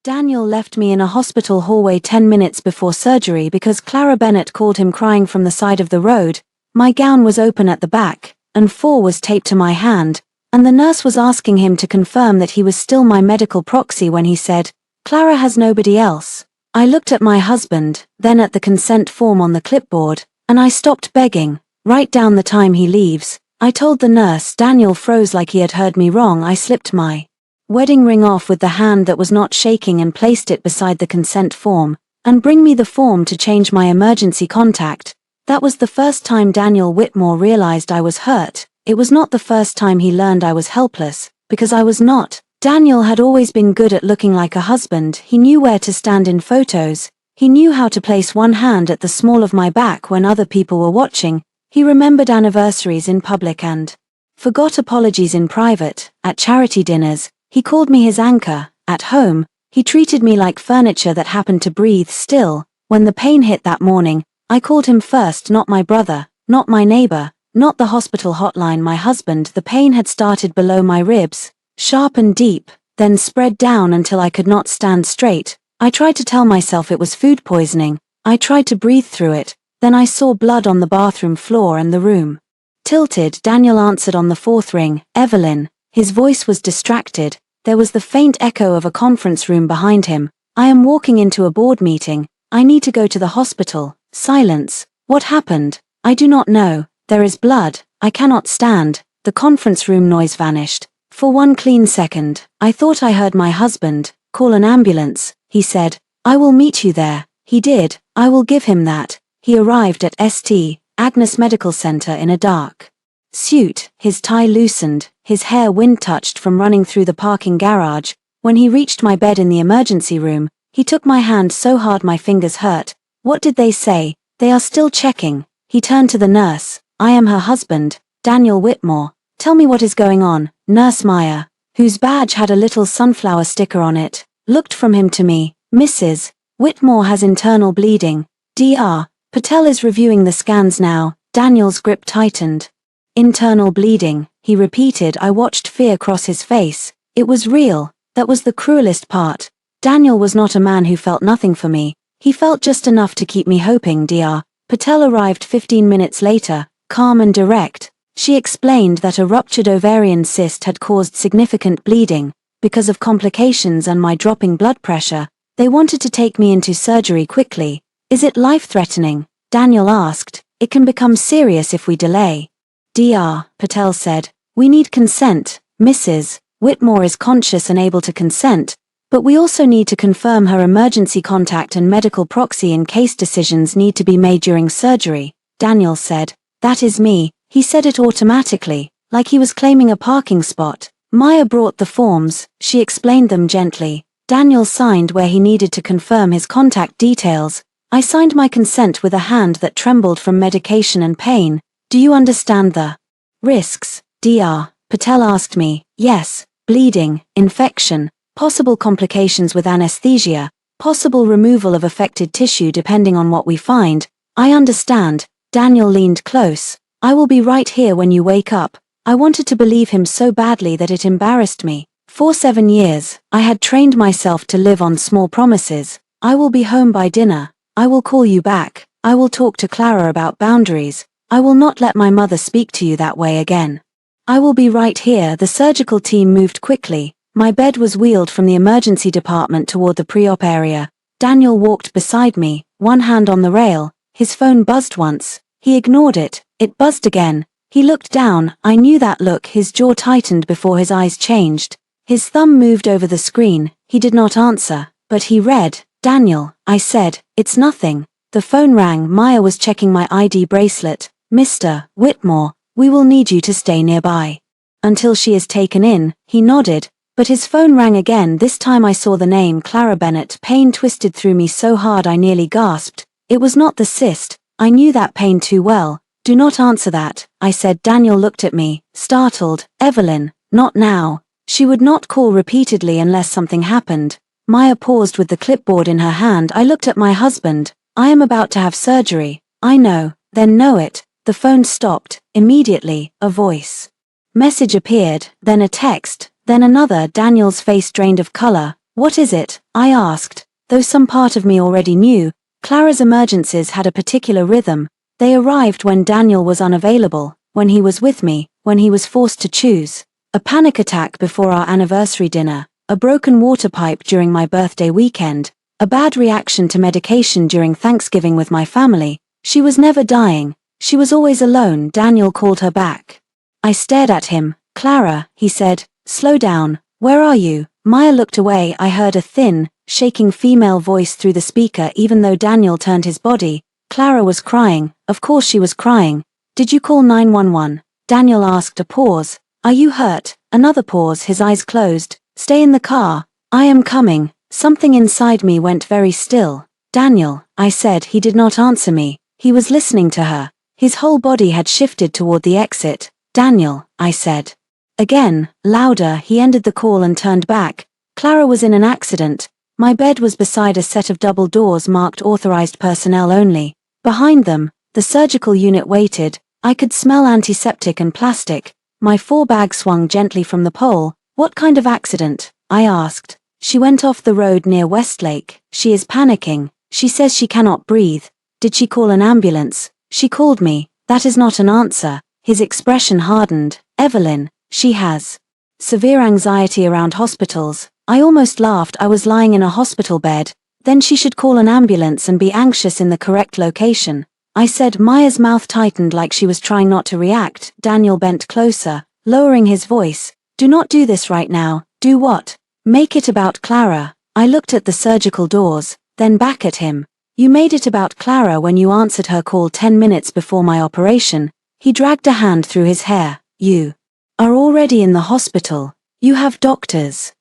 Daniel left me in a hospital hallway 10 minutes before surgery because Clara Bennett called him crying from the side of the road. My gown was open at the back, and 4 was taped to my hand, and the nurse was asking him to confirm that he was still my medical proxy when he said, "Clara has nobody else." I looked at my husband, then at the consent form on the clipboard, and I stopped begging. "Write down the time he leaves," I told the nurse. Daniel froze like he had heard me wrong. I slipped my wedding ring off with the hand that was not shaking and placed it beside the consent form. "And bring me the form to change my emergency contact." That was the first time Daniel Whitmore realized I was hurt. It was not the first time he learned I was helpless, because I was not. Daniel had always been good at looking like a husband. He knew where to stand in photos. He knew how to place one hand at the small of my back when other people were watching. He remembered anniversaries in public and forgot apologies in private. At charity dinners, he called me his anchor. At home, he treated me like furniture that happened to breathe still. When the pain hit that morning, I called him first, not my brother, not my neighbor, not the hospital hotline, my husband. The pain had started below my ribs, sharp and deep, then spread down until I could not stand straight. I tried to tell myself it was food poisoning. I tried to breathe through it. Then I saw blood on the bathroom floor and the room tilted. Daniel answered on the 4th ring. "Evelyn." His voice was distracted. There was the faint echo of a conference room behind him. "I am walking into a board meeting. I need to go to the hospital." Silence. "What happened?" "I do not know. There is blood. I cannot stand." The conference room noise vanished. For one clean second, I thought I heard my husband. "Call an ambulance," he said. "I will meet you there." He did. I will give him that. He arrived at St. Agnes Medical Center in a dark suit, his tie loosened, his hair wind-touched from running through the parking garage. When he reached my bed in the emergency room, he took my hand so hard my fingers hurt. "What did they say?" "They are still checking." He turned to the nurse. "I am her husband, Daniel Whitmore. Tell me what is going on." Nurse Maya, whose badge had a little sunflower sticker on it, looked from him to me. "Mrs. Whitmore has internal bleeding. Dr. Patel is reviewing the scans now." Daniel's grip tightened. "Internal bleeding," he repeated. I watched fear cross his face. It was real. That was the cruelest part. Daniel was not a man who felt nothing for me. He felt just enough to keep me hoping. Dr. Patel arrived 15 minutes later, calm and direct. She explained that a ruptured ovarian cyst had caused significant bleeding. Because of complications and my dropping blood pressure, they wanted to take me into surgery quickly. "Is it life-threatening?" Daniel asked. "It can become serious if we delay." Dr. Patel said, "We need consent. Mrs. Whitmore is conscious and able to consent, but we also need to confirm her emergency contact and medical proxy in case decisions need to be made during surgery." Daniel said, "That is me." He said it automatically, like he was claiming a parking spot. Maya brought the forms. She explained them gently. Daniel signed where he needed to confirm his contact details. I signed my consent with a hand that trembled from medication and pain. "Do you understand the risks?" Dr. Patel asked me. "Yes. Bleeding, infection, possible complications with anesthesia, possible removal of affected tissue depending on what we find." "I understand." Daniel leaned close. "I will be right here when you wake up." I wanted to believe him so badly that it embarrassed me. For 7 years, I had trained myself to live on small promises. "I will be home by dinner. I will call you back. I will talk to Clara about boundaries. I will not let my mother speak to you that way again. I will be right here." The surgical team moved quickly. My bed was wheeled from the emergency department toward the pre-op area. Daniel walked beside me, one hand on the rail. His phone buzzed once. He ignored it. It buzzed again. He looked down. I knew that look. His jaw tightened before his eyes changed. His thumb moved over the screen. He did not answer, but he read. "Daniel," I said, "it's nothing." The phone rang. Maya was checking my ID bracelet. "Mr. Whitmore, we will need you to stay nearby until she is taken in." He nodded, but his phone rang again. This time I saw the name Clara Bennett. Pain twisted through me so hard I nearly gasped. It was not the cyst. I knew that pain too well. "Do not answer that," I said. Daniel looked at me, startled. "Evelyn, not now." She would not call repeatedly unless something happened. Maya paused with the clipboard in her hand. I looked at my husband. "I am about to have surgery." "I know." "Then know it." The phone stopped. Immediately, a voice message appeared, then a text, then another. Daniel's face drained of color. What is it? I asked, though some part of me already knew. Clara's emergencies had a particular rhythm. They arrived when Daniel was unavailable, when he was with me, when he was forced to choose. A panic attack before our anniversary dinner, a broken water pipe during my birthday weekend, a bad reaction to medication during Thanksgiving with my family. She was never dying. She was always alone. Daniel called her back. I stared at him. Clara, he said, slow down. Where are you? Maya looked away. I heard a thin, shaking female voice through the speaker even though Daniel turned his body. Clara was crying. Of course she was crying. Did you call 911? Daniel asked. A pause. Are you hurt? Another pause. His eyes closed. Stay in the car. I am coming. Something inside me went very still. Daniel, I said. He did not answer me. He was listening to her. His whole body had shifted toward the exit. Daniel, I said. Again, louder. He ended the call and turned back. Clara was in an accident. My bed was beside a set of double doors marked authorized personnel only. Behind them, the surgical unit waited. I could smell antiseptic and plastic. My 4-bag swung gently from the pole. What kind of accident? I asked. She went off the road near Westlake. She is panicking. She says she cannot breathe. Did she call an ambulance? She called me. That is not an answer. His expression hardened. Evelyn, she has severe anxiety around hospitals. I almost laughed. I was lying in a hospital bed. Then she should call an ambulance and be anxious in the correct location. I said. Maya's mouth tightened like she was trying not to react. Daniel bent closer, lowering his voice. Do not do this right now. Do what? Make it about Clara. I looked at the surgical doors, then back at him. You made it about Clara when you answered her call 10 minutes before my operation. He dragged a hand through his hair. You are already in the hospital. You have doctors.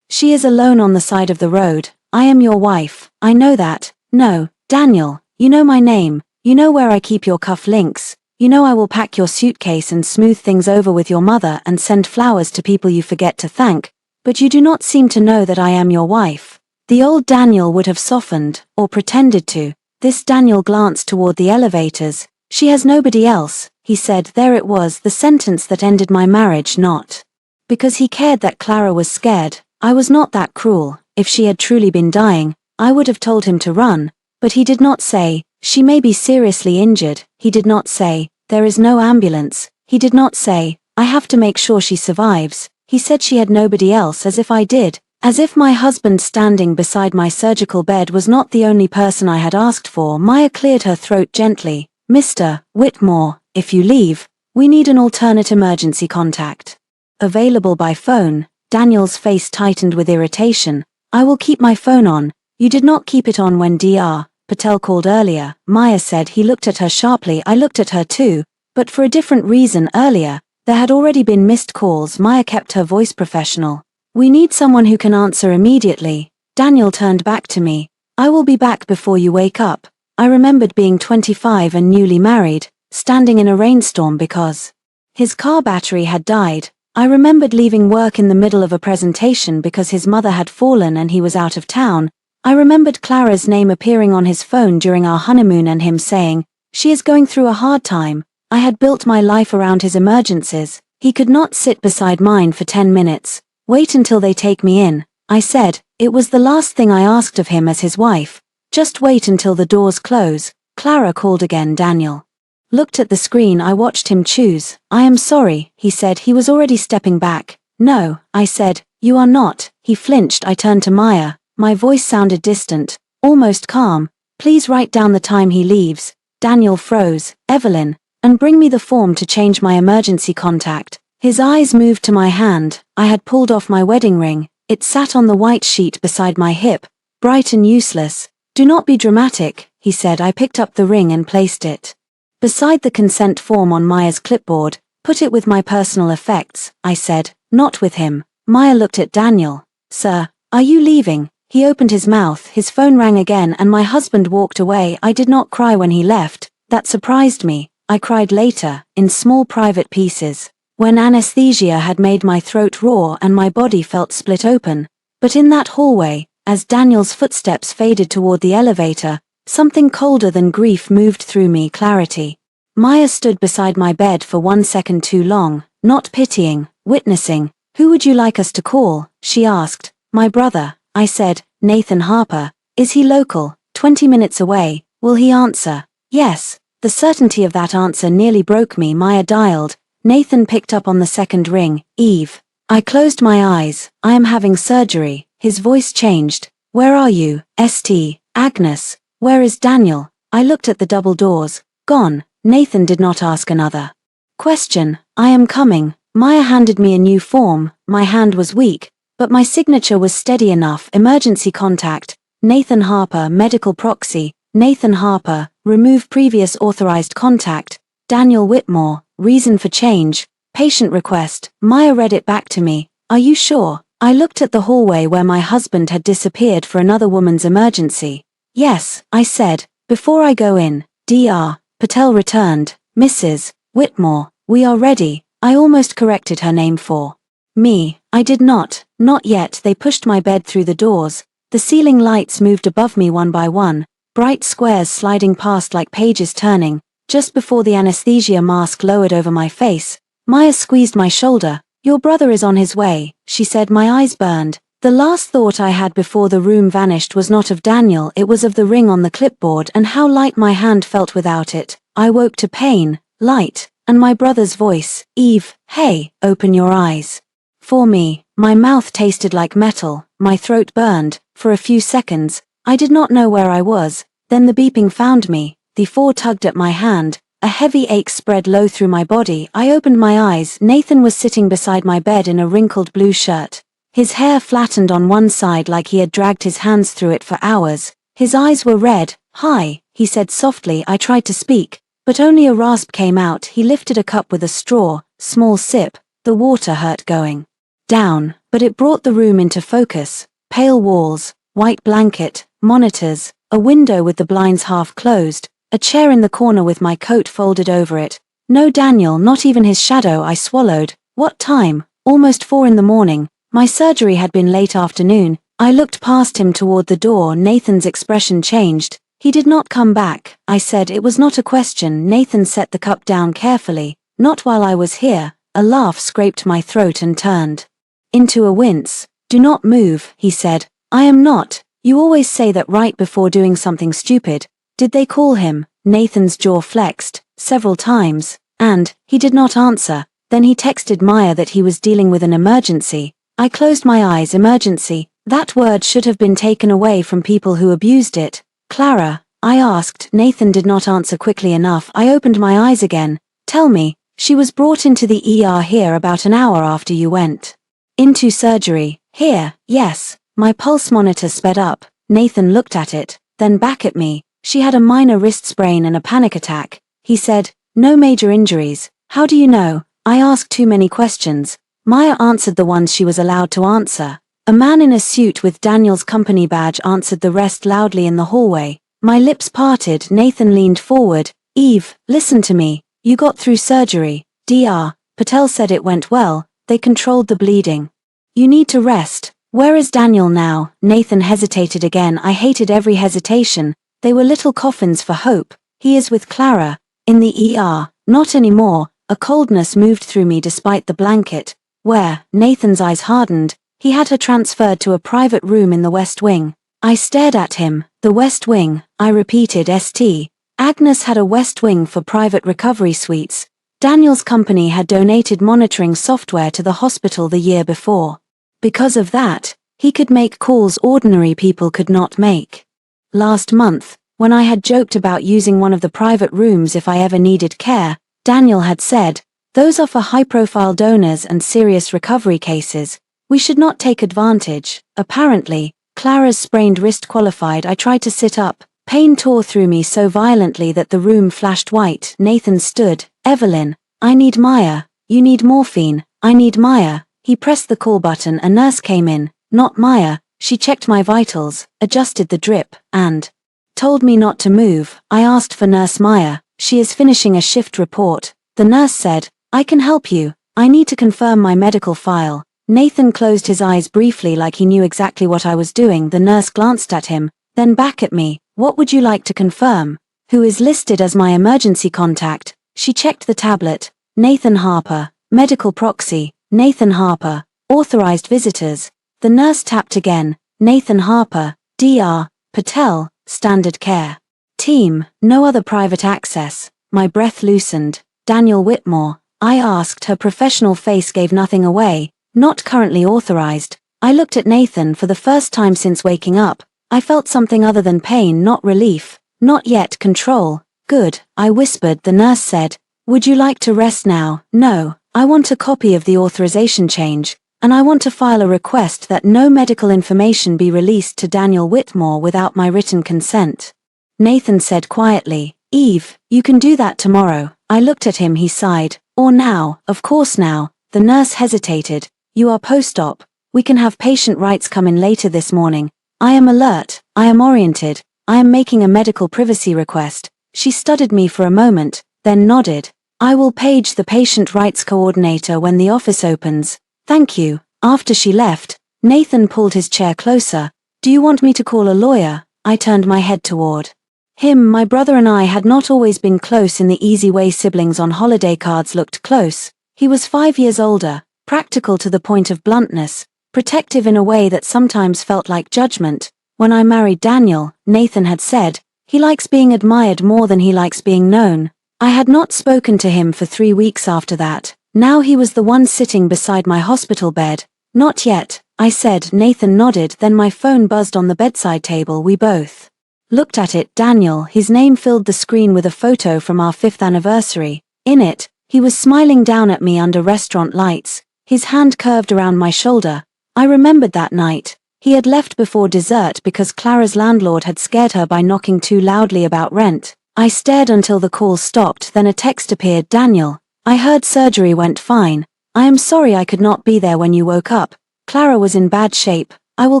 She is alone on the side of the road. I am your wife. I know that. No, Daniel, you know my name. You know where I keep your cuff links. You know I will pack your suitcase and smooth things over with your mother and send flowers to people you forget to thank. But you do not seem to know that I am your wife. The old Daniel would have softened, or pretended to. This Daniel glanced toward the elevators. She has nobody else, he said. There it was, the sentence that ended my marriage. Not because he cared that Clara was scared. I was not that cruel. If she had truly been dying, I would have told him to run. But he did not say, she may be seriously injured. He did not say, there is no ambulance. He did not say, I have to make sure she survives. He said she had nobody else, as if I did. As if my husband standing beside my surgical bed was not the only person I had asked for. Maya cleared her throat gently. Mr. Whitmore, if you leave, we need an alternate emergency contact. Available by phone. Daniel's face tightened with irritation. I will keep my phone on. You did not keep it on when Dr. Patel called earlier, Maya said. He looked at her sharply. I looked at her too, but for a different reason. Earlier, there had already been missed calls. Maya kept her voice professional. We need someone who can answer immediately. Daniel turned back to me. I will be back before you wake up. I remembered being 25 and newly married, standing in a rainstorm because his car battery had died. I remembered leaving work in the middle of a presentation because his mother had fallen and he was out of town. I remembered Clara's name appearing on his phone during our honeymoon and him saying, she is going through a hard time. I had built my life around his emergencies. He could not sit beside mine for 10 minutes. Wait until they take me in, I said. It was the last thing I asked of him as his wife. Just wait until the doors close. Clara called again. Daniel looked at the screen. I watched him choose. I am sorry, he said. He was already stepping back. No, I said, you are not. He flinched. I turned to Maya. My voice sounded distant, almost calm. Please write down the time he leaves. Daniel froze. Evelyn, and bring me the form to change my emergency contact. His eyes moved to my hand. I had pulled off my wedding ring. It sat on the white sheet beside my hip, bright and useless. Do not be dramatic, he said. I picked up the ring and placed it beside the consent form on Maya's clipboard. Put it with my personal effects, I said, not with him. Maya looked at Daniel. Sir, are you leaving? He opened his mouth. His phone rang again and my husband walked away. I did not cry when he left. That surprised me. I cried later, in small private pieces, when anesthesia had made my throat raw and my body felt split open. But in that hallway, as Daniel's footsteps faded toward the elevator, something colder than grief moved through me. Clarity. Maya stood beside my bed for 1 second too long, not pitying, witnessing. Who would you like us to call? She asked. My brother, I said. Nathan Harper. Is he local? 20 minutes away. Will he answer? Yes. The certainty of that answer nearly broke me. Maya dialed. Nathan picked up on the second ring. Eve. I closed my eyes. I am having surgery. His voice changed. Where are you? St. Agnes. Where is Daniel? I looked at the double doors. Gone. Nathan did not ask another question. I am coming. Maya handed me a new form. My hand was weak, but my signature was steady enough. Emergency contact. Nathan Harper, medical proxy. Nathan Harper, remove previous authorized contact. Daniel Whitmore, reason for change. Patient request. Maya read it back to me. Are you sure? I looked at the hallway where my husband had disappeared for another woman's emergency. Yes, I said. Before I go in. Dr. Patel returned. Mrs. Whitmore, we are ready. I almost corrected her name for me. I did not yet. They pushed my bed through the doors. The ceiling lights moved above me one by one, bright squares sliding past like pages turning. Just before the anesthesia mask lowered over my face, Maya squeezed my shoulder. Your brother is on his way, she said. My eyes burned. The last thought I had before the room vanished was not of Daniel, it was of the ring on the clipboard and how light my hand felt without it. I woke to pain, light, and my brother's voice. Eve, hey, open your eyes. For me, my mouth tasted like metal, my throat burned. For a few seconds, I did not know where I was. Then the beeping found me. The four tugged at my hand. A heavy ache spread low through my body. I opened my eyes. Nathan was sitting beside my bed in a wrinkled blue shirt. His hair flattened on one side like he had dragged his hands through it for hours. His eyes were red. Hi, he said softly. I tried to speak, but only a rasp came out. He lifted a cup with a straw, small sip. The water hurt going down, but it brought the room into focus. Pale walls, white blanket, monitors, a window with the blinds half closed, a chair in the corner with my coat folded over it. No Daniel, not even his shadow. I swallowed. What time? Almost 4 in the morning. My surgery had been late afternoon. I looked past him toward the door. Nathan's expression changed. He did not come back. I said. It was not a question. Nathan set the cup down carefully. Not while I was here. A laugh scraped my throat and turned into a wince. Do not move, he said. I am not. You always say that right before doing something stupid. Did they call him? Nathan's jaw flexed several times, and he did not answer. Then he texted Maya that he was dealing with an emergency. I closed my eyes. Emergency. That word should have been taken away from people who abused it. Clara, I asked. Nathan did not answer quickly enough. I opened my eyes again. Tell me. She was brought into the ER here about an hour after you went into surgery. Here, yes. My pulse monitor sped up. Nathan looked at it, then back at me. She had a minor wrist sprain and a panic attack. He said, no major injuries. How do you know? I asked too many questions. Maya answered the ones she was allowed to answer. A man in a suit with Daniel's company badge answered the rest loudly in the hallway. My lips parted. Nathan leaned forward. Eve, listen to me. You got through surgery. Dr. Patel said it went well. They controlled the bleeding. You need to rest. Where is Daniel now? Nathan hesitated again. I hated every hesitation. They were little coffins for hope. He is with Clara. In the ER. Not anymore. A coldness moved through me despite the blanket. Where? Nathan's eyes hardened. He had her transferred to a private room in the West Wing. I stared at him. The West Wing. I repeated. St. Agnes had a West Wing for private recovery suites. Daniel's company had donated monitoring software to the hospital the year before. Because of that, he could make calls ordinary people could not make. Last month, when I had joked about using one of the private rooms if I ever needed care, Daniel had said, those are for high-profile donors and serious recovery cases. We should not take advantage. Apparently, Clara's sprained wrist qualified. I tried to sit up. Pain tore through me so violently that the room flashed white. Nathan stood. Evelyn, I need Maya. You need morphine. I need Maya. He pressed the call button. A nurse came in. Not Maya. She checked my vitals, adjusted the drip, and told me not to move. I asked for Nurse Maya. She is finishing a shift report. The nurse said, I can help you. I need to confirm my medical file. Nathan closed his eyes briefly like he knew exactly what I was doing. The nurse glanced at him, then back at me. What would you like to confirm? Who is listed as my emergency contact? She checked the tablet. Nathan Harper, medical proxy. Nathan Harper, authorized visitors. The nurse tapped again. Nathan Harper, Dr. Patel, Standard Care. Team, no other private access. My breath loosened. Daniel Whitmore, I asked. Her professional face gave nothing away. Not currently authorized. I looked at Nathan for the first time since waking up. I felt something other than pain, not relief. Not yet control. Good, I whispered. The nurse said, would you like to rest now? No, I want a copy of the authorization change, and I want to file a request that no medical information be released to Daniel Whitmore without my written consent. Nathan said quietly, Eve, you can do that tomorrow. I looked at him. He sighed. Or now, of course now. The nurse hesitated. You are post-op. We can have patient rights come in later this morning. I am alert. I am oriented. I am making a medical privacy request. She studied me for a moment, then nodded. I will page the patient rights coordinator when the office opens. Thank you. After she left, Nathan pulled his chair closer. Do you want me to call a lawyer? I turned my head toward him. My brother and I had not always been close in the easy way siblings on holiday cards looked close. He was 5 years older, practical to the point of bluntness, protective in a way that sometimes felt like judgment. When I married Daniel, Nathan had said, he likes being admired more than he likes being known. I had not spoken to him for 3 weeks after that. Now he was the one sitting beside my hospital bed. Not yet, I said. Nathan nodded. Then my phone buzzed on the bedside table. We both looked at it. Daniel, his name filled the screen with a photo from our 5th anniversary. In it, he was smiling down at me under restaurant lights, his hand curved around my shoulder. I remembered that night. He had left before dessert because Clara's landlord had scared her by knocking too loudly about rent. I stared until the call stopped. Then a text appeared. Daniel, I heard surgery went fine. I am sorry I could not be there when you woke up. Clara was in bad shape. I will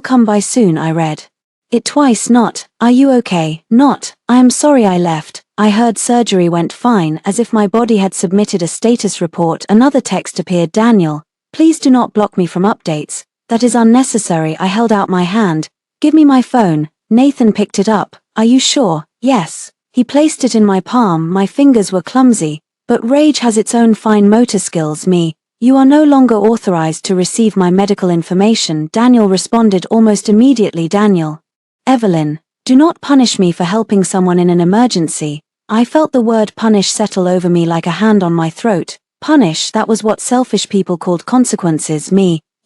come by soon. I read it twice. Not, are you okay? Not, I am sorry I left. I heard surgery went fine, as if my body had submitted a status report. Another text appeared. Daniel, please do not block me from updates. That is unnecessary. I held out my hand. Give me my phone. Nathan picked it up. Are you sure? Yes. He placed it in my palm. My fingers were clumsy, but rage has its own fine motor skills. You are no longer authorized to receive my medical information. Daniel responded almost immediately. Daniel. Evelyn, do not punish me for helping someone in an emergency. I felt the word punish settle over me like a hand on my throat. Punish, that was what selfish people called consequences.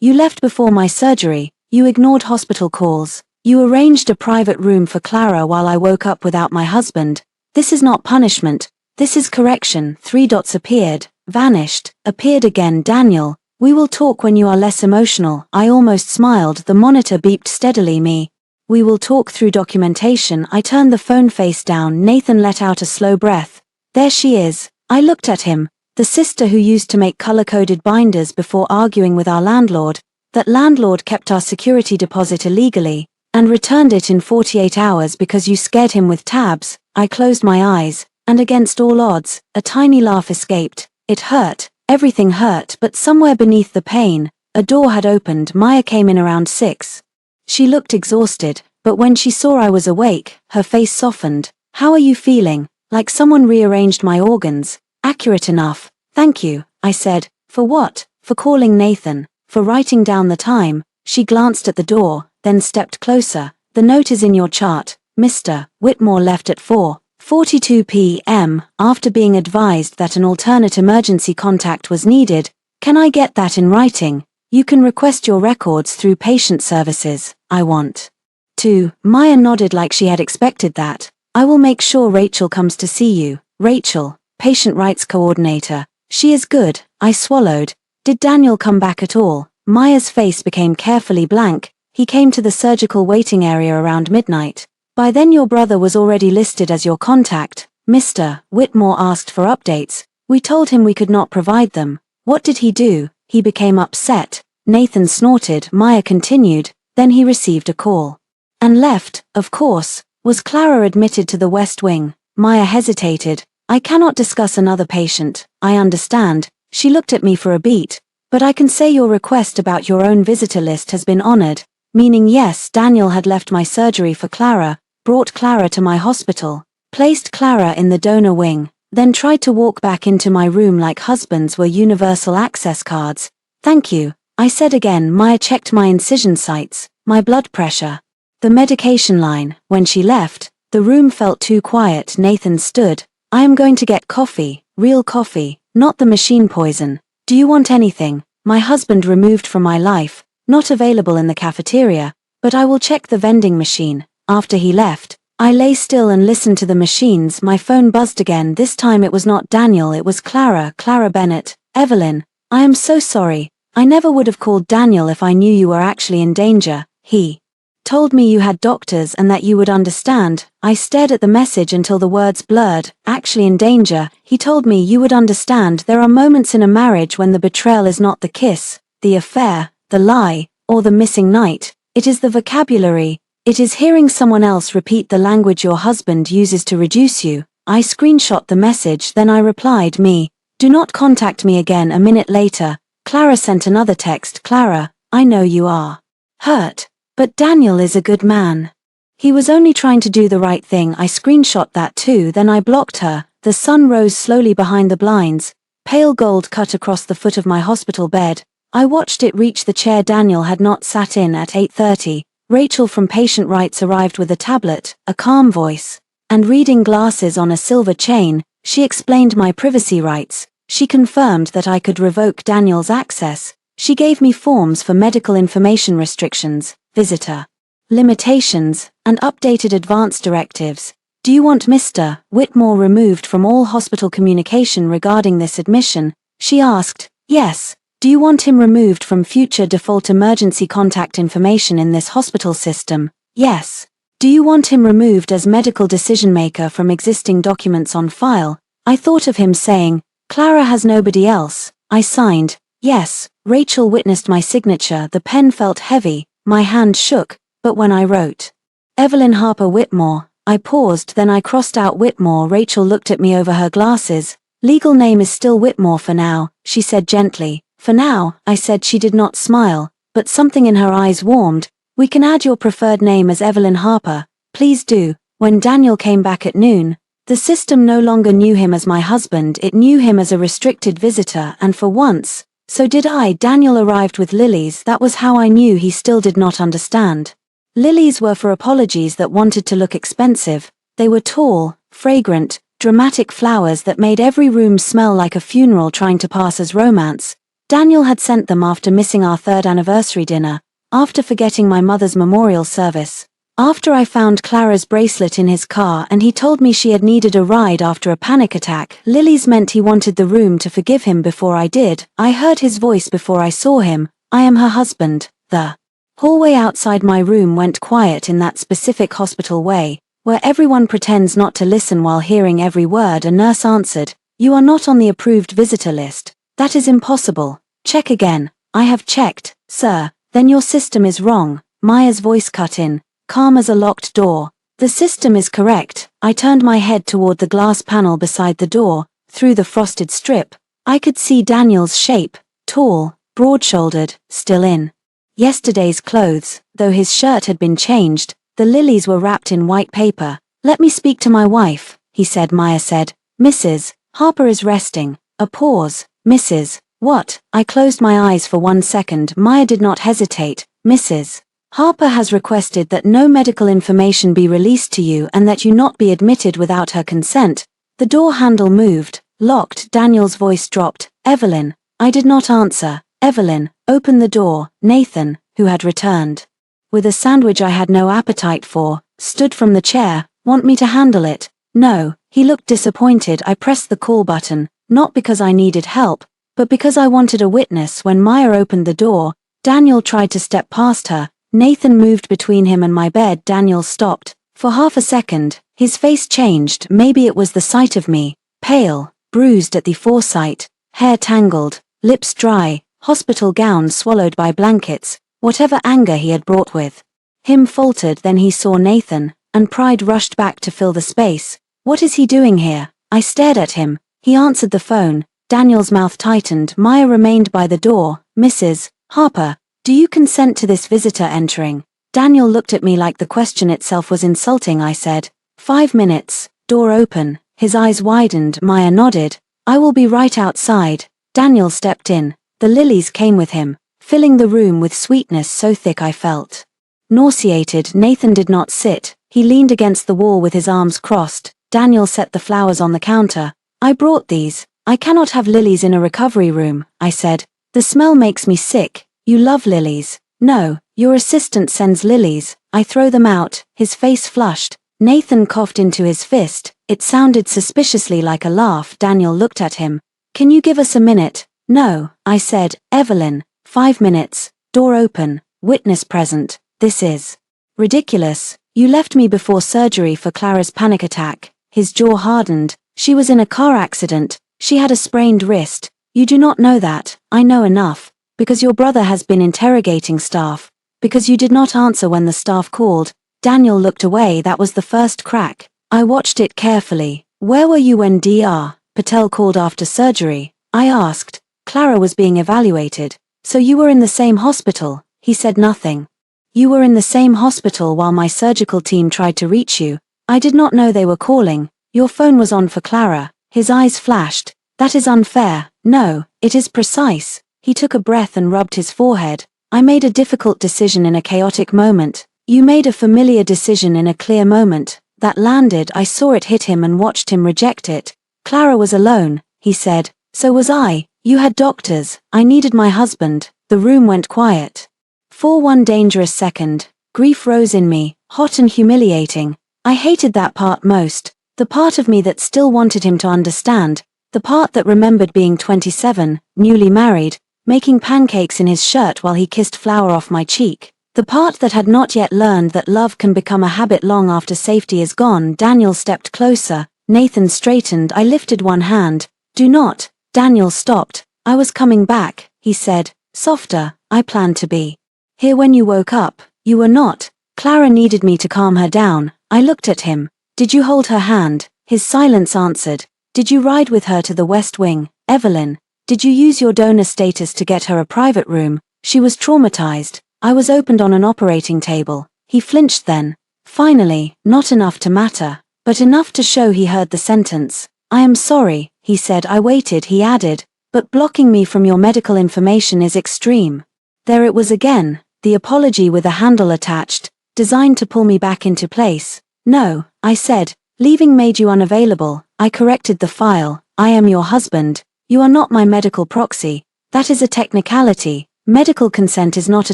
You left before my surgery. You ignored hospital calls. You arranged a private room for Clara while I woke up without my husband. This is not punishment. This is correction. 3 dots appeared, vanished, appeared again. Daniel, we will talk when you are less emotional. I almost smiled. The monitor beeped steadily. We will talk through documentation. I turned the phone face down. Nathan let out a slow breath. There she is. I looked at him. The sister who used to make color-coded binders before arguing with our landlord. That landlord kept our security deposit illegally, and returned it in 48 hours because you scared him with tabs. I closed my eyes, and against all odds, a tiny laugh escaped. It hurt. Everything hurt, but somewhere beneath the pain, a door had opened. Maya came in around 6. She looked exhausted, but when she saw I was awake, her face softened. How are you feeling? Like someone rearranged my organs. Accurate enough. Thank you, I said. For what? For calling Nathan. For writing down the time. She glanced at the door, then stepped closer. The note is in your chart. Mr. Whitmore left at 4:42 p.m. after being advised that an alternate emergency contact was needed. Can I get that in writing? You can request your records through patient services. I want to. Maya nodded like she had expected that. I will make sure Rachel comes to see you. Rachel, patient rights coordinator. She is good. I swallowed. Did Daniel come back at all? Maya's face became carefully blank. He came to the surgical waiting area around midnight. By then your brother was already listed as your contact. Mr. Whitmore asked for updates. We told him we could not provide them. What did he do? He became upset. Nathan snorted. Maya continued. Then he received a call. And left, of course. Was Clara admitted to the West Wing? Maya hesitated. I cannot discuss another patient. I understand. She looked at me for a beat. But I can say your request about your own visitor list has been honored. Meaning yes, Daniel had left my surgery for Clara, brought Clara to my hospital, placed Clara in the donor wing, then tried to walk back into my room like husbands were universal access cards. Thank you, I said again. Maya checked my incision sites. my blood pressure. The medication line. When she left, the room felt too quiet. Nathan stood. I am going to get coffee, real coffee, not the machine poison. Do you want anything? My husband removed from my life, not available in the cafeteria, but I will check the vending machine. After he left, I lay still and listened to the machines. My phone buzzed again. This time it was not Daniel, it was Clara Bennett. Evelyn, I am so sorry. I never would have called Daniel if I knew you were actually in danger. He told me you had doctors and that you would understand. I stared at the message until the words blurred. Actually in danger. He told me you would understand. There are moments in a marriage when the betrayal is not the kiss, the affair, the lie, or the missing night. It is the vocabulary. It is hearing someone else repeat the language your husband uses to reduce you. I screenshot the message, then I replied, me. Do not contact me again. A minute later, Clara sent another text. Clara, I know you are hurt. But Daniel is a good man. He was only trying to do the right thing. I screenshot that too, then I blocked her. The sun rose slowly behind the blinds. Pale gold cut across the foot of my hospital bed. I watched it reach the chair Daniel had not sat in at 8:30. Rachel from patient rights arrived with a tablet, a calm voice, and reading glasses on a silver chain. She explained my privacy rights. She confirmed that I could revoke Daniel's access. She gave me forms for medical information restrictions, visitor limitations, and updated advance directives. Do you want Mr. Whitmore removed from all hospital communication regarding this admission? She asked. Yes. Do you want him removed from future default emergency contact information in this hospital system? Yes. Do you want him removed as medical decision maker from existing documents on file? I thought of him saying, Clara has nobody else. I signed. Yes. Rachel witnessed my signature. The pen felt heavy, my hand shook, but when I wrote, Evelyn Harper Whitmore, I paused, then I crossed out Whitmore. Rachel looked at me over her glasses. Legal name is still Whitmore for now, she said gently. For now, I said. She did not smile, but something in her eyes warmed. We can add your preferred name as Evelyn Harper, please do. When Daniel came back at noon, the system no longer knew him as my husband, it knew him as a restricted visitor, and for once, so did I. Daniel arrived with lilies. That was how I knew he still did not understand. Lilies were for apologies that wanted to look expensive. They were tall, fragrant, dramatic flowers that made every room smell like a funeral trying to pass as romance. Daniel had sent them after missing our 3rd anniversary dinner, after forgetting my mother's memorial service, after I found Clara's bracelet in his car and he told me she had needed a ride after a panic attack. Lilies meant he wanted the room to forgive him before I did. I heard his voice before I saw him. I am her husband. The hallway outside my room went quiet in that specific hospital way, where everyone pretends not to listen while hearing every word. A nurse answered, You are not on the approved visitor list. That is impossible. Check again. I have checked, sir. Then your system is wrong. Maya's voice cut in, calm as a locked door. The system is correct. I turned my head toward the glass panel beside the door. Through the frosted strip, I could see Daniel's shape, tall, broad-shouldered, still in yesterday's clothes. Though his shirt had been changed, the lilies were wrapped in white paper. Let me speak to my wife, he said. Maya said, Mrs. Harper is resting. A pause. Mrs. What? I closed my eyes for 1 second. Maya did not hesitate. Mrs. Harper has requested that no medical information be released to you and that you not be admitted without her consent. The door handle moved, locked. Daniel's voice dropped. Evelyn. I did not answer. Evelyn, open the door. Nathan, who had returned with a sandwich I had no appetite for, stood from the chair. Want me to handle it? No. He looked disappointed. I pressed the call button, not because I needed help, but because I wanted a witness. When Maya opened the door, Daniel tried to step past her. Nathan moved between him and my bed. Daniel stopped. For half a second, his face changed. Maybe it was the sight of me, pale, bruised at the foresight, hair tangled, lips dry, hospital gown swallowed by blankets, whatever anger he had brought with him faltered. Then he saw Nathan, and pride rushed back to fill the space. What is he doing here? I stared at him. He answered the phone. Daniel's mouth tightened. Maya remained by the door. Mrs. Harper, do you consent to this visitor entering? Daniel looked at me like the question itself was insulting. I said, 5 minutes, door open. His eyes widened. Maya nodded. I will be right outside. Daniel stepped in. The lilies came with him, filling the room with sweetness so thick I felt Nauseated, Nathan did not sit. He leaned against the wall with his arms crossed. Daniel set the flowers on the counter. I brought these. I cannot have lilies in a recovery room, I said. The smell makes me sick. You love lilies. No, your assistant sends lilies. I throw them out. His face flushed. Nathan coughed into his fist. It sounded suspiciously like a laugh. Daniel looked at him. Can you give us a minute? No, I said. Evelyn. 5 minutes. Door open. Witness present. This is ridiculous. You left me before surgery for Clara's panic attack. His jaw hardened. She was in a car accident. She had a sprained wrist. You do not know that. I know enough. Because your brother has been interrogating staff. Because you did not answer when the staff called. Daniel looked away. That was the first crack. I watched it carefully. Where were you when Dr. Patel called after surgery? I asked. Clara was being evaluated. So you were in the same hospital? He said nothing. You were in the same hospital while my surgical team tried to reach you. I did not know they were calling. Your phone was on for Clara. His eyes flashed. That is unfair. No, it is precise. He took a breath and rubbed his forehead. I made a difficult decision in a chaotic moment. You made a familiar decision in a clear moment. That landed. I saw it hit him and watched him reject it. Clara was alone, he said. So was I. You had doctors. I needed my husband. The room went quiet. For one dangerous second, grief rose in me, hot and humiliating. I hated that part most. The part of me that still wanted him to understand. The part that remembered being 27, newly married, making pancakes in his shirt while he kissed flour off my cheek. The part that had not yet learned that love can become a habit long after safety is gone. Daniel stepped closer. Nathan straightened. I lifted one hand. Do not. Daniel stopped. I was coming back, he said. Softer. I planned to be here when you woke up. You were not. Clara needed me to calm her down. I looked at him. Did you hold her hand? His silence answered. Did you ride with her to the West Wing, Evelyn? Did you use your donor status to get her a private room? She was traumatized. I was opened on an operating table. He flinched then. Finally, not enough to matter, but enough to show he heard the sentence. I am sorry, he said. I waited, he added, but blocking me from your medical information is extreme. There it was again, the apology with a handle attached, designed to pull me back into place. No, I said, leaving made you unavailable. I corrected the file. I am your husband. You are not my medical proxy. That is a technicality. Medical consent is not a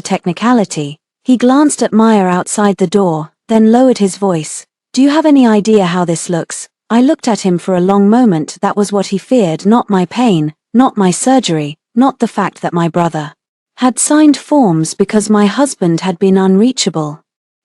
technicality. He glanced at Maya outside the door, then lowered his voice. Do you have any idea how this looks? I looked at him for a long moment. That was what he feared, not my pain, not my surgery, not the fact that my brother had signed forms because my husband had been unreachable.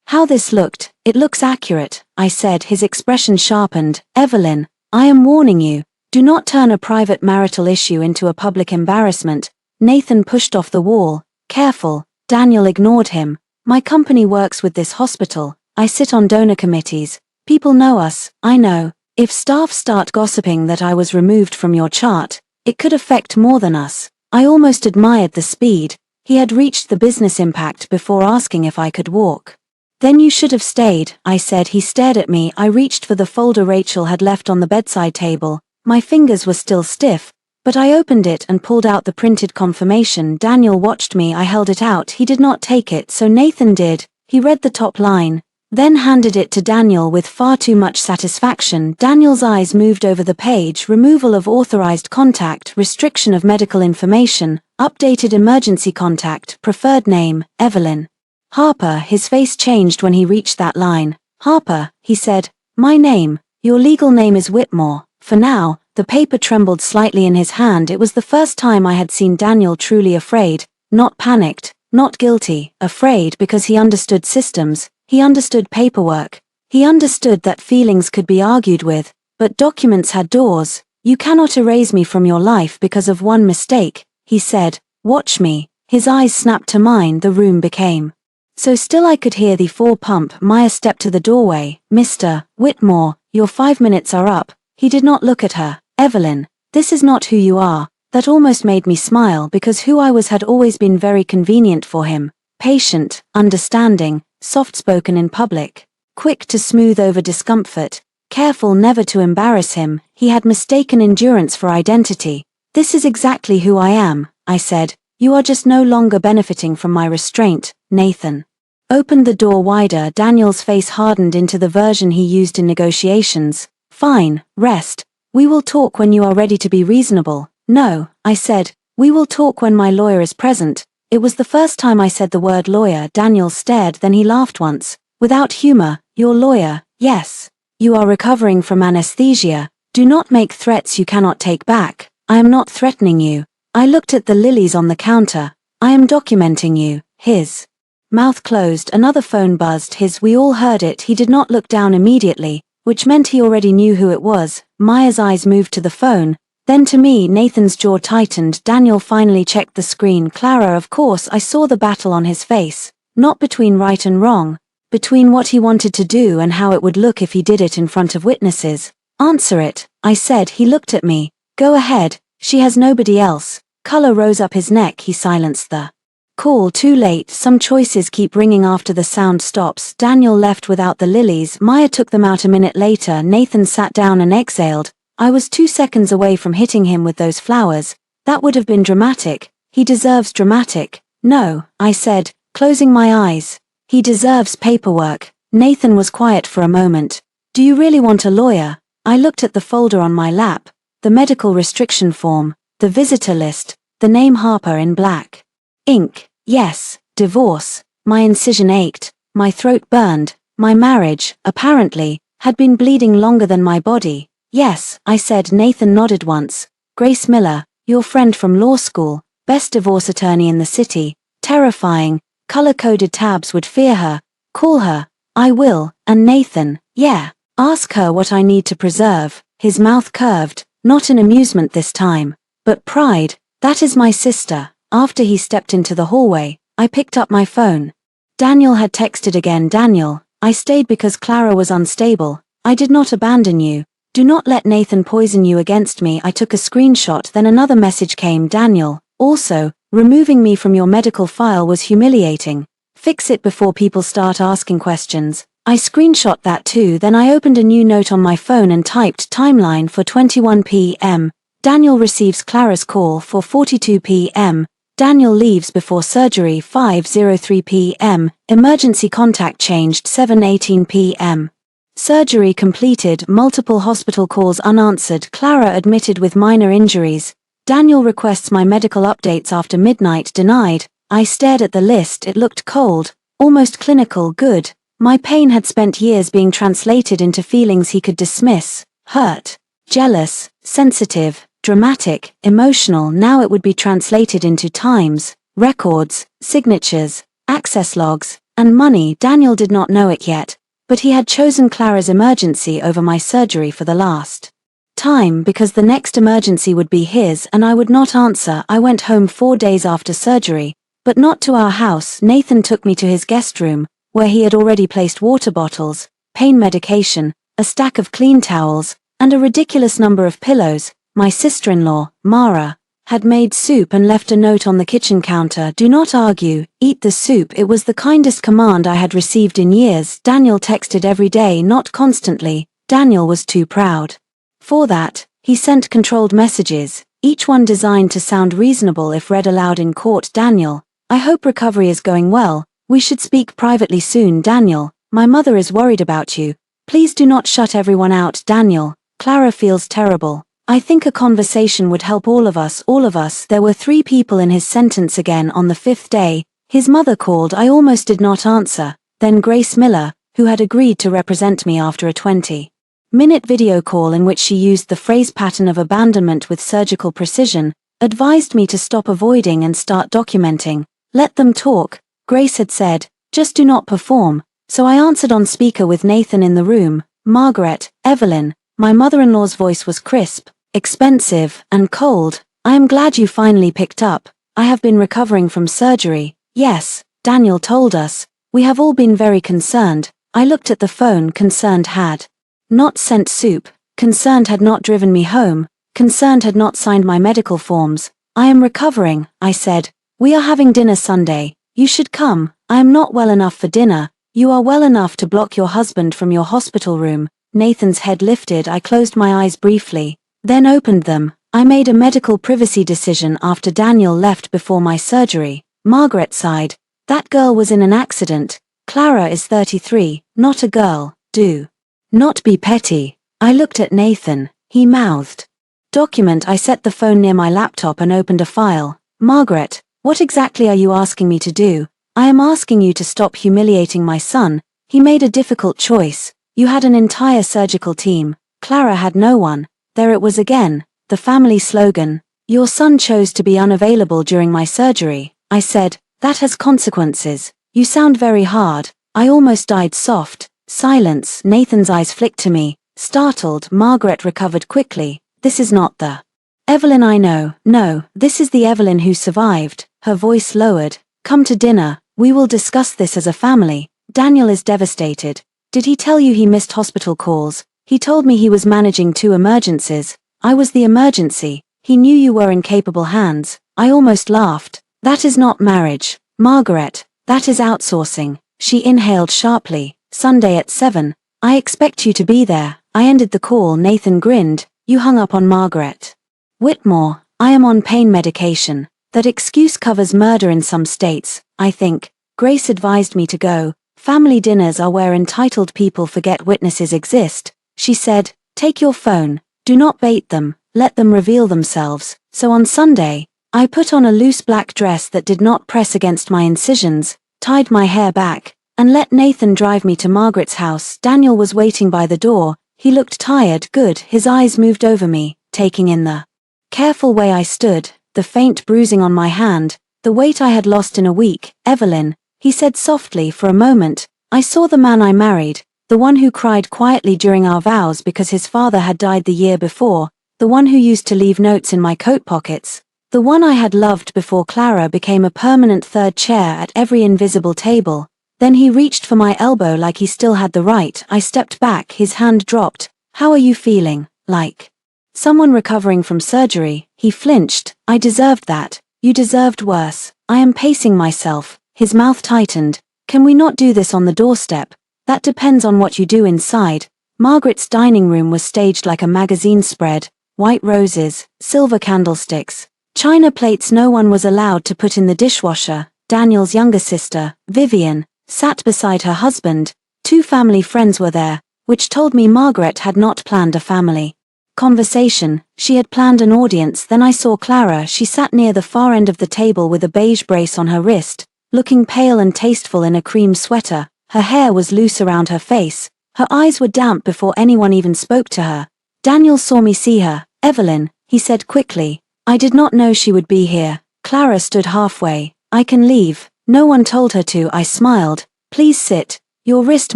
How this looked, it looks accurate, I said, his expression sharpened. Evelyn, I am warning you, do not turn a private marital issue into a public embarrassment. Nathan pushed off the wall. Careful. Daniel ignored him. My company works with this hospital. I sit on donor committees. People know us, I know. If staff start gossiping that I was removed from your chart, it could affect more than us. I almost admired the speed. He had reached the business impact before asking if I could walk. Then you should have stayed, I said. He stared at me. I reached for the folder Rachel had left on the bedside table. My fingers were still stiff, but I opened it and pulled out the printed confirmation. Daniel watched me. I held it out. He did not take it, so Nathan did. He read the top line, then handed it to Daniel with far too much satisfaction. Daniel's eyes moved over the page. Removal of authorized contact, restriction of medical information, updated emergency contact, preferred name, Evelyn Harper. His face changed when he reached that line. Harper, he said. My name. Your legal name is Whitmore. For now. The paper trembled slightly in his hand. It was the first time I had seen Daniel truly afraid, not panicked, not guilty, afraid because he understood systems, he understood paperwork, he understood that feelings could be argued with, but documents had doors. You cannot erase me from your life because of one mistake, he said. Watch me. His eyes snapped to mine. The room became so still I could hear the 4 pump. Maya stepped to the doorway. Mr. Whitmore, your 5 minutes are up. He did not look at her. Evelyn, this is not who you are. That almost made me smile because who I was had always been very convenient for him. Patient, understanding, soft-spoken in public, quick to smooth over discomfort, careful never to embarrass him. He had mistaken endurance for identity. This is exactly who I am, I said. You are just no longer benefiting from my restraint, Nathan. Opened the door wider. Daniel's face hardened into the version he used in negotiations. Fine, rest. We will talk when you are ready to be reasonable. No, I said, we will talk when my lawyer is present. It was the first time I said the word lawyer. Daniel stared, then he laughed once. Without humor. Your lawyer, yes. You are recovering from anesthesia. Do not make threats you cannot take back. I am not threatening you. I looked at the lilies on the counter. I am documenting you. His mouth closed. Another phone buzzed. We all heard it. He did not look down immediately, which meant he already knew who it was. Maya's eyes moved to the phone, then to me. Nathan's jaw tightened. Daniel finally checked the screen. Clara, of course. I saw the battle on his face. Not between right and wrong. Between what he wanted to do and how it would look if he did it in front of witnesses. Answer it, I said. He looked at me. Go ahead, she has nobody else. Color rose up his neck. He silenced the call. Too late. Some choices keep ringing after the sound stops. Daniel left without the lilies. Maya took them out a minute later. Nathan sat down and exhaled. I was 2 seconds away from hitting him with those flowers. That would have been dramatic. He deserves dramatic. No, I said, closing my eyes. He deserves paperwork. Nathan was quiet for a moment. Do you really want a lawyer? I looked at the folder on my lap. The medical restriction form, the visitor list, the name Harper in black ink. Yes, divorce. My incision ached, my throat burned, my marriage, apparently, had been bleeding longer than my body. Yes, I said. Nathan nodded once. Grace Miller, your friend from law school, best divorce attorney in the city, terrifying, color-coded tabs would fear her. Call her. I will. And Nathan, yeah. Ask her what I need to preserve. His mouth curved, not in amusement this time, but pride. That is my sister. After he stepped into the hallway, I picked up my phone. Daniel had texted again. Daniel, I stayed because Clara was unstable. I did not abandon you. Do not let Nathan poison you against me. I took a screenshot. Then another message came. Daniel, also, removing me from your medical file was humiliating. Fix it before people start asking questions. I screenshot that too. Then I opened a new note on my phone and typed timeline for 21 p.m. Daniel receives Clara's call for 42 p.m. Daniel leaves before surgery 5:03 p.m. Emergency contact changed 7:18 p.m. Surgery completed. Multiple hospital calls unanswered. Clara admitted with minor injuries. Daniel requests my medical updates after midnight. Denied. I stared at the list. It looked cold, almost clinical. Good. My pain had spent years being translated into feelings he could dismiss. Hurt, jealous, sensitive, dramatic, emotional. Now it would be translated into times, records, signatures, access logs, and money. Daniel did not know it yet, but he had chosen Clara's emergency over my surgery for the last time because the next emergency would be his and I would not answer. I went home 4 days after surgery, but not to our house. Nathan took me to his guest room, where he had already placed water bottles, pain medication, a stack of clean towels, and a ridiculous number of pillows. My sister-in-law, Mara, had made soup and left a note on the kitchen counter. Do not argue, eat the soup. It was the kindest command I had received in years. Daniel texted every day, not constantly. Daniel was too proud for that. He sent controlled messages, each one designed to sound reasonable if read aloud in court. Daniel, I hope recovery is going well. We should speak privately soon. Daniel, my mother is worried about you. Please do not shut everyone out. Daniel, Clara feels terrible. I think a conversation would help all of us. There were 3 people in his sentence. Again on the 5th day, his mother called. I almost did not answer. Then Grace Miller, who had agreed to represent me after a 20-minute video call in which she used the phrase pattern of abandonment with surgical precision, advised me to stop avoiding and start documenting. Let them talk. Grace had said, just do not perform, so I answered on speaker with Nathan in the room. Margaret, Evelyn, my mother-in-law's voice was crisp, expensive, and cold. I am glad you finally picked up. I have been recovering from surgery. Yes, Daniel told us. We have all been very concerned. I looked at the phone. Concerned had not sent soup. Concerned had not driven me home. Concerned had not signed my medical forms. I am recovering, I said. We are having dinner Sunday. You should come. I am not well enough for dinner. You are well enough to block your husband from your hospital room. Nathan's head lifted. I closed my eyes briefly, then opened them. I made a medical privacy decision after Daniel left before my surgery. Margaret sighed. That girl was in an accident. Clara is 33, not a girl. Do not be petty. I looked at Nathan. He mouthed. Document. I set the phone near my laptop and opened a file. Margaret, what exactly are you asking me to do? I am asking you to stop humiliating my son. He made a difficult choice. You had an entire surgical team. Clara had no one. There it was again, the family slogan. Your son chose to be unavailable during my surgery. I said, that has consequences. You sound very hard. I almost died. Soft silence. Nathan's eyes flicked to me. Startled, Margaret recovered quickly. This is not the Evelyn I know. No, this is the Evelyn who survived. Her voice lowered. Come to dinner. We will discuss this as a family. Daniel is devastated. Did he tell you he missed hospital calls? He told me he was managing 2 emergencies. I was the emergency. He knew you were in capable hands. I almost laughed. That is not marriage, Margaret. That is outsourcing. She inhaled sharply. Sunday at 7. I expect you to be there. I ended the call. Nathan grinned. You hung up on Margaret. Whitmore, I am on pain medication. That excuse covers murder in some states, I think. Grace advised me to go. Family dinners are where entitled people forget witnesses exist. She said, take your phone. Do not bait them. Let them reveal themselves. So on Sunday, I put on a loose black dress that did not press against my incisions, tied my hair back, and let Nathan drive me to Margaret's house. Daniel was waiting by the door. He looked tired. Good. His eyes moved over me, taking in the careful way I stood, the faint bruising on my hand, the weight I had lost in a week. Evelyn, he said softly. For a moment, I saw the man I married, the one who cried quietly during our vows because his father had died the year before, the one who used to leave notes in my coat pockets, the one I had loved before Clara became a permanent third chair at every invisible table. Then he reached for my elbow like he still had the right. I stepped back. His hand dropped. How are you feeling? Like someone recovering from surgery. He flinched. I deserved that. You deserved worse. I am pacing myself. His mouth tightened. Can we not do this on the doorstep? That depends on what you do inside. Margaret's dining room was staged like a magazine spread. White roses, silver candlesticks, china plates no one was allowed to put in the dishwasher. Daniel's younger sister, Vivian, sat beside her husband. 2 family friends were there, which told me Margaret had not planned a family conversation. She had planned an audience. Then I saw Clara. She sat near the far end of the table with a beige brace on her wrist, looking pale and tasteful in a cream sweater. Her hair was loose around her face. Her eyes were damp before anyone even spoke to her. Daniel saw me see her. Evelyn, he said quickly. I did not know she would be here. Clara stood halfway. I can leave. No one told her to. I smiled. Please sit. Your wrist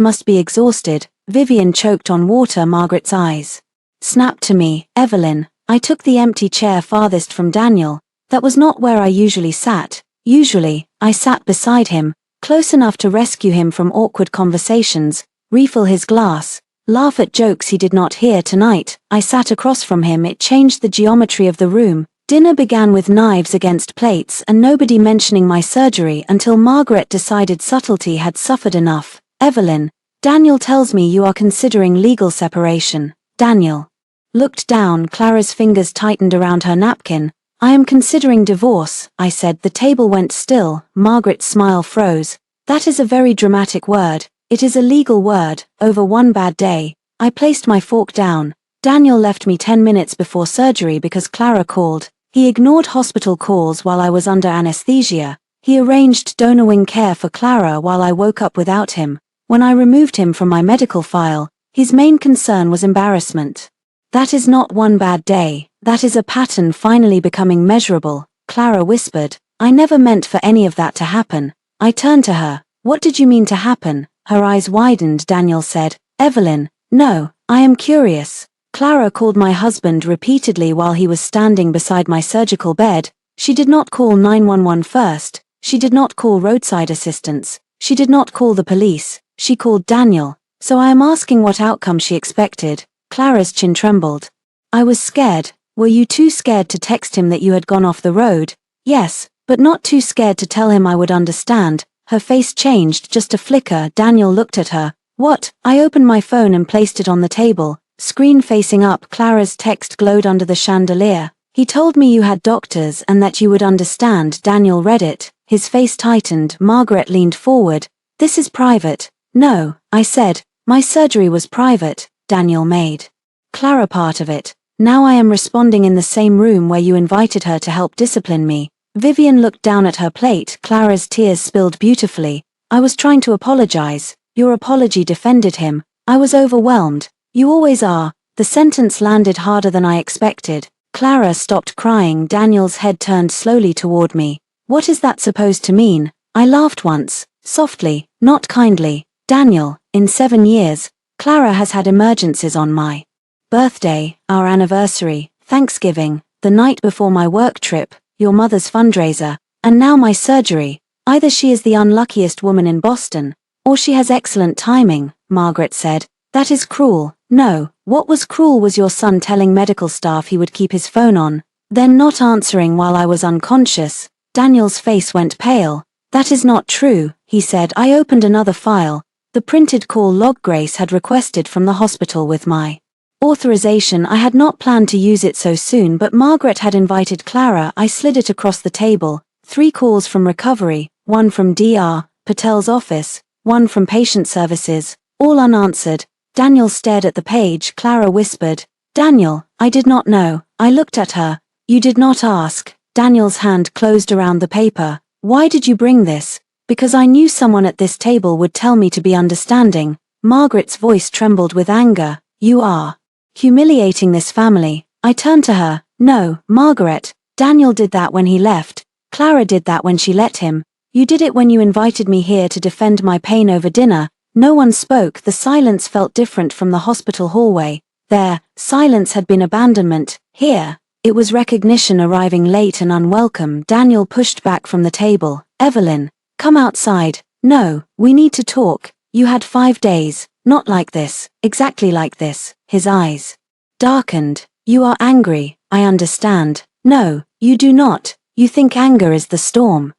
must be exhausted. Vivian choked on water. Margaret's eyes snapped to me. Evelyn. I took the empty chair farthest from Daniel. That was not where I usually sat. Usually, I sat beside him, close enough to rescue him from awkward conversations, refill his glass, laugh at jokes he did not hear. Tonight, I sat across from him. It changed the geometry of the room. Dinner began with knives against plates and nobody mentioning my surgery until Margaret decided subtlety had suffered enough. Evelyn, Daniel tells me you are considering legal separation. Daniel looked down. Clara's fingers tightened around her napkin. I am considering divorce, I said. The table went still. Margaret's smile froze. That is a very dramatic word. It is a legal word. Over one bad day, I placed my fork down. Daniel left me 10 minutes before surgery because Clara called. He ignored hospital calls while I was under anesthesia. He arranged donor wing care for Clara while I woke up without him. When I removed him from my medical file, his main concern was embarrassment. That is not one bad day. That is a pattern finally becoming measurable, Clara whispered. I never meant for any of that to happen. I turned to her. What did you mean to happen? Her eyes widened. Daniel said, Evelyn, no, I am curious. Clara called my husband repeatedly while he was standing beside my surgical bed. She did not call 911 first. She did not call roadside assistance. She did not call the police. She called Daniel. So I am asking what outcome she expected. Clara's chin trembled. I was scared. Were you too scared to text him that you had gone off the road? Yes, but not too scared to tell him I would understand. Her face changed just a flicker. Daniel looked at her. What? I opened my phone and placed it on the table. Screen facing up. Clara's text glowed under the chandelier. He told me you had doctors and that you would understand. Daniel read it. His face tightened. Margaret leaned forward. This is private. No, I said, my surgery was private, Daniel made Clara part of it. Now I am responding in the same room where you invited her to help discipline me. Vivian looked down at her plate. Clara's tears spilled beautifully. I was trying to apologize. Your apology defended him. I was overwhelmed. You always are. The sentence landed harder than I expected. Clara stopped crying. Daniel's head turned slowly toward me. What is that supposed to mean? I laughed once, softly, not kindly. Daniel, in 7 years, Clara has had emergencies on my birthday, our anniversary, Thanksgiving, the night before my work trip, your mother's fundraiser, and now my surgery. Either she is the unluckiest woman in Boston, or she has excellent timing, Margaret said. That is cruel. No, what was cruel was your son telling medical staff he would keep his phone on, then not answering while I was unconscious. Daniel's face went pale. That is not true, he said. I opened another file. The printed call log Grace had requested from the hospital with my authorization. I had not planned to use it so soon, but Margaret had invited Clara. I slid it across the table. 3 calls from recovery, 1 from Dr. Patel's office, 1 from patient services, all unanswered. Daniel stared at the page. Clara whispered, Daniel, I did not know. I looked at her. You did not ask. Daniel's hand closed around the paper. Why did you bring this? Because I knew someone at this table would tell me to be understanding. Margaret's voice trembled with anger. You are humiliating this family. I turned to her. No, Margaret. Daniel did that when he left. Clara did that when she let him. You did it when you invited me here to defend my pain over dinner. No one spoke. The silence felt different from the hospital hallway. There, silence had been abandonment. Here, it was recognition arriving late and unwelcome. Daniel pushed back from the table. Evelyn, come outside. No, we need to talk. You had 5 days. Not like this. Exactly like this. His eyes darkened. You are angry. I understand. No, you do not. You think anger is the storm.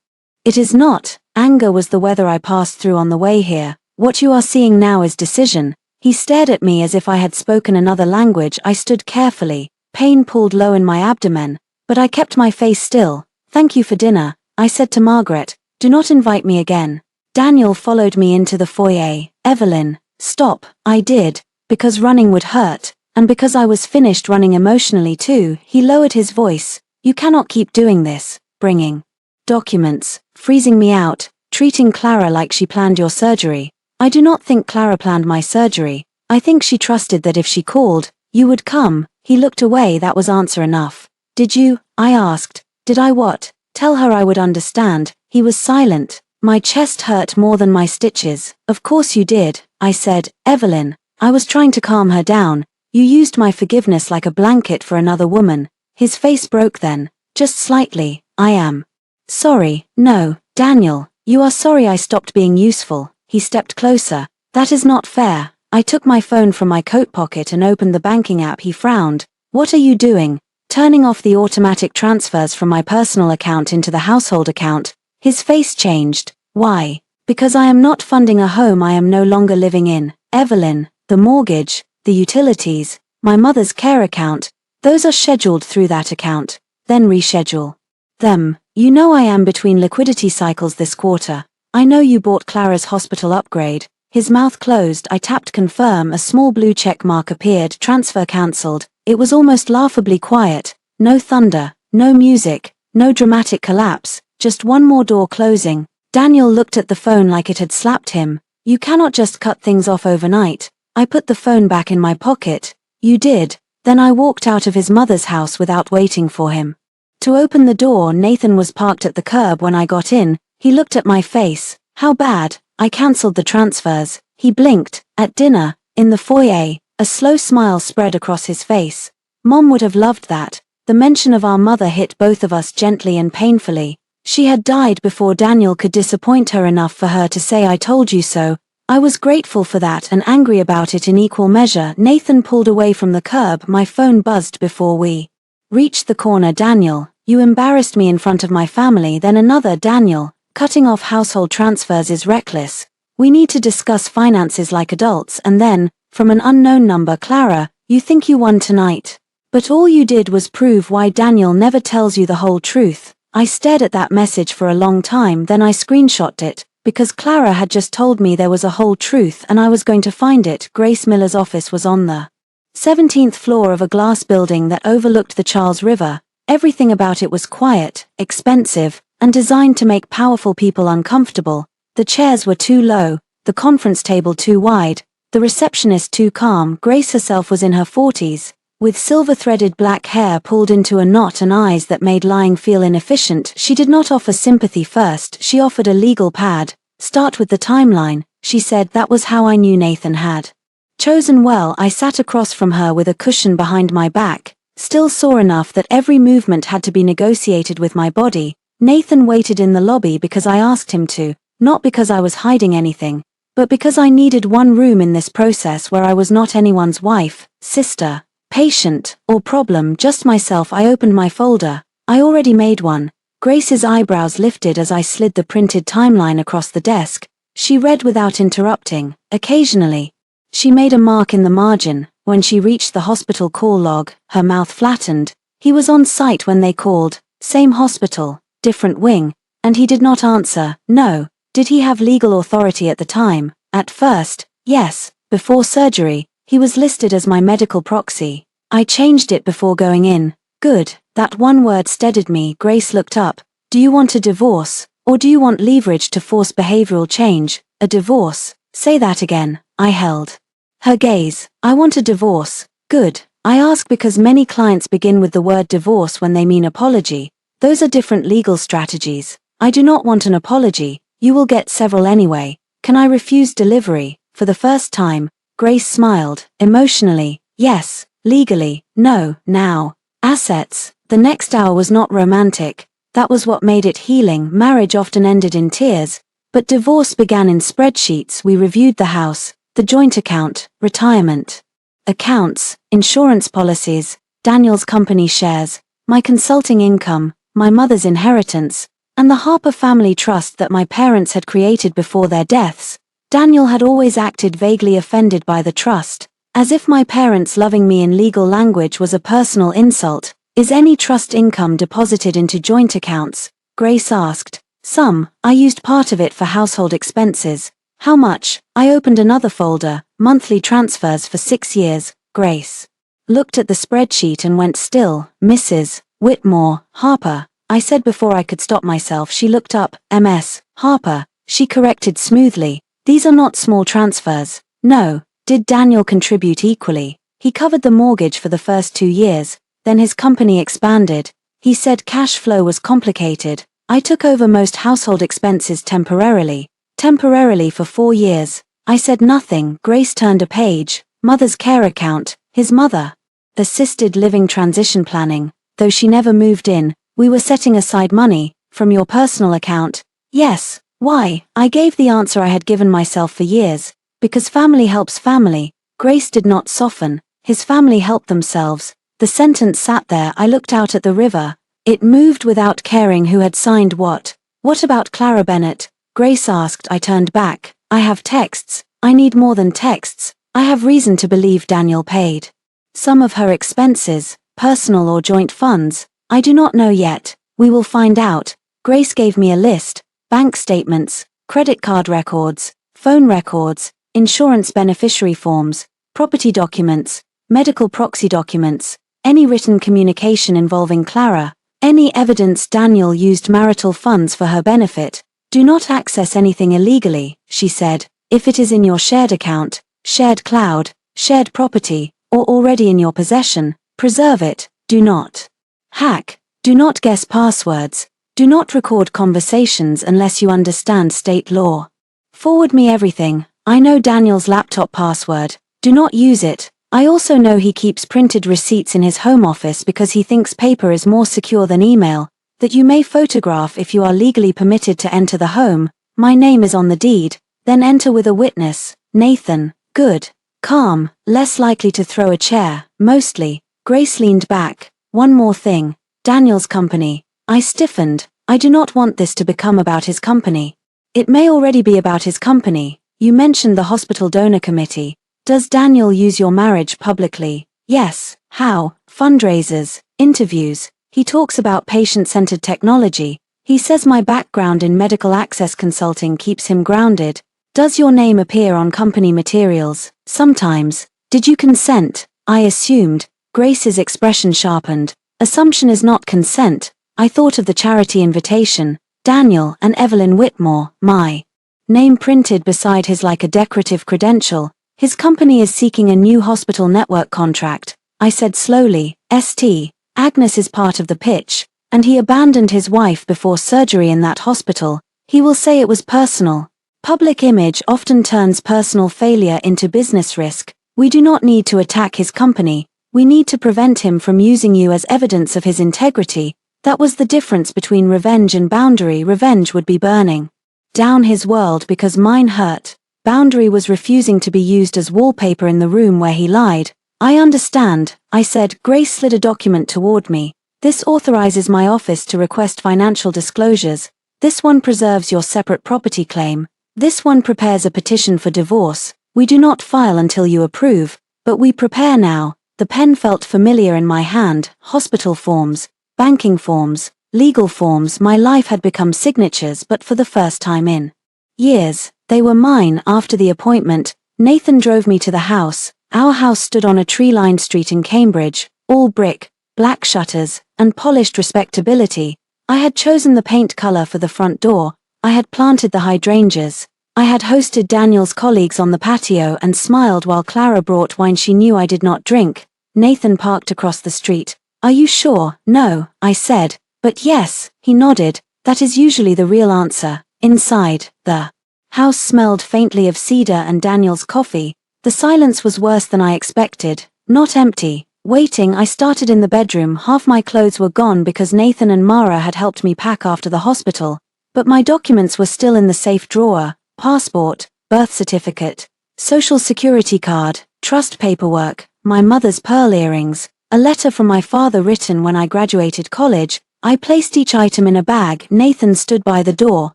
It is not. Anger was the weather I passed through on the way here. What you are seeing now is decision. He stared at me as if I had spoken another language. I stood carefully. Pain pulled low in my abdomen, but I kept my face still. Thank you for dinner, I said to Margaret. Do not invite me again. Daniel followed me into the foyer. Evelyn, stop. I did, because running would hurt, and because I was finished running emotionally too. He lowered his voice. You cannot keep doing this, bringing documents, freezing me out, treating Clara like she planned your surgery. I do not think Clara planned my surgery. I think she trusted that if she called, you would come. He looked away. That was answer enough. Did you? I asked. Did I what? Tell her I would understand. He was silent. My chest hurt more than my stitches. Of course you did, I said. Evelyn, I was trying to calm her down. You used my forgiveness like a blanket for another woman. His face broke then. Just slightly. I am sorry. No, Daniel, you are sorry I stopped being useful. He stepped closer. That is not fair. I took my phone from my coat pocket and opened the banking app. He frowned. What are you doing? Turning off the automatic transfers from my personal account into the household account. His face changed. Why? Because I am not funding a home I am no longer living in. Evelyn, the mortgage, the utilities, my mother's care account, those are scheduled through that account. Then reschedule them. You know I am between liquidity cycles this quarter. I know you bought Clara's hospital upgrade. His mouth closed. I tapped confirm. A small blue check mark appeared. Transfer cancelled. It was almost laughably quiet. No thunder, no music, no dramatic collapse, just one more door closing. Daniel looked at the phone like it had slapped him. You cannot just cut things off overnight. I put the phone back in my pocket. You did. Then I walked out of his mother's house without waiting for him to open the door. Nathan was parked at the curb when I got in. He looked at my face. How bad? I cancelled the transfers. He blinked. At dinner, in the foyer, a slow smile spread across his face. Mom would have loved that. The mention of our mother hit both of us gently and painfully. She had died before Daniel could disappoint her enough for her to say I told you so. I was grateful for that and angry about it in equal measure. Nathan pulled away from the curb. My phone buzzed before we reached the corner. Daniel, you embarrassed me in front of my family. Then another. Daniel, cutting off household transfers is reckless. We need to discuss finances like adults. And then, from an unknown number. Clara, you think you won tonight. But all you did was prove why Daniel never tells you the whole truth. I stared at that message for a long time. Then I screenshotted it, because Clara had just told me there was a whole truth and I was going to find it. Grace Miller's office was on the 17th floor of a glass building that overlooked the Charles River. Everything about it was quiet, expensive, and designed to make powerful people uncomfortable. The chairs were too low, the conference table too wide, the receptionist too calm. Grace herself was in her 40s, with silver-threaded black hair pulled into a knot and eyes that made lying feel inefficient. She did not offer sympathy first, she offered a legal pad. Start with the timeline, she said. That was how I knew Nathan had chosen well. I sat across from her with a cushion behind my back, still sore enough that every movement had to be negotiated with my body. Nathan waited in the lobby because I asked him to, not because I was hiding anything, but because I needed one room in this process where I was not anyone's wife, sister, patient, or problem, just myself. I opened my folder. I already made one. Grace's eyebrows lifted as I slid the printed timeline across the desk. She read without interrupting. Occasionally, she made a mark in the margin. When she reached the hospital call log, her mouth flattened. He was on site when they called. Same hospital, different wing. And he did not answer. No. Did he have legal authority at the time? At first, yes. Before surgery, he was listed as my medical proxy. I changed it before going in. Good. That one word steadied me. Grace looked up. Do you want a divorce, or do you want leverage to force behavioral change? A divorce. Say that again. I held her gaze. I want a divorce. Good. I ask because many clients begin with the word divorce when they mean apology. Those are different legal strategies. I do not want an apology. You will get several anyway. Can I refuse delivery? For the first time, Grace smiled. Emotionally, yes. Legally, no. Now. Assets. The next hour was not romantic. That was what made it healing. Marriage often ended in tears, but divorce began in spreadsheets. We reviewed the house, the joint account, retirement accounts, insurance policies, Daniel's company shares, my consulting income, my mother's inheritance, and the Harper family trust that my parents had created before their deaths. Daniel had always acted vaguely offended by the trust, as if my parents loving me in legal language was a personal insult. Is any trust income deposited into joint accounts? Grace asked. Some. I used part of it for household expenses. How much? I opened another folder, monthly transfers for 6 years. Grace looked at the spreadsheet and went still. Mrs. Whitmore, Harper, I said before I could stop myself. She looked up. MS. Harper, she corrected smoothly. These are not small transfers. No. Did Daniel contribute equally? He covered the mortgage for the first 2 years, then his company expanded. He said cash flow was complicated. I took over most household expenses temporarily. Temporarily for 4 years. I said nothing. Grace turned a page. Mother's care account, his mother. Assisted living transition planning, though she never moved in. We were setting aside money, from your personal account. Yes. Why? I gave the answer I had given myself for years. Because family helps family. Grace did not soften. His family helped themselves. The sentence sat there. I looked out at the river. It moved without caring who had signed what. What about Clara Bennett? Grace asked. I turned back. I have texts. I need more than texts. I have reason to believe Daniel paid some of her expenses, personal or joint funds. I do not know yet. We will find out. Grace gave me a list. Bank statements, credit card records, phone records, insurance beneficiary forms, property documents, medical proxy documents, any written communication involving Clara, any evidence Daniel used marital funds for her benefit. Do not access anything illegally, she said. If it is in your shared account, shared cloud, shared property, or already in your possession, preserve it. Do not hack. Do not guess passwords. Do not record conversations unless you understand state law. Forward me everything. I know Daniel's laptop password. Do not use it. I also know he keeps printed receipts in his home office because he thinks paper is more secure than email, that you may photograph if you are legally permitted to enter the home. My name is on the deed. Then enter with a witness. Nathan. Good. Calm. Less likely to throw a chair. Mostly. Grace leaned back. One more thing. Daniel's company. I stiffened. I do not want this to become about his company. It may already be about his company. You mentioned the hospital donor committee. Does Daniel use your marriage publicly? Yes. How? Fundraisers. Interviews. He talks about patient-centered technology. He says my background in medical access consulting keeps him grounded. Does your name appear on company materials? Sometimes. Did you consent? I assumed. Grace's expression sharpened. Assumption is not consent. I thought of the charity invitation. Daniel and Evelyn Whitmore, my name printed beside his like a decorative credential. His company is seeking a new hospital network contract. I said slowly, St. Agnes is part of the pitch, and he abandoned his wife before surgery in that hospital. He will say it was personal. Public image often turns personal failure into business risk. We do not need to attack his company. We need to prevent him from using you as evidence of his integrity. That was the difference between revenge and boundary. Revenge would be burning down his world because mine hurt. Boundary was refusing to be used as wallpaper in the room where he lied. I understand, I said. Grace slid a document toward me. This authorizes my office to request financial disclosures. This one preserves your separate property claim. This one prepares a petition for divorce. We do not file until you approve, but we prepare now. The pen felt familiar in my hand. Hospital forms, banking forms, legal forms. My life had become signatures, but for the first time in years, they were mine. After the appointment, Nathan drove me to the house. Our house stood on a tree-lined street in Cambridge, all brick, black shutters, and polished respectability. I had chosen the paint color for the front door. I had planted the hydrangeas. I had hosted Daniel's colleagues on the patio and smiled while Clara brought wine she knew I did not drink. Nathan parked across the street. Are you sure? No, I said. But yes, he nodded. That is usually the real answer. Inside, the house smelled faintly of cedar and Daniel's coffee. The silence was worse than I expected. Not empty. Waiting. I started in the bedroom. Half my clothes were gone because Nathan and Mara had helped me pack after the hospital. But my documents were still in the safe drawer. Passport, birth certificate, social security card, trust paperwork, my mother's pearl earrings, a letter from my father written when I graduated college. I placed each item in a bag. Nathan stood by the door,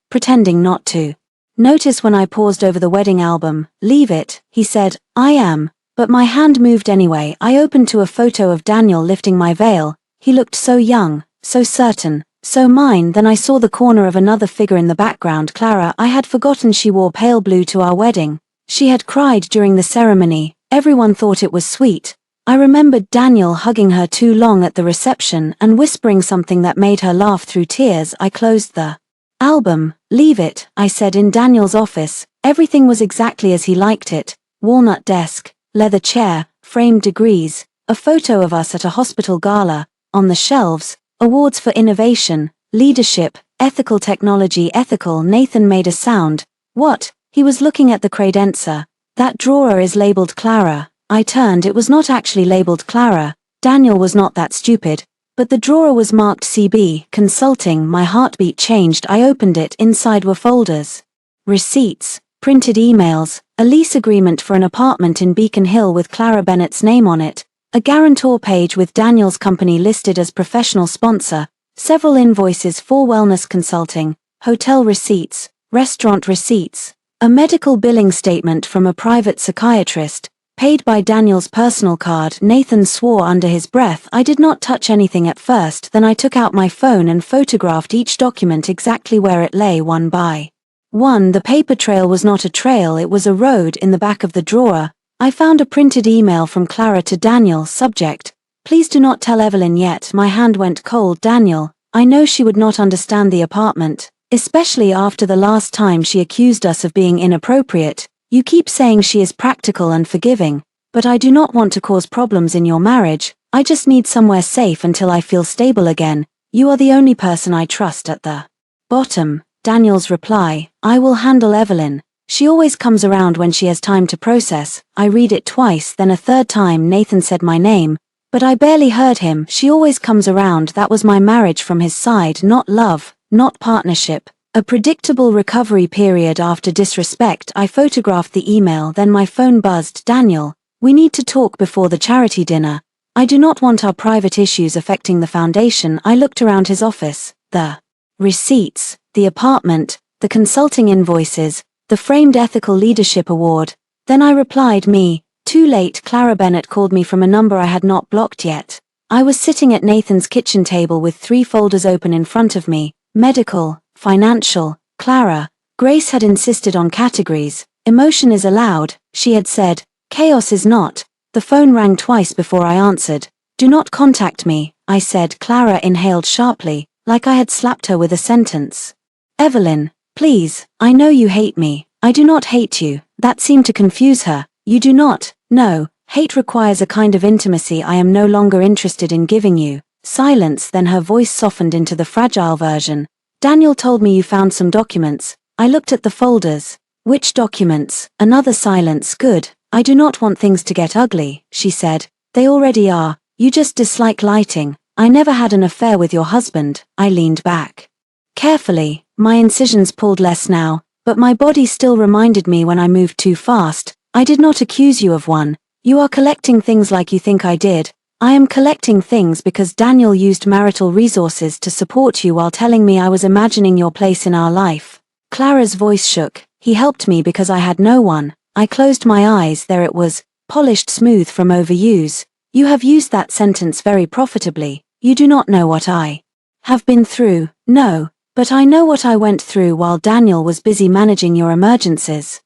pretending not to notice when I paused over the wedding album. Leave it, he said. I am. But my hand moved anyway. I opened to a photo of Daniel lifting my veil. He looked so young, so certain, so mine. Then I saw the corner of another figure in the background. Clara. I had forgotten she wore pale blue to our wedding. She had cried during the ceremony. Everyone thought it was sweet. I remembered Daniel hugging her too long at the reception and whispering something that made her laugh through tears. I closed the album. Leave it, I said. In Daniel's office, everything was exactly as he liked it. Walnut desk, leather chair, framed degrees, a photo of us at a hospital gala. On the shelves, awards for innovation, leadership, ethical technology. Ethical. Nathan made a sound. What? He was looking at the credenza. That drawer is labeled Clara. I turned. It was not actually labeled Clara. Daniel was not that stupid. But the drawer was marked CB, Consulting. My heartbeat changed. I opened it. Inside were folders, receipts, printed emails, a lease agreement for an apartment in Beacon Hill with Clara Bennett's name on it, a guarantor page with Daniel's company listed as professional sponsor, several invoices for wellness consulting, hotel receipts, restaurant receipts, a medical billing statement from a private psychiatrist, paid by Daniel's personal card. Nathan swore under his breath. I did not touch anything at first. Then I took out my phone and photographed each document exactly where it lay, one by one. The paper trail was not a trail, it was a road. In the back of the drawer, I found a printed email from Clara to Daniel. Subject: please do not tell Evelyn yet. My hand went cold. Daniel, I know she would not understand the apartment, especially after the last time she accused us of being inappropriate. You keep saying she is practical and forgiving, but I do not want to cause problems in your marriage. I just need somewhere safe until I feel stable again. You are the only person I trust. At the bottom, Daniel's reply: I will handle Evelyn. She always comes around when she has time to process. I read it twice, then a third time. Nathan said my name, but I barely heard him. She always comes around. That was my marriage from his side, not love, not partnership. A predictable recovery period after disrespect. I photographed the email, then my phone buzzed. Daniel, we need to talk before the charity dinner. I do not want our private issues affecting the foundation. I looked around his office. The receipts, the apartment, the consulting invoices, the framed ethical leadership award. Then I replied, me, too late. Clara Bennett called me from a number I had not blocked yet. I was sitting at Nathan's kitchen table with 3 folders open in front of me. medical, financial, Clara. Grace had insisted on categories. Emotion is allowed, she had said. Chaos is not. The phone rang twice before I answered. Do not contact me, I said. Clara inhaled sharply, like I had slapped her with a sentence. Evelyn, please, I know you hate me. I do not hate you. That seemed to confuse her. You do not. No, hate requires a kind of intimacy I am no longer interested in giving you. Silence, then her voice softened into the fragile version. Daniel told me you found some documents. I looked at the folders. Which documents? Another silence. Good. I do not want things to get ugly, she said. They already are. You just dislike lighting. I never had an affair with your husband. I leaned back. Carefully, my incisions pulled less now, but my body still reminded me when I moved too fast. I did not accuse you of one. You are collecting things like you think I did. I am collecting things because Daniel used marital resources to support you while telling me I was imagining your place in our life. Clara's voice shook. He helped me because I had no one. I closed my eyes. There it was, polished smooth from overuse. You have used that sentence very profitably. You do not know what I have been through. No, but I know what I went through while Daniel was busy managing your emergencies.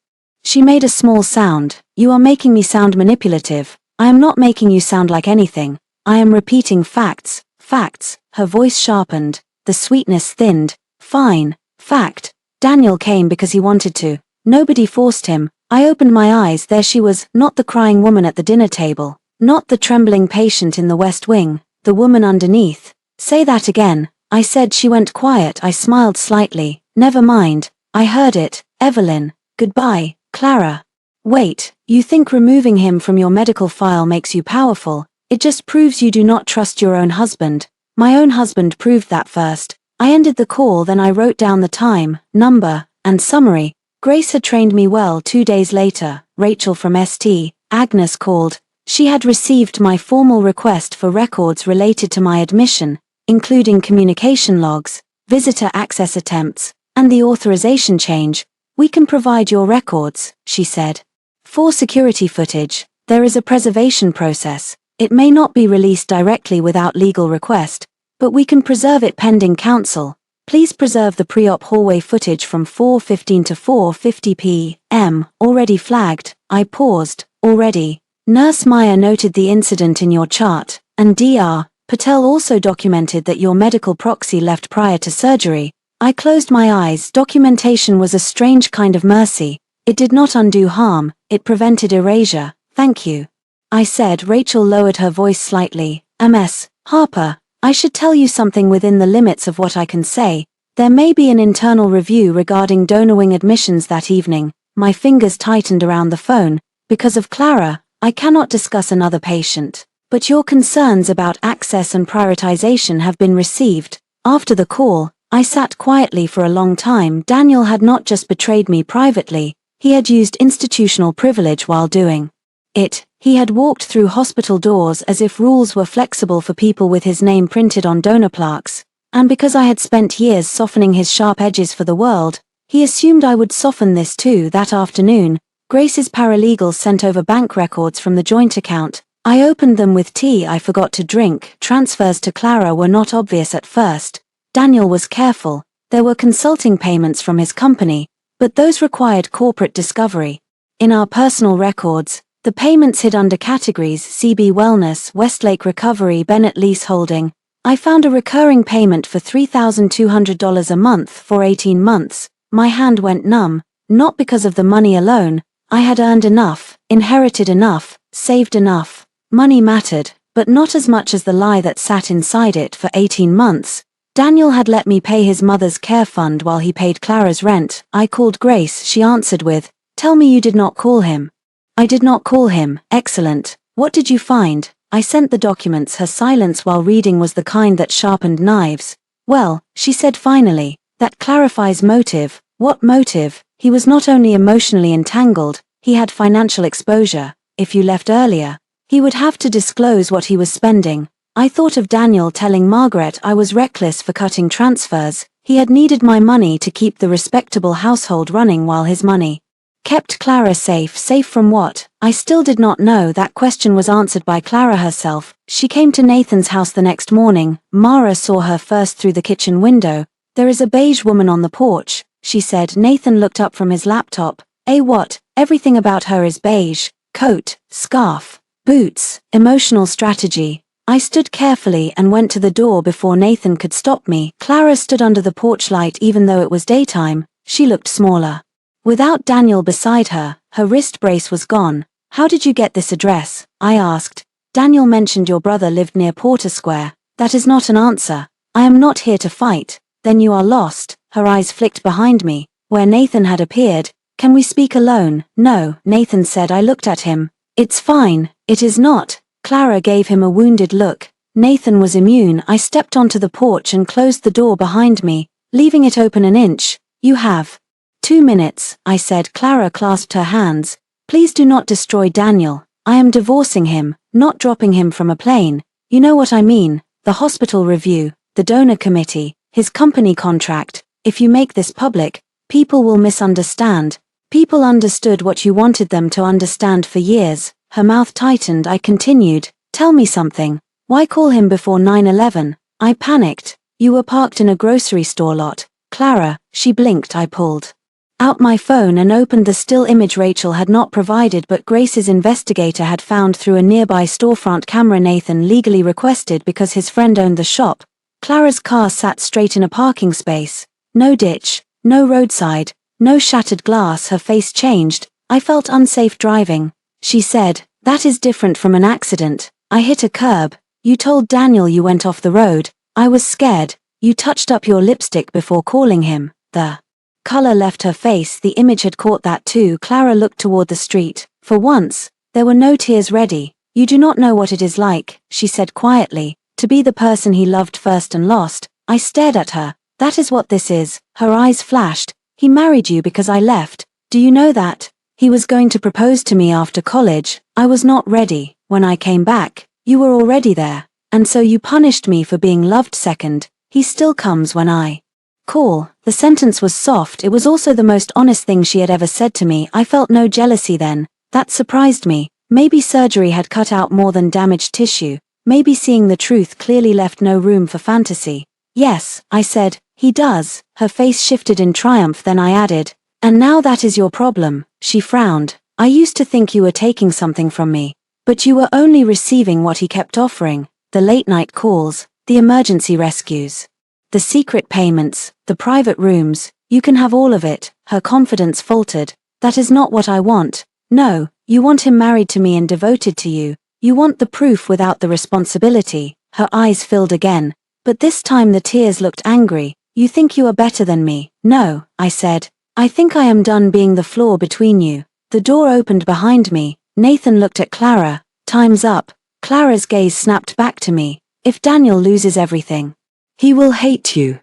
She made a small sound. You are making me sound manipulative. I am not making you sound like anything. I am repeating facts. Facts. Her voice sharpened. The sweetness thinned. Fine. Fact. Daniel came because he wanted to. Nobody forced him. I opened my eyes. There she was, not the crying woman at the dinner table, not the trembling patient in the West Wing, the woman underneath. Say that again. I said. She went quiet. I smiled slightly. Never mind. I heard it. Evelyn. Goodbye, Clara. Wait, you think removing him from your medical file makes you powerful? It just proves you do not trust your own husband. My own husband proved that first. I ended the call, then I wrote down the time, number, and summary. Grace had trained me well. 2 days later, Rachel from St. Agnes called. She had received my formal request for records related to my admission, including communication logs, visitor access attempts, and the authorization change. We can provide your records, she said. For security footage, there is a preservation process. It may not be released directly without legal request, but we can preserve it pending counsel. Please preserve the pre-op hallway footage from 4:15 to 4:50 p.m. Already flagged. I paused. Already. Nurse Meyer noted the incident in your chart, and Dr. Patel also documented that your medical proxy left prior to surgery. I closed my eyes. Documentation was a strange kind of mercy. It did not undo harm, it prevented erasure. Thank you, I said. Rachel lowered her voice slightly. Ms. Harper, I should tell you something within the limits of what I can say. There may be an internal review regarding donor wing admissions that evening. My fingers tightened around the phone. Because of Clara, I cannot discuss another patient. But your concerns about access and prioritization have been received. After the call, I sat quietly for a long time. Daniel had not just betrayed me privately. He had used institutional privilege while doing it. He had walked through hospital doors as if rules were flexible for people with his name printed on donor plaques, and because I had spent years softening his sharp edges for the world, he assumed I would soften this too. That afternoon, Grace's paralegals sent over bank records from the joint account. I opened them with tea I forgot to drink. Transfers to Clara were not obvious at first. Daniel was careful. There were consulting payments from his company, but those required corporate discovery. In our personal records, the payments hid under categories: CB Wellness, Westlake Recovery, Bennett Lease Holding. I found a recurring payment for $3,200 a month for 18 months. My hand went numb, not because of the money alone. I had earned enough, inherited enough, saved enough. Money mattered, but not as much as the lie that sat inside it for 18 months. Daniel had let me pay his mother's care fund while he paid Clara's rent. I called Grace. She answered with, "Tell me you did not call him." I did not call him. Excellent. What did you find? I sent the documents. Her silence while reading was the kind that sharpened knives. Well, she said finally, that clarifies motive. What motive? He was not only emotionally entangled, he had financial exposure. If you left earlier, he would have to disclose what he was spending. I thought of Daniel telling Margaret I was reckless for cutting transfers. He had needed my money to keep the respectable household running while his money kept Clara safe. Safe from what? I still did not know. That question was answered by Clara herself. She came to Nathan's house the next morning. Mara saw her first through the kitchen window. There is a beige woman on the porch, she said. Nathan looked up from his laptop. What? Everything about her is beige. Coat, scarf, boots, emotional strategy. I stood carefully and went to the door before Nathan could stop me. Clara stood under the porch light even though it was daytime. She looked smaller. Without Daniel beside her, her wrist brace was gone. How did you get this address? I asked. Daniel mentioned your brother lived near Porter Square. That is not an answer. I am not here to fight. Then you are lost. Her eyes flicked behind me, where Nathan had appeared. Can we speak alone? No, Nathan said. I looked at him. It's fine. It is not. Clara gave him a wounded look. Nathan was immune. I stepped onto the porch and closed the door behind me, leaving it open an inch. You have 2 minutes, I said. Clara clasped her hands. Please do not destroy Daniel. I am divorcing him, not dropping him from a plane. You know what I mean. The hospital review, the donor committee, his company contract. If you make this public, people will misunderstand. People understood what you wanted them to understand for years. Her mouth tightened. I continued. Tell me something. Why call him before 9/11? I panicked. You were parked in a grocery store lot. Clara, she blinked. I pulled out my phone and opened the still image Rachel had not provided but Grace's investigator had found through a nearby storefront camera Nathan legally requested because his friend owned the shop. Clara's car sat straight in a parking space. No ditch, no roadside, no shattered glass. Her face changed. I felt unsafe driving. She said, that is different from an accident. I hit a curb. You told Daniel you went off the road. I was scared. You touched up your lipstick before calling him. The color left her face. The image had caught that too. Clara looked toward the street. For once, there were no tears ready. You do not know what it is like, she said quietly, to be the person he loved first and lost. I stared at her. That is what this is. Her eyes flashed. He married you because I left. Do you know that? He was going to propose to me after college. I was not ready. When I came back, you were already there. And so you punished me for being loved second. He still comes when I call. The sentence was soft. It was also the most honest thing she had ever said to me. I felt no jealousy then. That surprised me. Maybe surgery had cut out more than damaged tissue. Maybe seeing the truth clearly left no room for fantasy. Yes, I said, he does. Her face shifted in triumph. Then I added, and now that is your problem. She frowned. I used to think you were taking something from me. But you were only receiving what he kept offering. The late-night calls, the emergency rescues, the secret payments, the private rooms. You can have all of it. Her confidence faltered. That is not what I want. No, you want him married to me and devoted to you. You want the proof without the responsibility. Her eyes filled again. But this time the tears looked angry. You think you are better than me. No, I said. I think I am done being the flaw between you. The door opened behind me. Nathan looked at Clara. Time's up. Clara's gaze snapped back to me. If Daniel loses everything, he will hate you.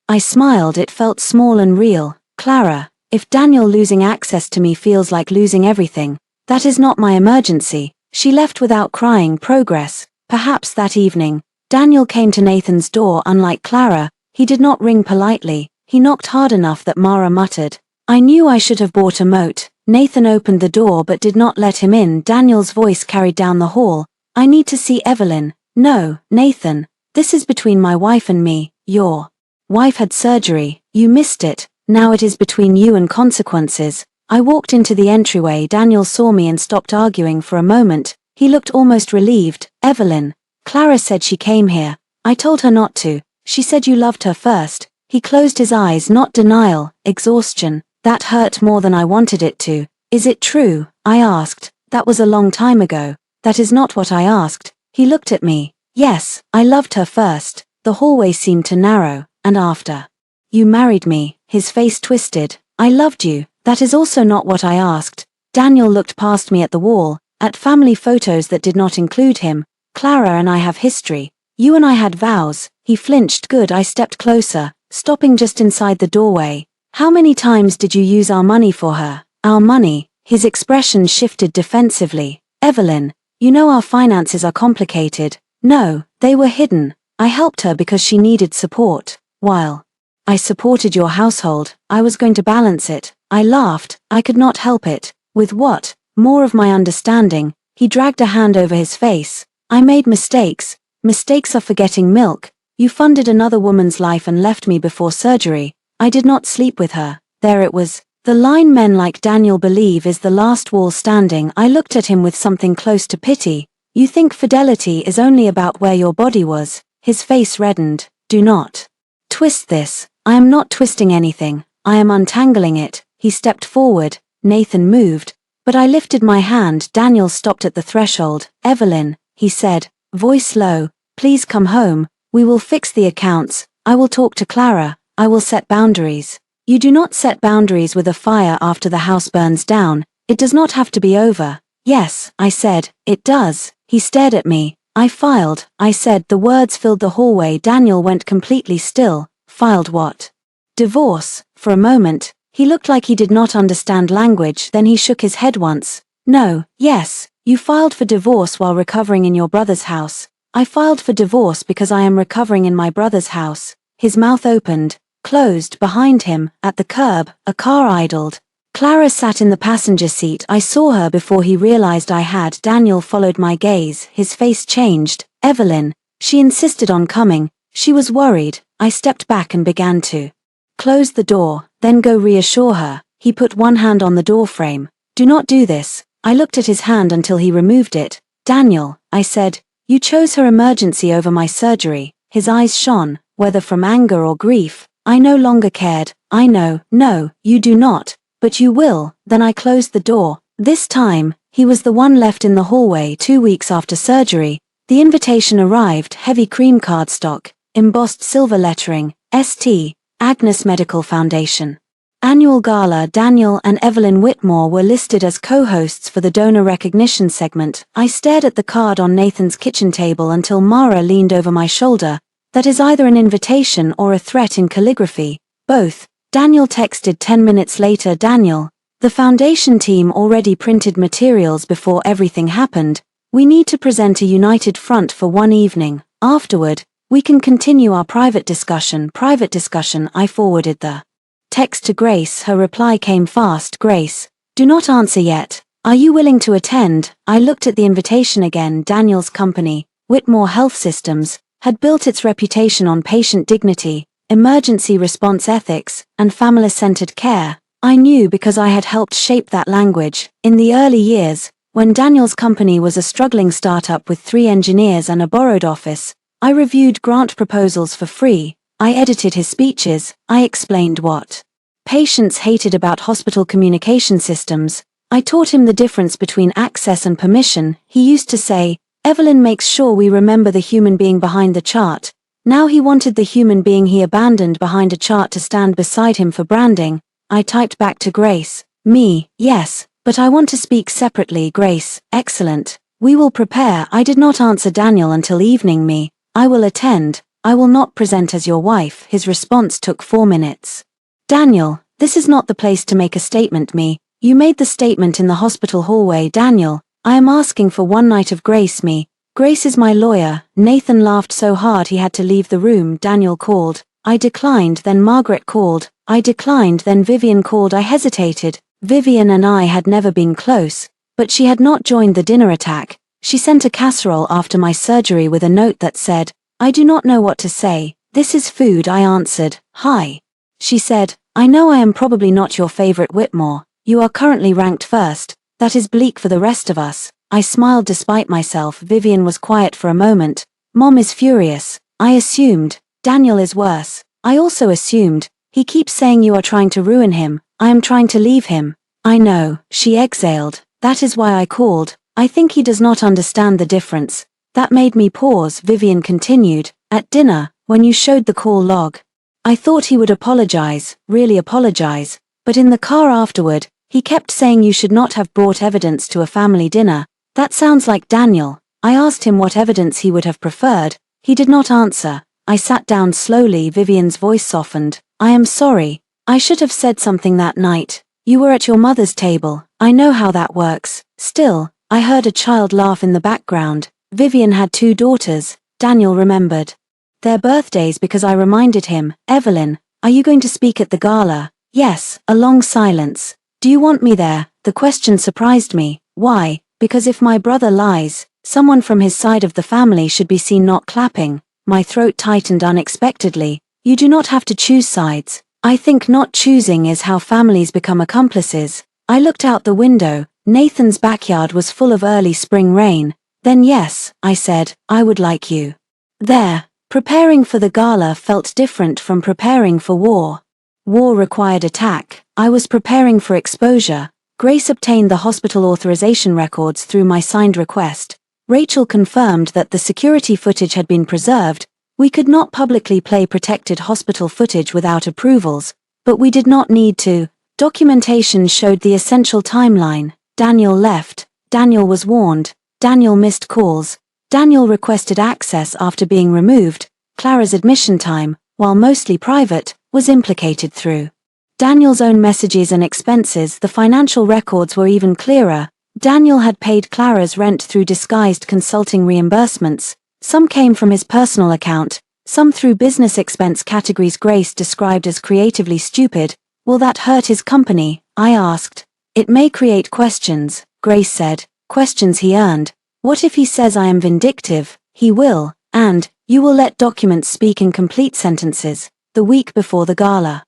I smiled. It felt small and real. Clara, if Daniel losing access to me feels like losing everything, that is not my emergency. She left without crying. Progress. Perhaps that evening, Daniel came to Nathan's door. Unlike Clara, he did not ring politely. He knocked hard enough that Mara muttered, I knew I should have bought a moat. Nathan opened the door but did not let him in. Daniel's voice carried down the hall. I need to see Evelyn. No, Nathan. This is between my wife and me. Your wife had surgery. You missed it. Now it is between you and consequences. I walked into the entryway. Daniel saw me and stopped arguing for a moment. He looked almost relieved. Evelyn. Clara said she came here. I told her not to. She said you loved her first. He closed his eyes. Not denial, exhaustion. That hurt more than I wanted it to. Is it true? I asked. That was a long time ago. That is not what I asked. He looked at me. Yes, I loved her first. The hallway seemed to narrow. And after you married me, his face twisted. I loved you. That is also not what I asked. Daniel looked past me at the wall, at family photos that did not include him. Clara and I have history. You and I had vows. He flinched. Good. I stepped closer, stopping just inside the doorway. How many times did you use our money for her? Our money? His expression shifted defensively. Evelyn, you know our finances are complicated. No, they were hidden. I helped her because she needed support. While I supported your household, I was going to balance it. I laughed. I could not help it. With what? More of my understanding. He dragged a hand over his face. I made mistakes. Mistakes are forgetting milk. You funded another woman's life and left me before surgery. I did not sleep with her. There it was. The line men like Daniel believe is the last wall standing. I looked at him with something close to pity. You think fidelity is only about where your body was. His face reddened. Do not twist this. I am not twisting anything. I am untangling it. He stepped forward. Nathan moved. But I lifted my hand. Daniel stopped at the threshold. Evelyn, he said, voice low, please come home. We will fix the accounts. I will talk to Clara. I will set boundaries. You do not set boundaries with a fire after the house burns down. It does not have to be over. Yes, I said, it does. He stared at me. I filed, I said. The words filled the hallway. Daniel went completely still. Filed what? Divorce. For a moment, he looked like he did not understand language. Then he shook his head once. No, yes, you filed for divorce while recovering in your brother's house. I filed for divorce because I am recovering in my brother's house. His mouth opened, closed behind him. At the curb, a car idled. Clara sat in the passenger seat. I saw her before he realized I had. Daniel followed my gaze. His face changed. Evelyn. She insisted on coming. She was worried. I stepped back and began to close the door, then go reassure her. He put one hand on the door frame. Do not do this. I looked at his hand until he removed it. Daniel, I said, you chose her emergency over my surgery. His eyes shone, whether from anger or grief. I no longer cared. I know, no, you do not. But you will. Then I closed the door. This time, he was the one left in the hallway 2 weeks after surgery. The invitation arrived, heavy cream cardstock, embossed silver lettering, St. Agnes Medical Foundation. Annual Gala. Daniel and Evelyn Whitmore were listed as co-hosts for the donor recognition segment. I stared at the card on Nathan's kitchen table until Mara leaned over my shoulder. That is either an invitation or a threat in calligraphy. Both. Daniel texted 10 minutes later. Daniel, the foundation team already printed materials before everything happened. We need to present a united front for one evening. Afterward, we can continue our private discussion. Private discussion. I forwarded the text to Grace. Her reply came fast. Grace, do not answer yet. Are you willing to attend? I looked at the invitation again. Daniel's company, Whitmore Health Systems, had built its reputation on patient dignity, emergency response ethics, and family-centered care. I knew because I had helped shape that language. In the early years, when Daniel's company was a struggling startup with 3 engineers and a borrowed office, I reviewed grant proposals for free. I edited his speeches. I explained what patients hated about hospital communication systems. I taught him the difference between access and permission. He used to say, Evelyn makes sure we remember the human being behind the chart. Now he wanted the human being he abandoned behind a chart to stand beside him for branding. I typed back to Grace. Me, yes, but I want to speak separately. Grace, excellent. We will prepare. I did not answer Daniel until evening. Me, I will attend. I will not present as your wife. His response took 4 minutes. Daniel, this is not the place to make a statement. Me, you made the statement in the hospital hallway. Daniel, I am asking for one night of Grace. Me, Grace is my lawyer. Nathan laughed so hard he had to leave the room. Daniel called. I declined. Then Margaret called. I declined. Then Vivian called. I hesitated. Vivian and I had never been close, but she had not joined the dinner attack. She sent a casserole after my surgery with a note that said, I do not know what to say. This is food. I answered, hi. She said, I know I am probably not your favorite Whitmore. You are currently ranked first. That is bleak for the rest of us. I smiled despite myself. Vivian was quiet for a moment. Mom is furious. I assumed. Daniel is worse. I also assumed. He keeps saying you are trying to ruin him. I am trying to leave him. I know. She exhaled. That is why I called. I think he does not understand the difference. That made me pause. Vivian continued. At dinner, when you showed the call log, I thought he would apologize, really apologize. But in the car afterward, he kept saying you should not have brought evidence to a family dinner. That sounds like Daniel. I asked him what evidence he would have preferred. He did not answer. I sat down slowly. Vivian's voice softened. I am sorry. I should have said something that night. You were at your mother's table. I know how that works. Still, I heard a child laugh in the background. Vivian had 2 daughters. Daniel remembered their birthdays because I reminded him. Evelyn, are you going to speak at the gala? Yes. A long silence. Do you want me there? The question surprised me. Why? Because if my brother lies, someone from his side of the family should be seen not clapping. My throat tightened unexpectedly. You do not have to choose sides. I think not choosing is how families become accomplices. I looked out the window. Nathan's backyard was full of early spring rain. Then yes, I said, I would like you there. Preparing for the gala felt different from preparing for war. War required attack. I was preparing for exposure. Grace obtained the hospital authorization records through my signed request. Rachel confirmed that the security footage had been preserved. We could not publicly play protected hospital footage without approvals, but we did not need to. Documentation showed the essential timeline. Daniel left. Daniel was warned. Daniel missed calls. Daniel requested access after being removed. Clara's admission time, while mostly private, was implicated through Daniel's own messages and expenses. The financial records were even clearer. Daniel had paid Clara's rent through disguised consulting reimbursements. Some came from his personal account, some through business expense categories Grace described as creatively stupid. Will that hurt his company? I asked. It may create questions, Grace said. Questions he earned. What if he says I am vindictive? He will, and you will let documents speak in complete sentences. The week before the gala,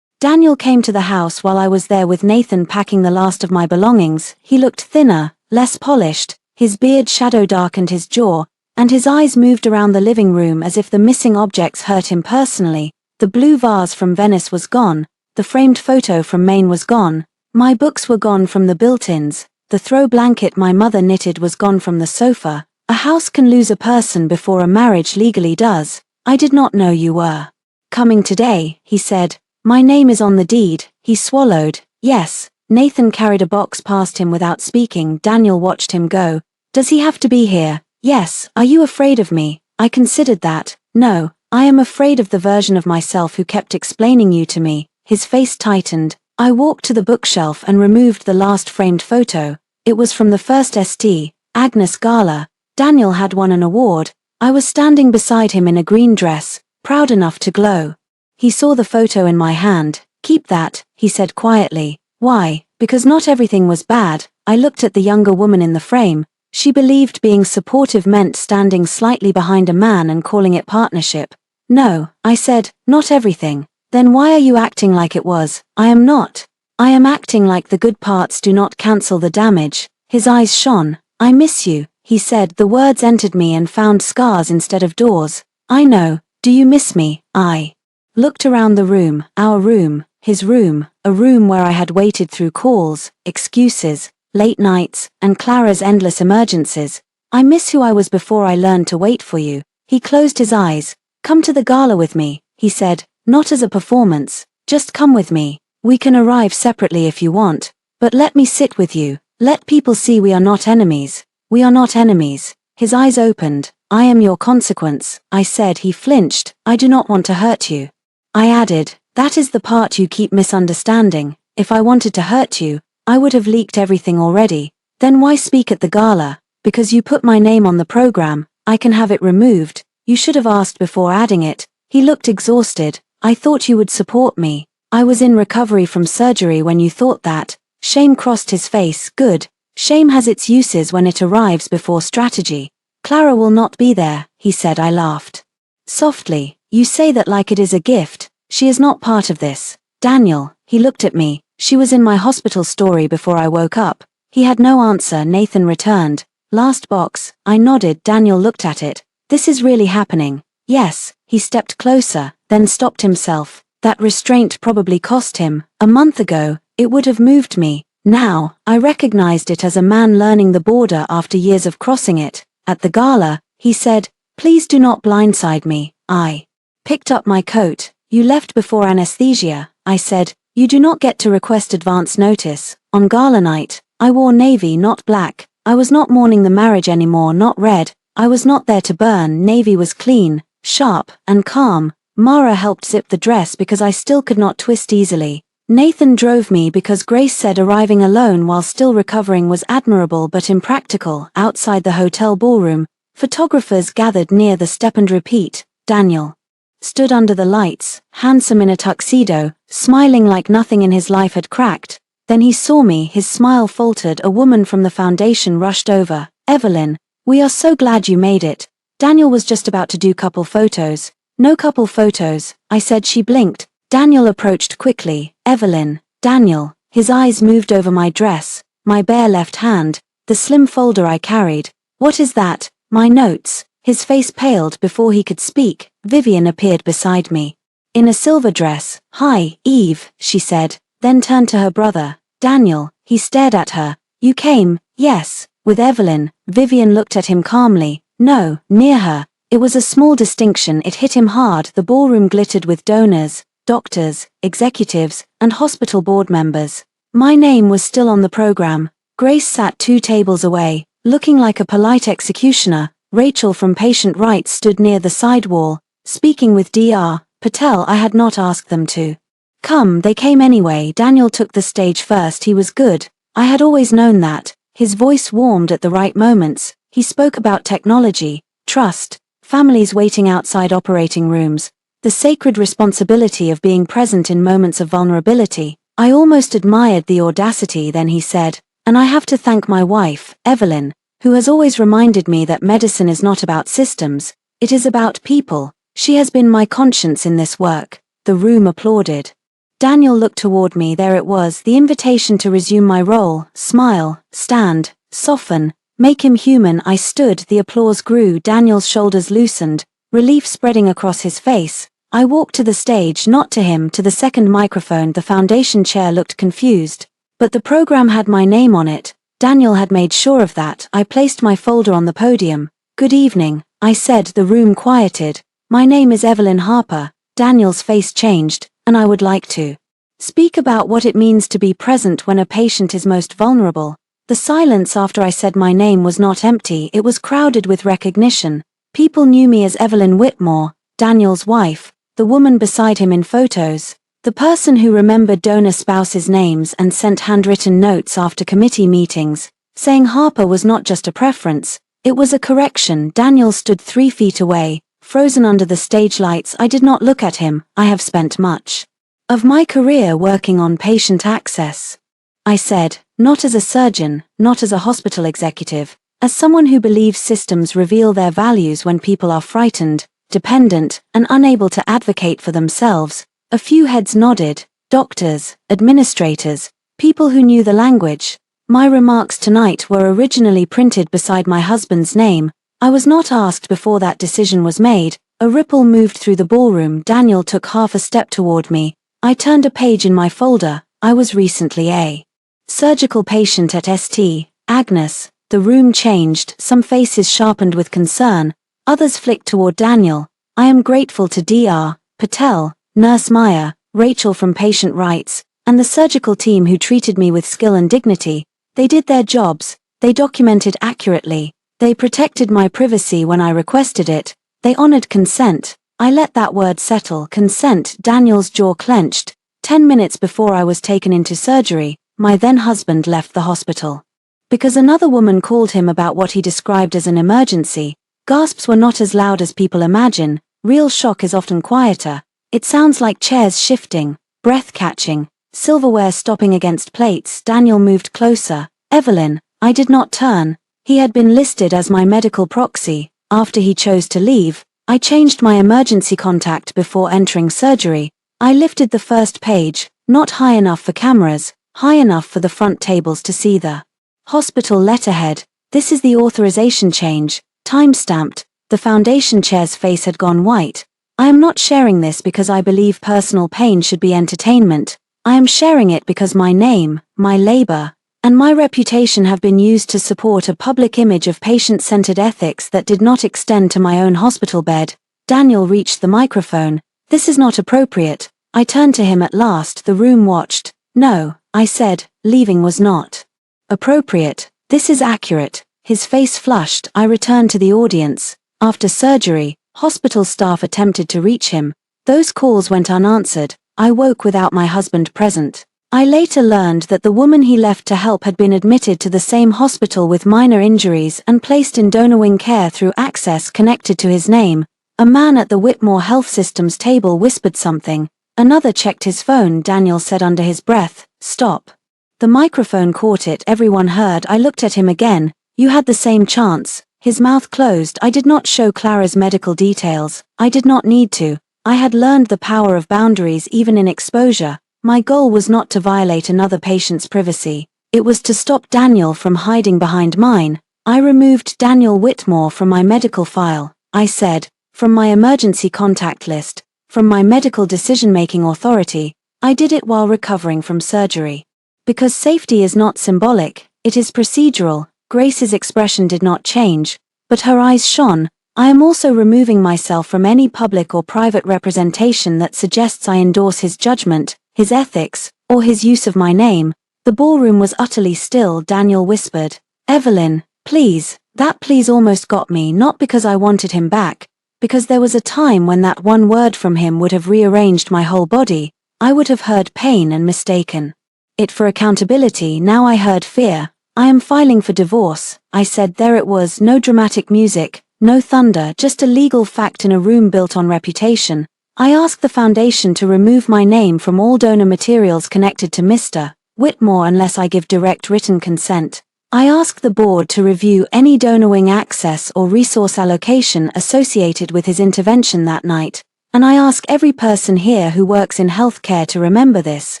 Daniel came to the house while I was there with Nathan packing the last of my belongings. He looked thinner, less polished, his beard shadow darkened his jaw, and his eyes moved around the living room as if the missing objects hurt him personally. The blue vase from Venice was gone, the framed photo from Maine was gone, my books were gone from the built-ins, the throw blanket my mother knitted was gone from the sofa. A house can lose a person before a marriage legally does. I did not know you were coming today, he said. My name is on the deed. He swallowed. Yes. Nathan carried a box past him without speaking. Daniel watched him go. Does he have to be here? Yes. Are you afraid of me? I considered that. No, I am afraid of the version of myself who kept explaining you to me. His face tightened. I walked to the bookshelf and removed the last framed photo. It was from the first St. Agnes Gala. Daniel had won an award. I was standing beside him in a green dress, proud enough to glow. He saw the photo in my hand. Keep that, he said quietly. Why? Because not everything was bad. I looked at the younger woman in the frame. She believed being supportive meant standing slightly behind a man and calling it partnership. No, I said, not everything. Then why are you acting like it was? I am not. I am acting like the good parts do not cancel the damage. His eyes shone. I miss you, he said. The words entered me and found scars instead of doors. I know. Do you miss me? I looked around the room, our room, his room, a room where I had waited through calls, excuses, late nights, and Clara's endless emergencies. I miss who I was before I learned to wait for you. He closed his eyes. Come to the gala with me, he said, not as a performance, just come with me. We can arrive separately if you want, but let me sit with you. Let people see we are not enemies. We are not enemies. His eyes opened. I am your consequence, I said. He flinched. I do not want to hurt you. I added, that is the part you keep misunderstanding. If I wanted to hurt you, I would have leaked everything already. Then why speak at the gala? Because you put my name on the program. I can have it removed. You should have asked before adding it. He looked exhausted. I thought you would support me. I was in recovery from surgery when you thought that. Shame crossed his face. Good. Shame has its uses when it arrives before strategy. Clara will not be there, he said. I laughed softly. You say that like it is a gift. She is not part of this. Daniel, he looked at me. She was in my hospital story before I woke up. He had no answer. Nathan returned. Last box. I nodded. Daniel looked at it. This is really happening. Yes. He stepped closer, then stopped himself. That restraint probably cost him. A month ago, it would have moved me. Now, I recognized it as a man learning the border after years of crossing it. At the gala, he said, please do not blindside me. I picked up my coat. You left before anesthesia, I said. You do not get to request advance notice. On gala night, I wore navy, not black. I was not mourning the marriage anymore, not red. I was not there to burn. Navy was clean, sharp, and calm. Mara helped zip the dress because I still could not twist easily. Nathan drove me because Grace said arriving alone while still recovering was admirable but impractical. Outside the hotel ballroom, photographers gathered near the step and repeat. Daniel stood under the lights, handsome in a tuxedo, smiling like nothing in his life had cracked. Then he saw me. His smile faltered. A woman from the foundation rushed over. Evelyn, we are so glad you made it. Daniel was just about to do couple photos. No couple photos, I said. She blinked. Daniel approached quickly. Evelyn. Daniel. His eyes moved over my dress, my bare left hand, the slim folder I carried. What is that? My notes. His face paled before he could speak. Vivian appeared beside me. In a silver dress. Hi, Eve, she said, then turned to her brother. Daniel. He stared at her. You came? Yes. With Evelyn. Vivian looked at him calmly. No, near her. It was a small distinction. It hit him hard. The ballroom glittered with donors, doctors, executives, and hospital board members. My name was still on the program. Grace sat 2 tables away, looking like a polite executioner. Rachel from Patient Rights stood near the side wall, speaking with Dr. Patel. I had not asked them to come. They came anyway. Daniel took the stage first. He was good. I had always known that. His voice warmed at the right moments. He spoke about technology, trust, families waiting outside operating rooms, the sacred responsibility of being present in moments of vulnerability. I almost admired the audacity. Then he said, and I have to thank my wife, Evelyn, who has always reminded me that medicine is not about systems, it is about people. She has been my conscience in this work. The room applauded. Daniel looked toward me. There it was, the invitation to resume my role. Smile, stand, soften, make him human. I stood. The applause grew. Daniel's shoulders loosened, relief spreading across his face. I walked to the stage, not to him, to the second microphone. The foundation chair looked confused, but the program had my name on it. Daniel had made sure of that. I placed my folder on the podium. Good evening, I said. The room quieted. My name is Evelyn Harper. Daniel's face changed, and I would like to speak about what it means to be present when a patient is most vulnerable. The silence after I said my name was not empty. It was crowded with recognition. People knew me as Evelyn Whitmore, Daniel's wife, the woman beside him in photos, the person who remembered donor spouses' names and sent handwritten notes after committee meetings, saying Harper was not just a preference, it was a correction. Daniel stood 3 feet away, frozen under the stage lights. I did not look at him. I have spent much of my career working on patient access, I said, not as a surgeon, not as a hospital executive, as someone who believes systems reveal their values when people are frightened, dependent, and unable to advocate for themselves. A few heads nodded. Doctors, administrators, people who knew the language. My remarks tonight were originally printed beside my husband's name. I was not asked before that decision was made. A ripple moved through the ballroom. Daniel took half a step toward me. I turned a page in my folder. I was recently a surgical patient at St. Agnes. The room changed. Some faces sharpened with concern. Others flicked toward Daniel. I am grateful to Dr. Patel, Nurse Maya, Rachel from Patient Rights, and the surgical team who treated me with skill and dignity. They did their jobs. They documented accurately. They protected my privacy when I requested it. They honored consent. I let that word settle. Consent. Daniel's jaw clenched. 10 minutes before I was taken into surgery, my then husband left the hospital because another woman called him about what he described as an emergency. Gasps were not as loud as people imagine. Real shock is often quieter. It sounds like chairs shifting, breath catching, silverware stopping against plates. Daniel moved closer. Evelyn. I did not turn. He had been listed as my medical proxy. After he chose to leave, I changed my emergency contact before entering surgery. I lifted the first page, not high enough for cameras, high enough for the front tables to see the hospital letterhead. This is the authorization change, time-stamped. The foundation chair's face had gone white. I am not sharing this because I believe personal pain should be entertainment. I am sharing it because my name, my labor, and my reputation have been used to support a public image of patient-centered ethics that did not extend to my own hospital bed. Daniel reached the microphone. This is not appropriate. I turned to him at last. The room watched. No, I said, leaving was not appropriate. This is accurate. His face flushed. I returned to the audience. After surgery, hospital staff attempted to reach him. Those calls went unanswered. I woke without my husband present. I later learned that the woman he left to help had been admitted to the same hospital with minor injuries and placed in donor wing care through access connected to his name. A man at the Whitmore Health Systems table whispered something. Another checked his phone. Daniel said under his breath, "Stop." The microphone caught it. Everyone heard. I looked at him again. You had the same chance. His mouth closed. I did not show Clara's medical details. I did not need to. I had learned the power of boundaries even in exposure. My goal was not to violate another patient's privacy. It was to stop Daniel from hiding behind mine. I removed Daniel Whitmore from my medical file, I said, from my emergency contact list, from my medical decision-making authority. I did it while recovering from surgery. Because safety is not symbolic, it is procedural. Grace's expression did not change, but her eyes shone. I am also removing myself from any public or private representation that suggests I endorse his judgment, his ethics, or his use of my name. The ballroom was utterly still. Daniel whispered, "Evelyn, please." That please almost got me, not because I wanted him back, because there was a time when that one word from him would have rearranged my whole body. I would have heard pain and mistaken it for accountability. Now I heard fear. "I am filing for divorce," I said. There it was, no dramatic music, no thunder, just a legal fact in a room built on reputation. I asked the foundation to remove my name from all donor materials connected to Mr. Whitmore unless I give direct written consent. I asked the board to review any donor wing access or resource allocation associated with his intervention that night. And I ask every person here who works in healthcare to remember this: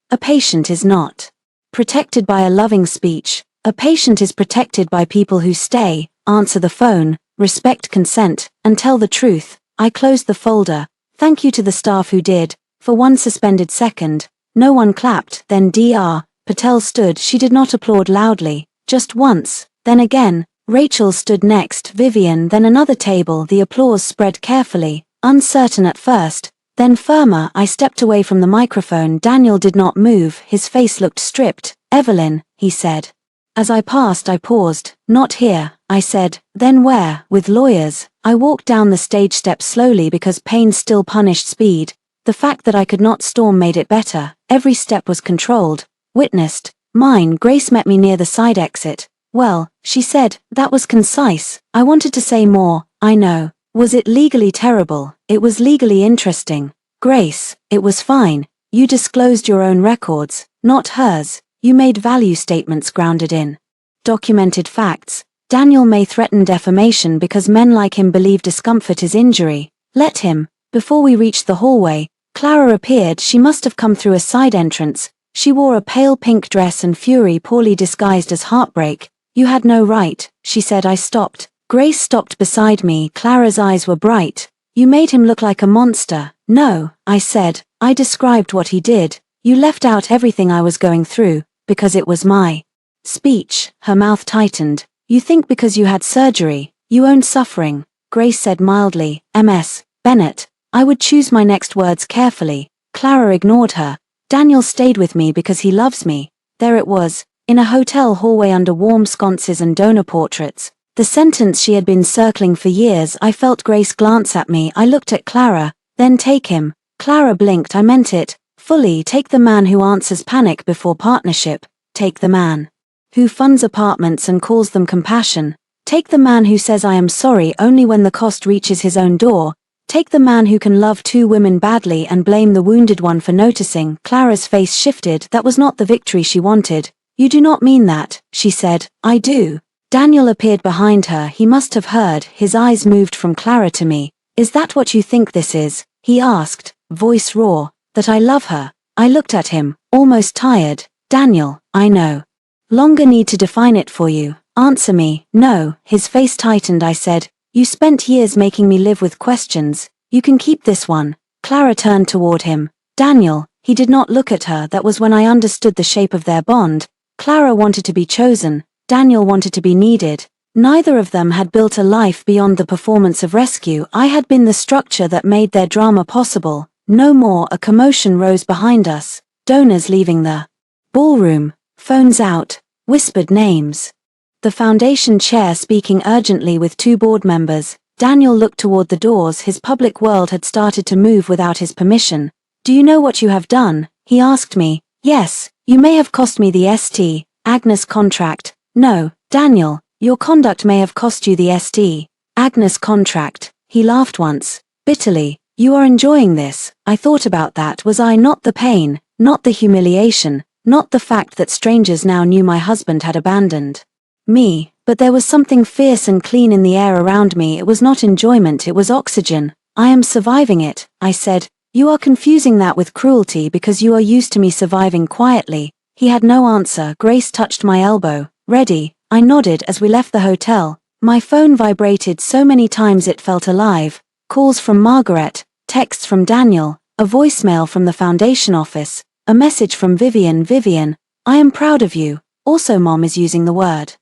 a patient is not protected by a loving speech. A patient is protected by people who stay, answer the phone, respect consent, and tell the truth. I closed the folder. Thank you to the staff who did. For one suspended second, no one clapped. Then Dr. Patel stood. She did not applaud loudly, just once, then again. Rachel stood next, Vivian, then another table. The applause spread carefully, uncertain at first, then firmer. I stepped away from the microphone. Daniel did not move. His face looked stripped. "Evelyn," he said. As I passed, I paused. "Not here," I said. "Then where?" "With lawyers." I walked down the stage steps slowly because pain still punished speed. The fact that I could not storm made it better. Every step was controlled, witnessed. Mine. Grace met me near the side exit. "Well," she said, "that was concise." I wanted to say more. "I know." Was it legally terrible? It was legally interesting. "Grace, it was fine. You disclosed your own records, not hers. You made value statements grounded in documented facts. Daniel may threaten defamation because men like him believe discomfort is injury. Let him." Before we reached the hallway, Clara appeared. She must have come through a side entrance. She wore a pale pink dress and fury poorly disguised as heartbreak. "You had no right," she said. I stopped. Grace stopped beside me. Clara's eyes were bright. "You made him look like a monster." "No," I said. "I described what he did. You left out everything I was going through, because it was my speech." Her mouth tightened. "You think because you had surgery, you own suffering," Grace said mildly. "Ms. Bennett." I would choose my next words carefully. Clara ignored her. "Daniel stayed with me because he loves me." There it was, in a hotel hallway under warm sconces and donor portraits. The sentence she had been circling for years. I felt Grace glance at me. I looked at Clara. "Then take him." Clara blinked. I meant it fully. Take the man who answers panic before partnership. Take the man who funds apartments and calls them compassion. Take the man who says "I am sorry" only when the cost reaches his own door. Take the man who can love two women badly and blame the wounded one for noticing. Clara's face shifted. That was not the victory she wanted. "You do not mean that," she said. "I do." Daniel appeared behind her. He must have heard. His eyes moved from Clara to me. "Is that what you think this is?" he asked, voice raw. "That I love her?" I looked at him, almost tired. "Daniel, I know. Longer need to define it for you. Answer me." "No." His face tightened. I said, "You spent years making me live with questions. You can keep this one." Clara turned toward him. "Daniel." He did not look at her. That was when I understood the shape of their bond. Clara wanted to be chosen. Daniel wanted to be needed. Neither of them had built a life beyond the performance of rescue. I had been the structure that made their drama possible. No more. A commotion rose behind us. Donors leaving the ballroom. Phones out. Whispered names. The foundation chair speaking urgently with two board members. Daniel looked toward the doors. His public world had started to move without his permission. "Do you know what you have done?" he asked me. "Yes, you may have cost me the St. Agnes contract." "No, Daniel, your conduct may have cost you the St. Agnes contract." He laughed once, bitterly. "You are enjoying this." I thought about that. Was I not the pain, not the humiliation, not the fact that strangers now knew my husband had abandoned me? But there was something fierce and clean in the air around me. It was not enjoyment, it was oxygen. I am surviving it, I said. You are confusing that with cruelty because you are used to me surviving quietly. He had no answer. Grace touched my elbow. Ready? I nodded as we left the hotel. My phone vibrated so many times it felt alive. Calls from Margaret, texts from Daniel, a voicemail from the foundation office, a message from Vivian. Vivian, I am proud of you. Also Mom is using the word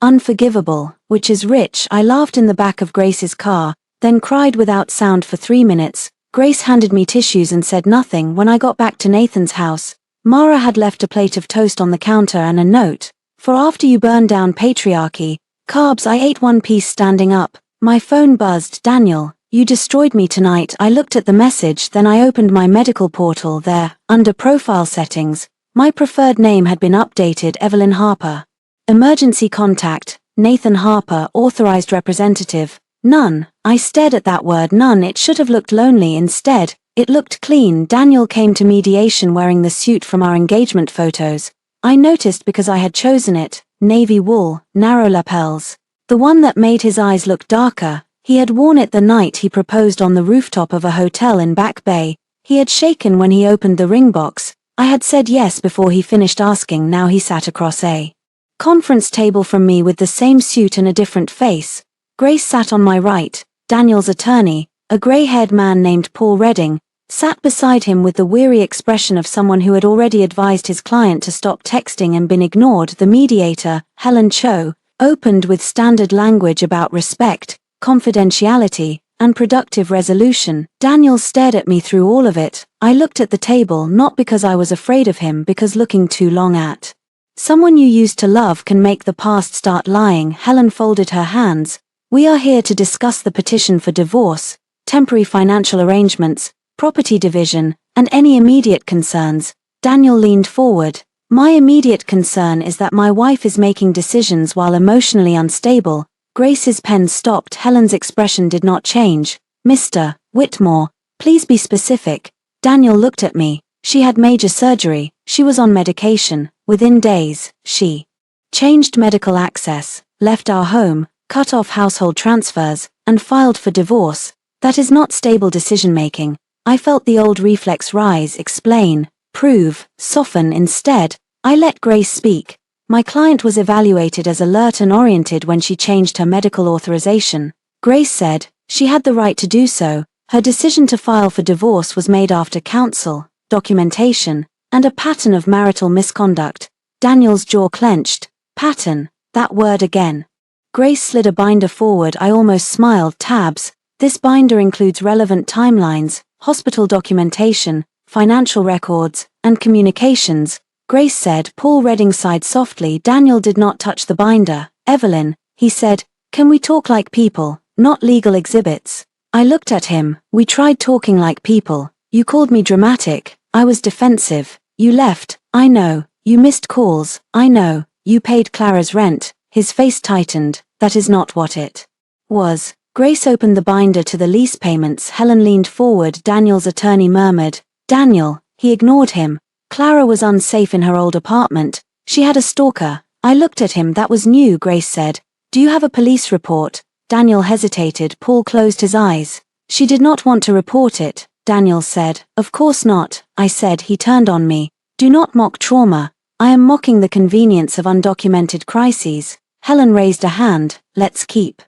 unforgivable, which is rich. I laughed in the back of Grace's car, then cried without sound for 3 minutes. Grace handed me tissues and said nothing. When I got back to Nathan's house, Mara had left a plate of toast on the counter and a note. For after you burn down patriarchy, carbs. I ate one piece standing up. My phone buzzed. Daniel, you destroyed me tonight. I looked at the message, then I opened my medical portal. There, under profile settings, my preferred name had been updated. Evelyn Harper. Emergency contact, Nathan Harper. Authorized representative, none. I stared at that word none. It should have looked lonely. Instead, it looked clean. Daniel came to mediation wearing the suit from our engagement photos. I noticed because I had chosen it, navy wool, narrow lapels. The one that made his eyes look darker. He had worn it the night he proposed on the rooftop of a hotel in Back Bay. He had shaken when he opened the ring box. I had said yes before he finished asking. Now he sat across a conference table from me with the same suit and a different face. Grace sat on my right. Daniel's attorney, a grey-haired man named Paul Redding, sat beside him with the weary expression of someone who had already advised his client to stop texting and been ignored. The mediator, Helen Cho, opened with standard language about respect, confidentiality, and productive resolution. Daniel stared at me through all of it. I looked at the table not because I was afraid of him, because looking too long at someone you used to love can make the past start lying. Helen folded her hands. We are here to discuss the petition for divorce, temporary financial arrangements, property division, and any immediate concerns. Daniel leaned forward. My immediate concern is that my wife is making decisions while emotionally unstable. Grace's pen stopped. Helen's expression did not change. Mr. Whitmore, please be specific. Daniel looked at me. She had major surgery. She was on medication. Within days, she changed medical access, left our home, cut off household transfers, and filed for divorce. That is not stable decision-making. I felt the old reflex rise. Explain, prove, soften. Instead, I let Grace speak. My client was evaluated as alert and oriented when she changed her medical authorization. Grace said she had the right to do so. Her decision to file for divorce was made after counsel, documentation, and a pattern of marital misconduct. Daniel's jaw clenched. Pattern, that word again. Grace slid a binder forward. I almost smiled. Tabs. This binder includes relevant timelines, hospital documentation, financial records, and communications. Grace said. Paul Redding sighed softly. Daniel did not touch the binder. Evelyn, he said, can we talk like people, not legal exhibits? I looked at him. We tried talking like people. You called me dramatic. I was defensive. You left. I know. You missed calls. I know. You paid Clara's rent. His face tightened. That is not what it was. Grace opened the binder to the lease payments. Helen leaned forward. Daniel's attorney murmured. Daniel, he ignored him. Clara was unsafe in her old apartment. She had a stalker. I looked at him. That was new. Grace said. Do you have a police report? Daniel hesitated. Paul closed his eyes. She did not want to report it, Daniel said. Of course not, I said. He turned on me. Do not mock trauma. I am mocking the convenience of undocumented crises. Helen raised a hand. Let's keep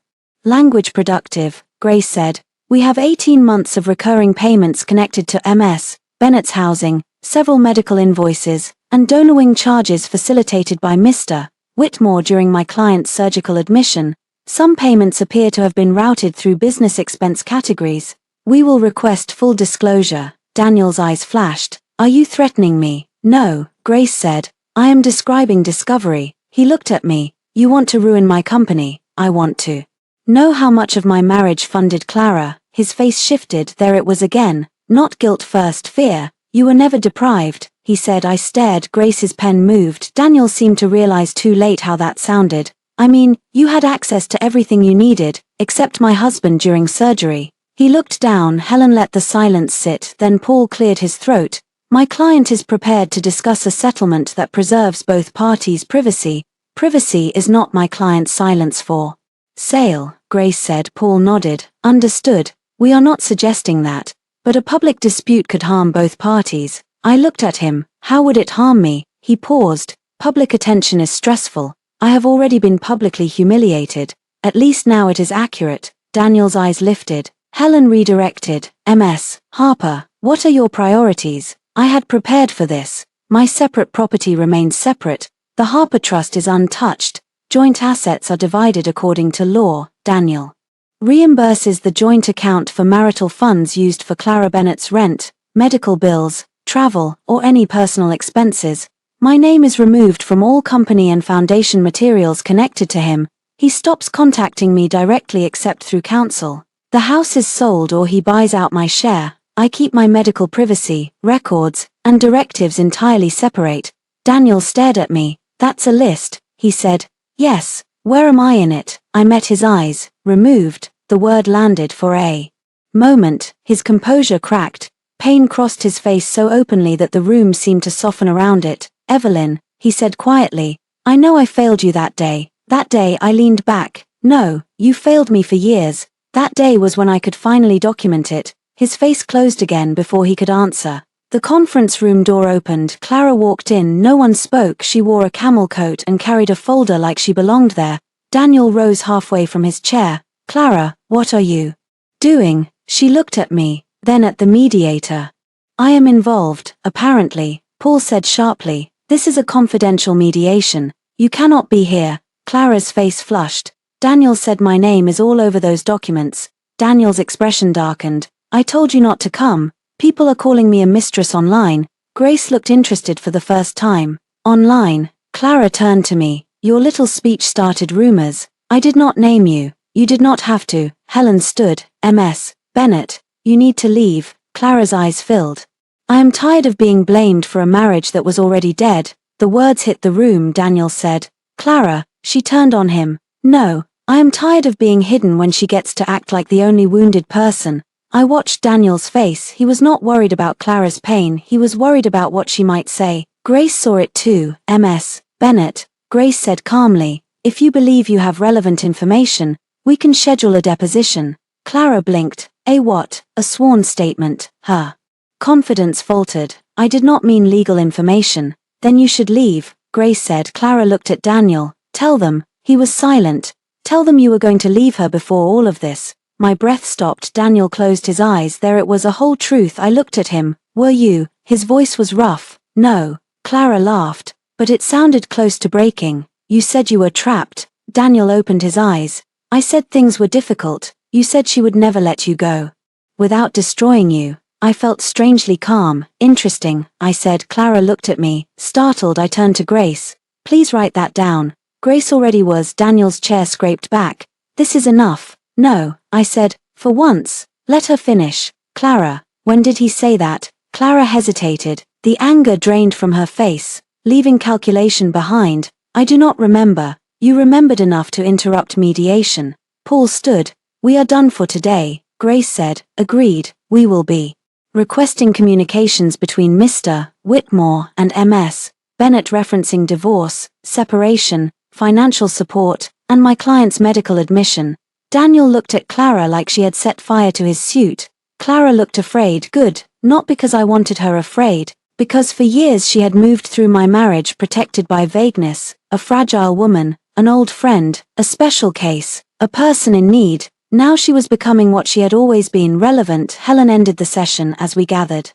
language productive, Grace said. We have 18 months of recurring payments connected to MS, Bennett's housing, several medical invoices, and donor wing charges facilitated by Mr. Whitmore during my client's surgical admission. Some payments appear to have been routed through business expense categories. We will request full disclosure. Daniel's eyes flashed. Are you threatening me? No, Grace said. I am describing discovery. He looked at me. You want to ruin my company. I want to know how much of my marriage funded Clara. His face shifted. There it was again. Not guilt first, fear. You were never deprived, he said. I stared. Grace's pen moved. Daniel seemed to realize too late how that sounded. I mean, you had access to everything you needed, except my husband during surgery. He looked down. Helen let the silence sit. Then Paul cleared his throat. My client is prepared to discuss a settlement that preserves both parties' privacy. Privacy is not my client's silence for sale, Grace said. Paul nodded. Understood. We are not suggesting that. But a public dispute could harm both parties. I looked at him. How would it harm me? He paused. Public attention is stressful. I have already been publicly humiliated. At least now it is accurate. Daniel's eyes lifted. Helen redirected. Ms. Harper, what are your priorities? I had prepared for this. My separate property remains separate. The Harper Trust is untouched. Joint assets are divided according to law. Daniel reimburses the joint account for marital funds used for Clara Bennett's rent, medical bills, travel, or any personal expenses. My name is removed from all company and foundation materials connected to him. He stops contacting me directly except through counsel. The house is sold or he buys out my share. I keep my medical privacy, records, and directives entirely separate. Daniel stared at me. That's a list, he said. Yes. Where am I in it? I met his eyes. Removed. The word landed for a moment. His composure cracked. Pain crossed his face so openly that the room seemed to soften around it. Evelyn, he said quietly, I know I failed you that day. That day I leaned back. No, you failed me for years. That day was when I could finally document it. His face closed again before he could answer. The conference room door opened. Clara walked in. No one spoke. She wore a camel coat and carried a folder like she belonged there. Daniel rose halfway from his chair. Clara, what are you doing? She looked at me, then at the mediator. I am involved, apparently, Paul said sharply. This is a confidential mediation. You cannot be here. Clara's face flushed. Daniel said my name is all over those documents. Daniel's expression darkened. I told you not to come. People are calling me a mistress online. Grace looked interested for the first time. Online. Clara turned to me. Your little speech started rumors. I did not name you. You did not have to. Helen stood. Ms. Bennett, you need to leave. Clara's eyes filled. I am tired of being blamed for a marriage that was already dead. The words hit the room. Daniel said. Clara, she turned on him. No, I am tired of being hidden when she gets to act like the only wounded person. I watched Daniel's face. He was not worried about Clara's pain. He was worried about what she might say. Grace saw it too. Ms. Bennett, Grace said calmly, if you believe you have relevant information, we can schedule a deposition. Clara blinked. A what? A sworn statement. Her confidence faltered. I did not mean legal information. Then you should leave, Grace said. Clara looked at Daniel. Tell them. He was silent. Tell them you were going to leave her before all of this. My breath stopped. Daniel closed his eyes. There it was, a whole truth. I looked at him. Were you? His voice was rough. No. Clara laughed. But it sounded close to breaking. You said you were trapped. Daniel opened his eyes. I said things were difficult. You said she would never let you go without destroying you. I felt strangely calm. Interesting, I said. Clara looked at me. Startled, I turned to Grace. Please write that down. Grace already was. Daniel's chair scraped back. This is enough. No, I said, for once. Let her finish. Clara, when did he say that? Clara hesitated. The anger drained from her face, leaving calculation behind. I do not remember. You remembered enough to interrupt mediation. Paul stood. We are done for today, Grace said. Agreed, we will be requesting communications between Mr. Whitmore and Ms. Bennett referencing divorce, separation, financial support, and my client's medical admission. Daniel looked at Clara like she had set fire to his suit. Clara looked afraid. Good, not because I wanted her afraid, because for years she had moved through my marriage protected by vagueness, a fragile woman, an old friend, a special case, a person in need. Now she was becoming what she had always been, relevant. Helen ended the session as we gathered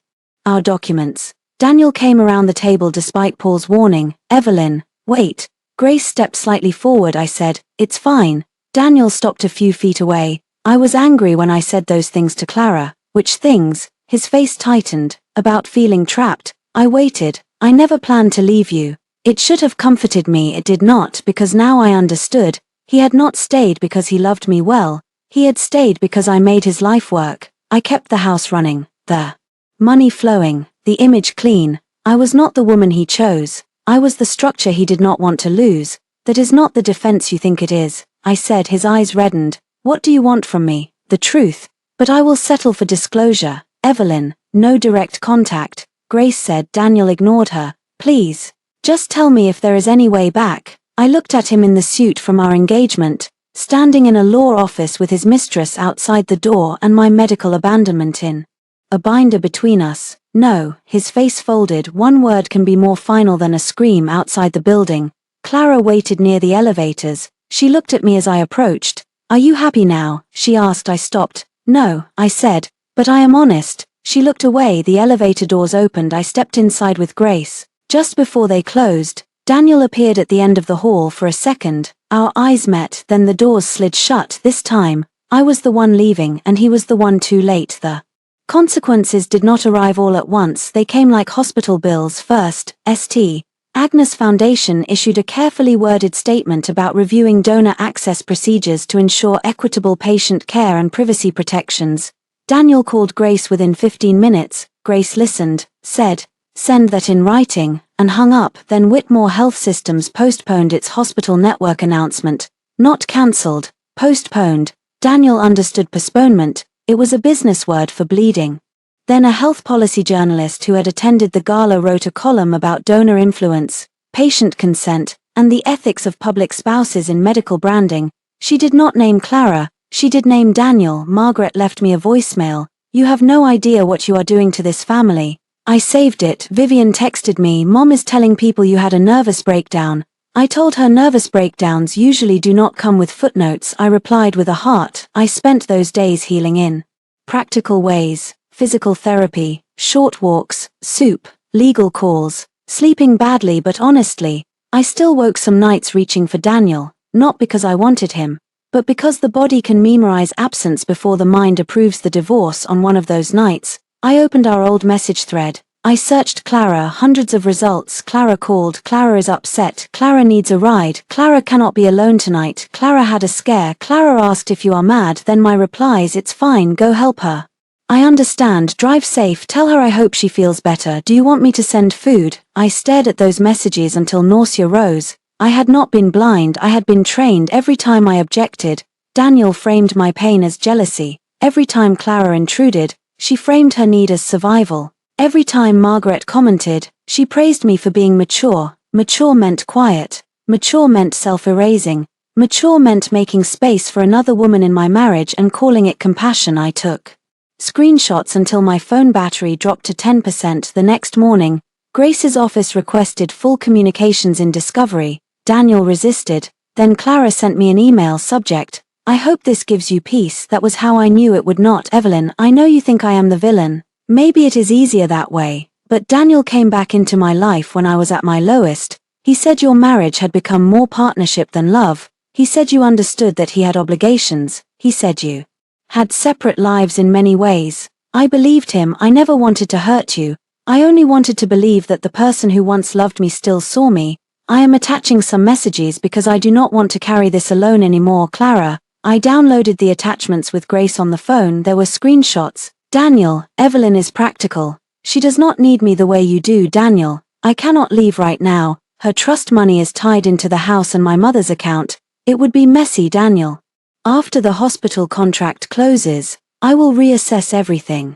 our documents. Daniel came around the table despite Paul's warning. Evelyn, wait. Grace stepped slightly forward. I said, it's fine. Daniel stopped a few feet away. I was angry when I said those things to Clara. Which things? His face tightened. About feeling trapped. I waited. I never planned to leave you. It should have comforted me. It did not, because now I understood. He had not stayed because he loved me well. He had stayed because I made his life work. I kept the house running, the money flowing, the image clean. I was not the woman he chose. I was the structure he did not want to lose. That is not the defense you think it is, I said. His eyes reddened. What do you want from me? The truth. But I will settle for disclosure. Evelyn, no direct contact, Grace said. Daniel ignored her. Please, just tell me if there is any way back. I looked at him in the suit from our engagement, standing in a law office with his mistress outside the door and my medical abandonment in a binder between us. No, his face folded. One word can be more final than a scream outside the building. Clara waited near the elevators. She looked at me as I approached. Are you happy now? She asked. I stopped. No, I said, but I am honest. She looked away. The elevator doors opened. I stepped inside with Grace. Just before they closed, Daniel appeared at the end of the hall for a second. Our eyes met, then the doors slid shut. This time, I was the one leaving and he was the one too late. The consequences did not arrive all at once. They came like hospital bills. First, St. Agnes Foundation issued a carefully worded statement about reviewing donor access procedures to ensure equitable patient care and privacy protections. Daniel called Grace within 15 minutes. Grace listened, said, "Send that in writing," and hung up. Then Whitmore Health Systems postponed its hospital network announcement. Not cancelled, postponed. Daniel understood postponement. It was a business word for bleeding. Then a health policy journalist who had attended the gala wrote a column about donor influence, patient consent, and the ethics of public spouses in medical branding. She did not name Clara, she did name Daniel. Margaret left me a voicemail. "You have no idea what you are doing to this family." I saved it. Vivian texted me, "Mom is telling people you had a nervous breakdown." I told her nervous breakdowns usually do not come with footnotes. I replied with a heart. I spent those days healing in practical ways. Physical therapy, short walks, soup, legal calls, sleeping badly, but honestly, I still woke some nights reaching for Daniel, not because I wanted him, but because the body can memorize absence before the mind approves the divorce. On one of those nights, I opened our old message thread. I searched Clara, hundreds of results. Clara called, Clara is upset, Clara needs a ride, Clara cannot be alone tonight, Clara had a scare, Clara asked if you are mad. Then my replies, it's fine, go help her. I understand, drive safe, tell her I hope she feels better. Do you want me to send food? I stared at those messages until nausea rose. I had not been blind, I had been trained. Every time I objected, Daniel framed my pain as jealousy. Every time Clara intruded, she framed her need as survival. Every time Margaret commented, she praised me for being mature. Mature meant quiet. Mature meant self-erasing. Mature meant making space for another woman in my marriage and calling it compassion. I took screenshots until my phone battery dropped to 10%. The next morning, Grace's office requested full communications in Discovery. Daniel resisted. Then Clara sent me an email. Subject, I hope this gives you peace. That was how I knew it would not. Evelyn, I know you think I am the villain. Maybe it is easier that way, but Daniel came back into my life when I was at my lowest. He said your marriage had become more partnership than love. He said you understood that he had obligations. He said you had separate lives in many ways. I believed him. I never wanted to hurt you. I only wanted to believe that the person who once loved me still saw me. I am attaching some messages because I do not want to carry this alone anymore. Clara, I downloaded the attachments with Grace on the phone. There were screenshots. Daniel, Evelyn is practical. She does not need me the way you do. Daniel, I cannot leave right now. Her trust money is tied into the house and my mother's account. It would be messy. Daniel, after the hospital contract closes, I will reassess everything.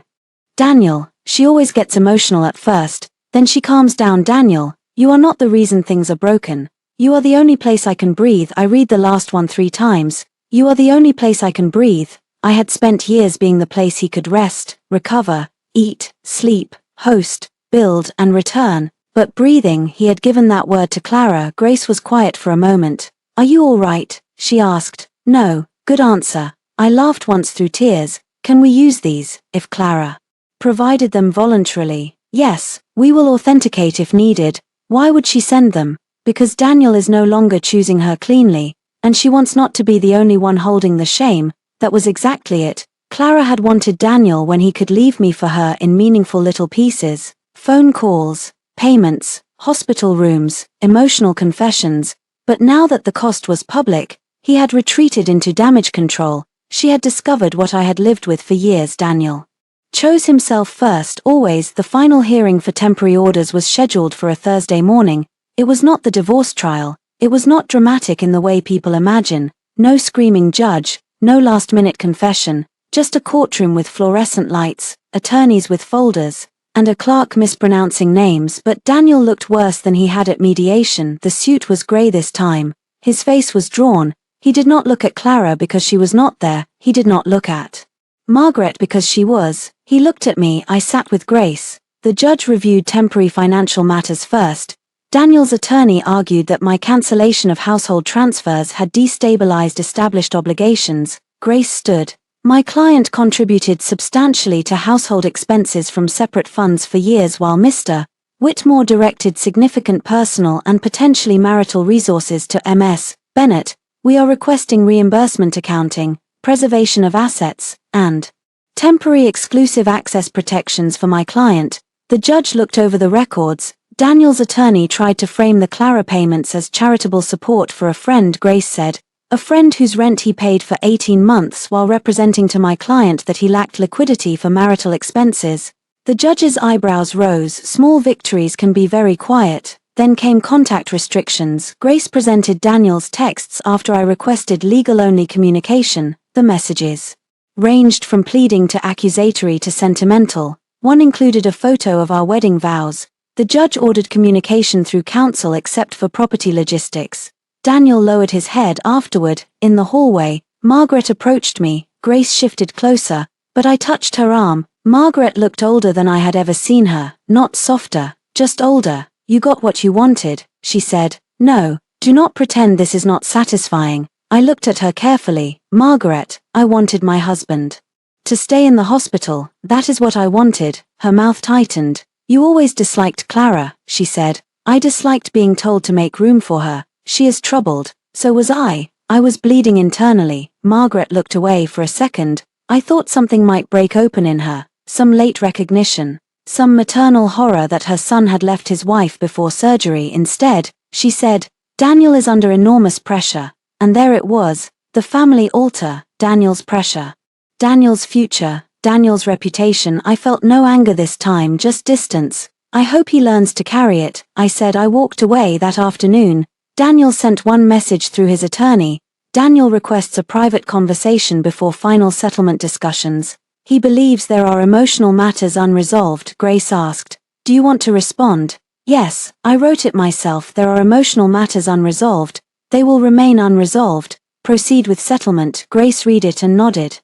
Daniel, she always gets emotional at first, then she calms down. Daniel, you are not the reason things are broken. You are the only place I can breathe. I read the last one 3 times. You are the only place I can breathe. I had spent years being the place he could rest, recover, eat, sleep, host, build, and return. But breathing, he had given that word to Clara. Grace was quiet for a moment. Are you all right? She asked. No. Good answer. I laughed once through tears. Can we use these, if Clara provided them voluntarily? Yes, we will authenticate if needed. Why would she send them? Because Daniel is no longer choosing her cleanly, and she wants not to be the only one holding the shame. That was exactly it. Clara had wanted Daniel when he could leave me for her in meaningful little pieces. Phone calls, payments, hospital rooms, emotional confessions. But now that the cost was public, he had retreated into damage control. She had discovered what I had lived with for years. Daniel chose himself first, always. The final hearing for temporary orders was scheduled for a Thursday morning. It was not the divorce trial. It was not dramatic in the way people imagine. No screaming judge, no last-minute confession, just a courtroom with fluorescent lights, attorneys with folders, and a clerk mispronouncing names, but Daniel looked worse than he had at mediation. The suit was grey this time. His face was drawn. He did not look at Clara because she was not there. He did not look at Margaret because she was. He looked at me. I sat with Grace. The judge reviewed temporary financial matters first. Daniel's attorney argued that my cancellation of household transfers had destabilized established obligations. Grace stood. My client contributed substantially to household expenses from separate funds for years while Mr. Whitmore directed significant personal and potentially marital resources to Ms. Bennett. We are requesting reimbursement accounting, preservation of assets, and temporary exclusive access protections for my client. The judge looked over the records. Daniel's attorney tried to frame the Clara payments as charitable support for a friend, Grace said, a friend whose rent he paid for 18 months while representing to my client that he lacked liquidity for marital expenses. The judge's eyebrows rose. Small victories can be very quiet. Then came contact restrictions. Grace presented Daniel's texts after I requested legal-only communication. The messages ranged from pleading to accusatory to sentimental. One included a photo of our wedding vows. The judge ordered communication through counsel except for property logistics. Daniel lowered his head afterward. In the hallway, Margaret approached me. Grace shifted closer, but I touched her arm. Margaret looked older than I had ever seen her, not softer, just older. You got what you wanted, she said. No, do not pretend this is not satisfying. I looked at her carefully. Margaret, I wanted my husband to stay in the hospital. That is what I wanted. Her mouth tightened. You always disliked Clara, she said. I disliked being told to make room for her. She is troubled. So was I. I was bleeding internally. Margaret looked away for a second. I thought something might break open in her. Some late recognition. Some maternal horror that her son had left his wife before surgery. Instead, she said, Daniel is under enormous pressure. And there it was. The family altar. Daniel's pressure. Daniel's future. Daniel's reputation. I felt no anger this time, just distance. I hope he learns to carry it, I said. I walked away that afternoon. Daniel sent one message through his attorney. Daniel requests a private conversation before final settlement discussions. He believes there are emotional matters unresolved. Grace asked, do you want to respond? Yes, I wrote it myself. There are emotional matters unresolved. They will remain unresolved. Proceed with settlement. Grace read it and nodded.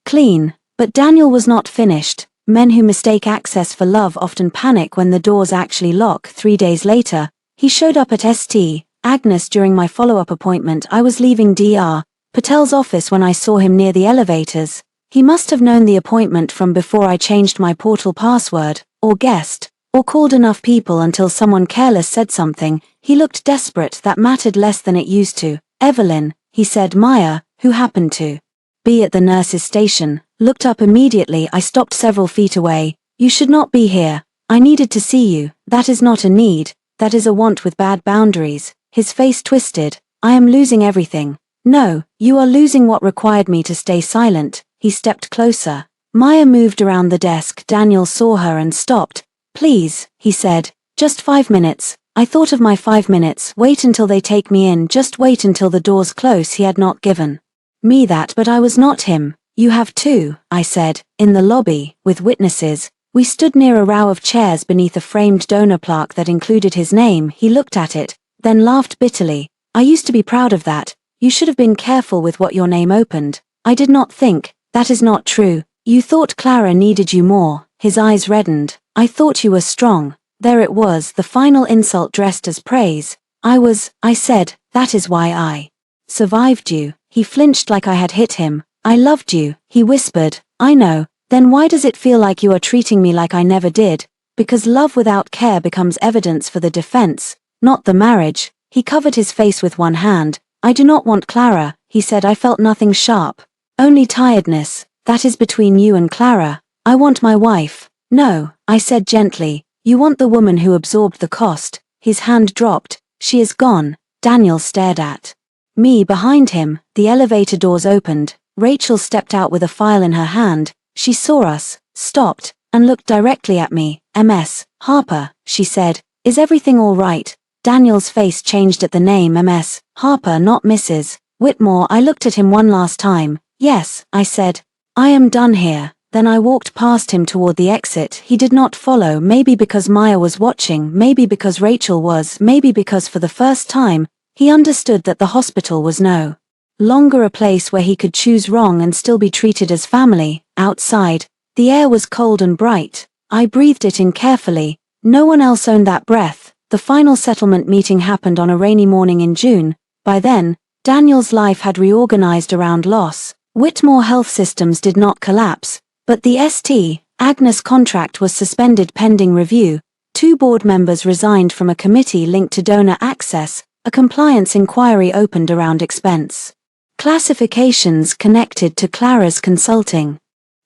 Clean. But Daniel was not finished. Men who mistake access for love often panic when the doors actually lock. 3 days later, he showed up at St. Agnes during my follow-up appointment. I was leaving Dr. Patel's office when I saw him near the elevators. He must have known the appointment from before I changed my portal password, or guessed, or called enough people until someone careless said something. He looked desperate. That mattered less than it used to. Evelyn, he said. Maya, who happened to be at the nurse's station, looked up immediately. I stopped several feet away. You should not be here. I needed to see you. That is not a need. That is a want with bad boundaries. His face twisted. I am losing everything. No, you are losing what required me to stay silent. He stepped closer. Maya moved around the desk. Daniel saw her and stopped. Please, he said. Just 5 minutes. I thought of my 5 minutes. Wait until they take me in. Just wait until the doors close. He had not given me that, but I was not him. You have too, I said. In the lobby, with witnesses, we stood near a row of chairs beneath a framed donor plaque that included his name. He looked at it, then laughed bitterly. I used to be proud of that. You should have been careful with what your name opened. I did not think. That is not true. You thought Clara needed you more. His eyes reddened. I thought you were strong. There it was, the final insult dressed as praise. I said, that is why I survived you. He flinched like I had hit him. I loved you, he whispered. I know. Then why does it feel like you are treating me like I never did? Because love without care becomes evidence for the defense, not the marriage. He covered his face with one hand. I do not want Clara, he said. I felt nothing sharp. Only tiredness. That is between you and Clara. I want my wife. No, I said gently. You want the woman who absorbed the cost. His hand dropped. She is gone. Daniel stared at me behind him. The elevator doors opened. Rachel stepped out with a file in her hand. She saw us, stopped, and looked directly at me. Ms. Harper, she said. Is everything all right? Daniel's face changed at the name Ms. Harper, not Mrs. Whitmore. I looked at him one last time. Yes, I said. I am done here. Then I walked past him toward the exit. He did not follow, maybe because Maya was watching, maybe because Rachel was, maybe because for the first time, he understood that the hospital was no longer a place where he could choose wrong and still be treated as family. Outside, the air was cold and bright. I breathed it in carefully. No one else owned that breath. The final settlement meeting happened on a rainy morning in June. By then, Daniel's life had reorganized around loss. Whitmore Health Systems did not collapse, but the St. Agnes contract was suspended pending review. 2 board members resigned from a committee linked to donor access. A compliance inquiry opened around expense classifications connected to Clara's consulting.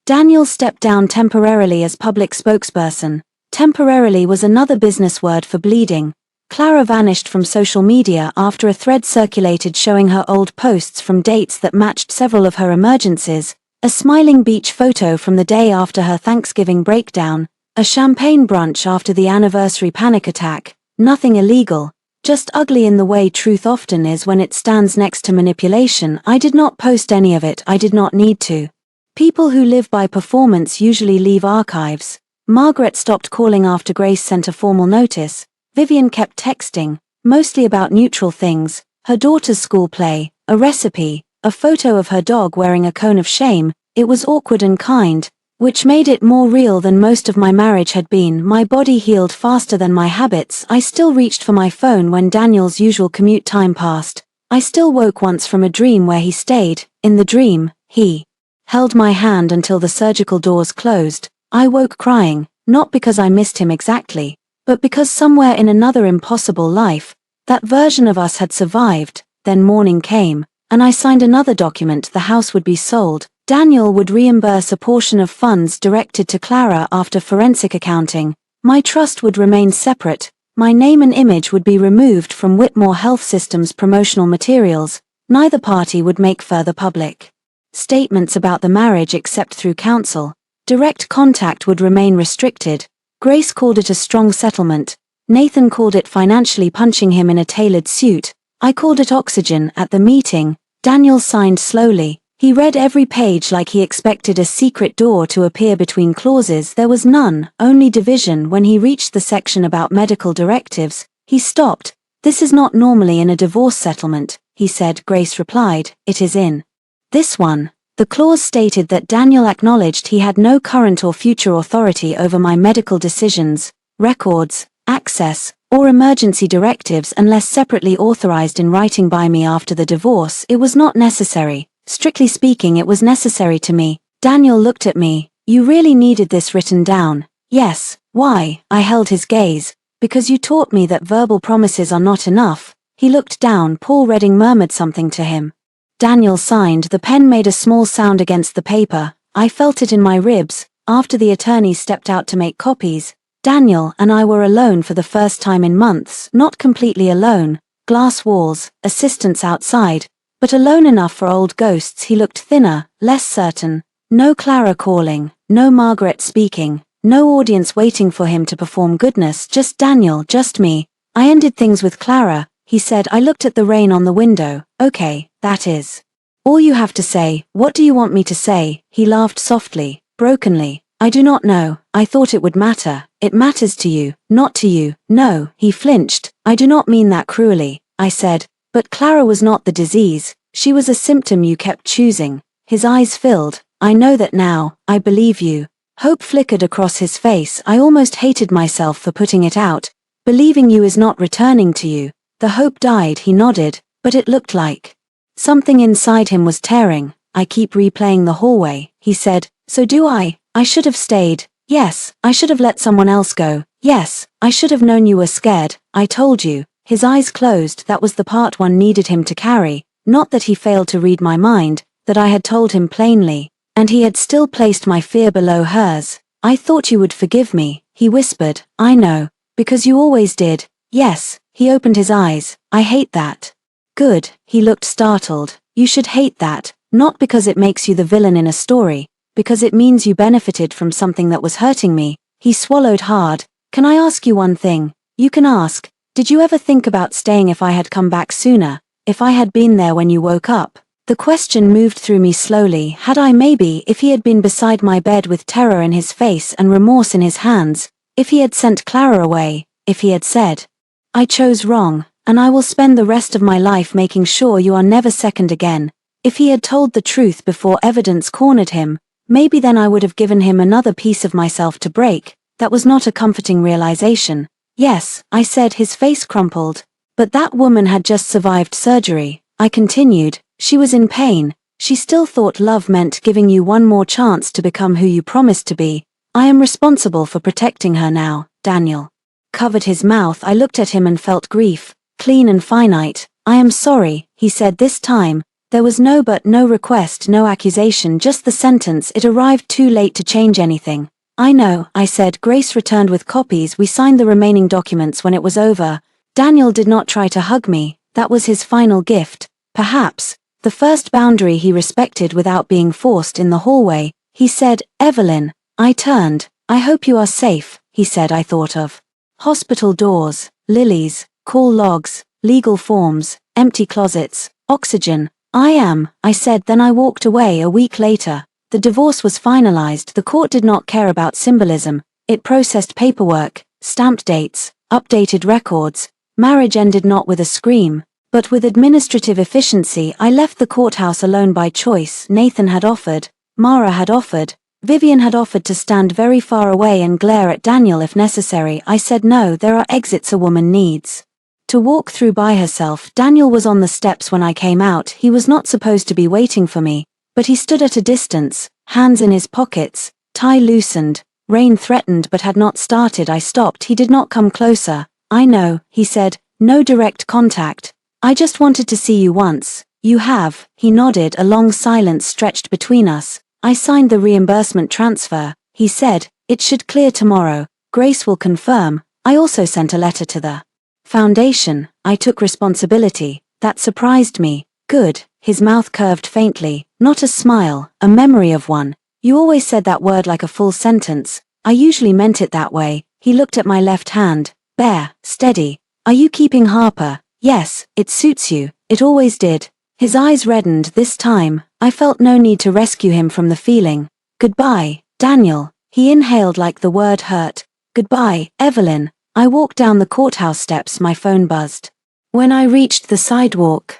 Daniel stepped down temporarily as public spokesperson. Temporarily was another business word for bleeding. Clara vanished from social media after a thread circulated showing her old posts from dates that matched several of her emergencies, a smiling beach photo from the day after her Thanksgiving breakdown, a champagne brunch after the anniversary panic attack. Nothing illegal, just ugly in the way truth often is when it stands next to manipulation. I did not post any of it. I did not need to. People who live by performance usually leave archives. Margaret stopped calling after Grace sent a formal notice. Vivian kept texting, mostly about neutral things, her daughter's school play, a recipe, a photo of her dog wearing a cone of shame. It was awkward and kind, which made it more real than most of my marriage had been. My body healed faster than my habits. I still reached for my phone when Daniel's usual commute time passed. I still woke once from a dream where he stayed. In the dream, he held my hand until the surgical doors closed. I woke crying, not because I missed him exactly, but because somewhere in another impossible life, that version of us had survived. Then morning came, and I signed another document. The house would be sold. Daniel would reimburse a portion of funds directed to Clara after forensic accounting. My trust would remain separate. My name and image would be removed from Whitmore Health Systems promotional materials. Neither party would make further public statements about the marriage except through counsel. Direct contact would remain restricted. Grace called it a strong settlement. Nathan called it financially punching him in a tailored suit. I called it oxygen. At the meeting, Daniel signed slowly. He read every page like he expected a secret door to appear between clauses. There was none, only division. When he reached the section about medical directives, he stopped. "This is not normally in a divorce settlement," he said. Grace replied, "It is in this one." The clause stated that Daniel acknowledged he had no current or future authority over my medical decisions, records, access, or emergency directives unless separately authorized in writing by me after the divorce. It was not necessary. Strictly speaking, it was necessary to me. Daniel looked at me. "You really needed this written down?" "Yes." "Why?" I held his gaze. "Because you taught me that verbal promises are not enough." He looked down. Paul Redding murmured something to him. Daniel signed. The pen made a small sound against the paper. I felt it in my ribs. After the attorney stepped out to make copies, Daniel and I were alone for the first time in months. Not completely alone. Glass walls, assistants outside, but alone enough for old ghosts. He looked thinner, less certain. No Clara calling, no Margaret speaking, no audience waiting for him to perform goodness. Just Daniel, just me. "I ended things with Clara," he said. I looked at the rain on the window. "Okay, that is all you have to say. What do you want me to say?" He laughed softly, brokenly. "I do not know. I thought it would matter." "It matters to you, not to you." "No." He flinched. "I do not mean that cruelly," I said. "But Clara was not the disease. She was a symptom you kept choosing." His eyes filled. "I know that now. I believe you." Hope flickered across his face. I almost hated myself for putting it out. "Believing you is not returning to you." The hope died. He nodded, but it looked like something inside him was tearing. "I keep replaying the hallway," he said. "So do I. I should have stayed. Yes, I should have let someone else go. Yes, I should have known you were scared. I told you." His eyes closed. That was the part one needed him to carry. Not that he failed to read my mind, that I had told him plainly, and he had still placed my fear below hers. "I thought you would forgive me," he whispered. "I know, because you always did." "Yes." He opened his eyes. "I hate that." "Good." He looked startled. "You should hate that, not because it makes you the villain in a story, because it means you benefited from something that was hurting me." He swallowed hard. "Can I ask you one thing?" "You can ask." "Did you ever think about staying if I had come back sooner? If I had been there when you woke up?" The question moved through me slowly. Had I maybe, if he had been beside my bed with terror in his face and remorse in his hands, if he had sent Clara away, if he had said, "I chose wrong, and I will spend the rest of my life making sure you are never second again," if he had told the truth before evidence cornered him, maybe then I would have given him another piece of myself to break. That was not a comforting realization. "Yes," I said, his face crumpled. "But that woman had just survived surgery," I continued. "She was in pain. She still thought love meant giving you one more chance to become who you promised to be. I am responsible for protecting her now." Daniel covered his mouth. I looked at him and felt grief, clean and finite. "I am sorry," he said this time. There was no but, no request, no accusation, just the sentence. It arrived too late to change anything. "I know," I said. Grace returned with copies. We signed the remaining documents when it was over. Daniel did not try to hug me. That was his final gift. Perhaps the first boundary he respected without being forced. In the hallway, he said, "Evelyn." I turned. "I hope you are safe," he said. I thought of hospital doors, lilies, call logs, legal forms, empty closets, oxygen. "I am," I said. Then I walked away. A week later, the divorce was finalized. The court did not care about symbolism. It processed paperwork, stamped dates, updated records. Marriage ended not with a scream, but with administrative efficiency. I left the courthouse alone by choice. Nathan had offered, Mara had offered, Vivian had offered to stand very far away and glare at Daniel if necessary. I said no. There are exits a woman needs to walk through by herself. Daniel was on the steps when I came out. He was not supposed to be waiting for me, but he stood at a distance, hands in his pockets, tie loosened. Rain threatened but had not started. I stopped. He did not come closer. "I know," he said. "No direct contact. I just wanted to see you once." "You have." He nodded. A long silence stretched between us. "I signed the reimbursement transfer," he said. "It should clear tomorrow. Grace will confirm." I also sent a letter to the foundation. I took responsibility. That surprised me. "Good." His mouth curved faintly. Not a smile, a memory of one. "You always said that word like a full sentence." "I usually meant it that way." He looked at my left hand. "Bare, steady. Are you keeping Harper?" "Yes, it suits you. It always did." His eyes reddened this time. I felt no need to rescue him from the feeling. "Goodbye, Daniel." He inhaled like the word hurt. "Goodbye, Evelyn." I walked down the courthouse steps. My phone buzzed. When I reached the sidewalk,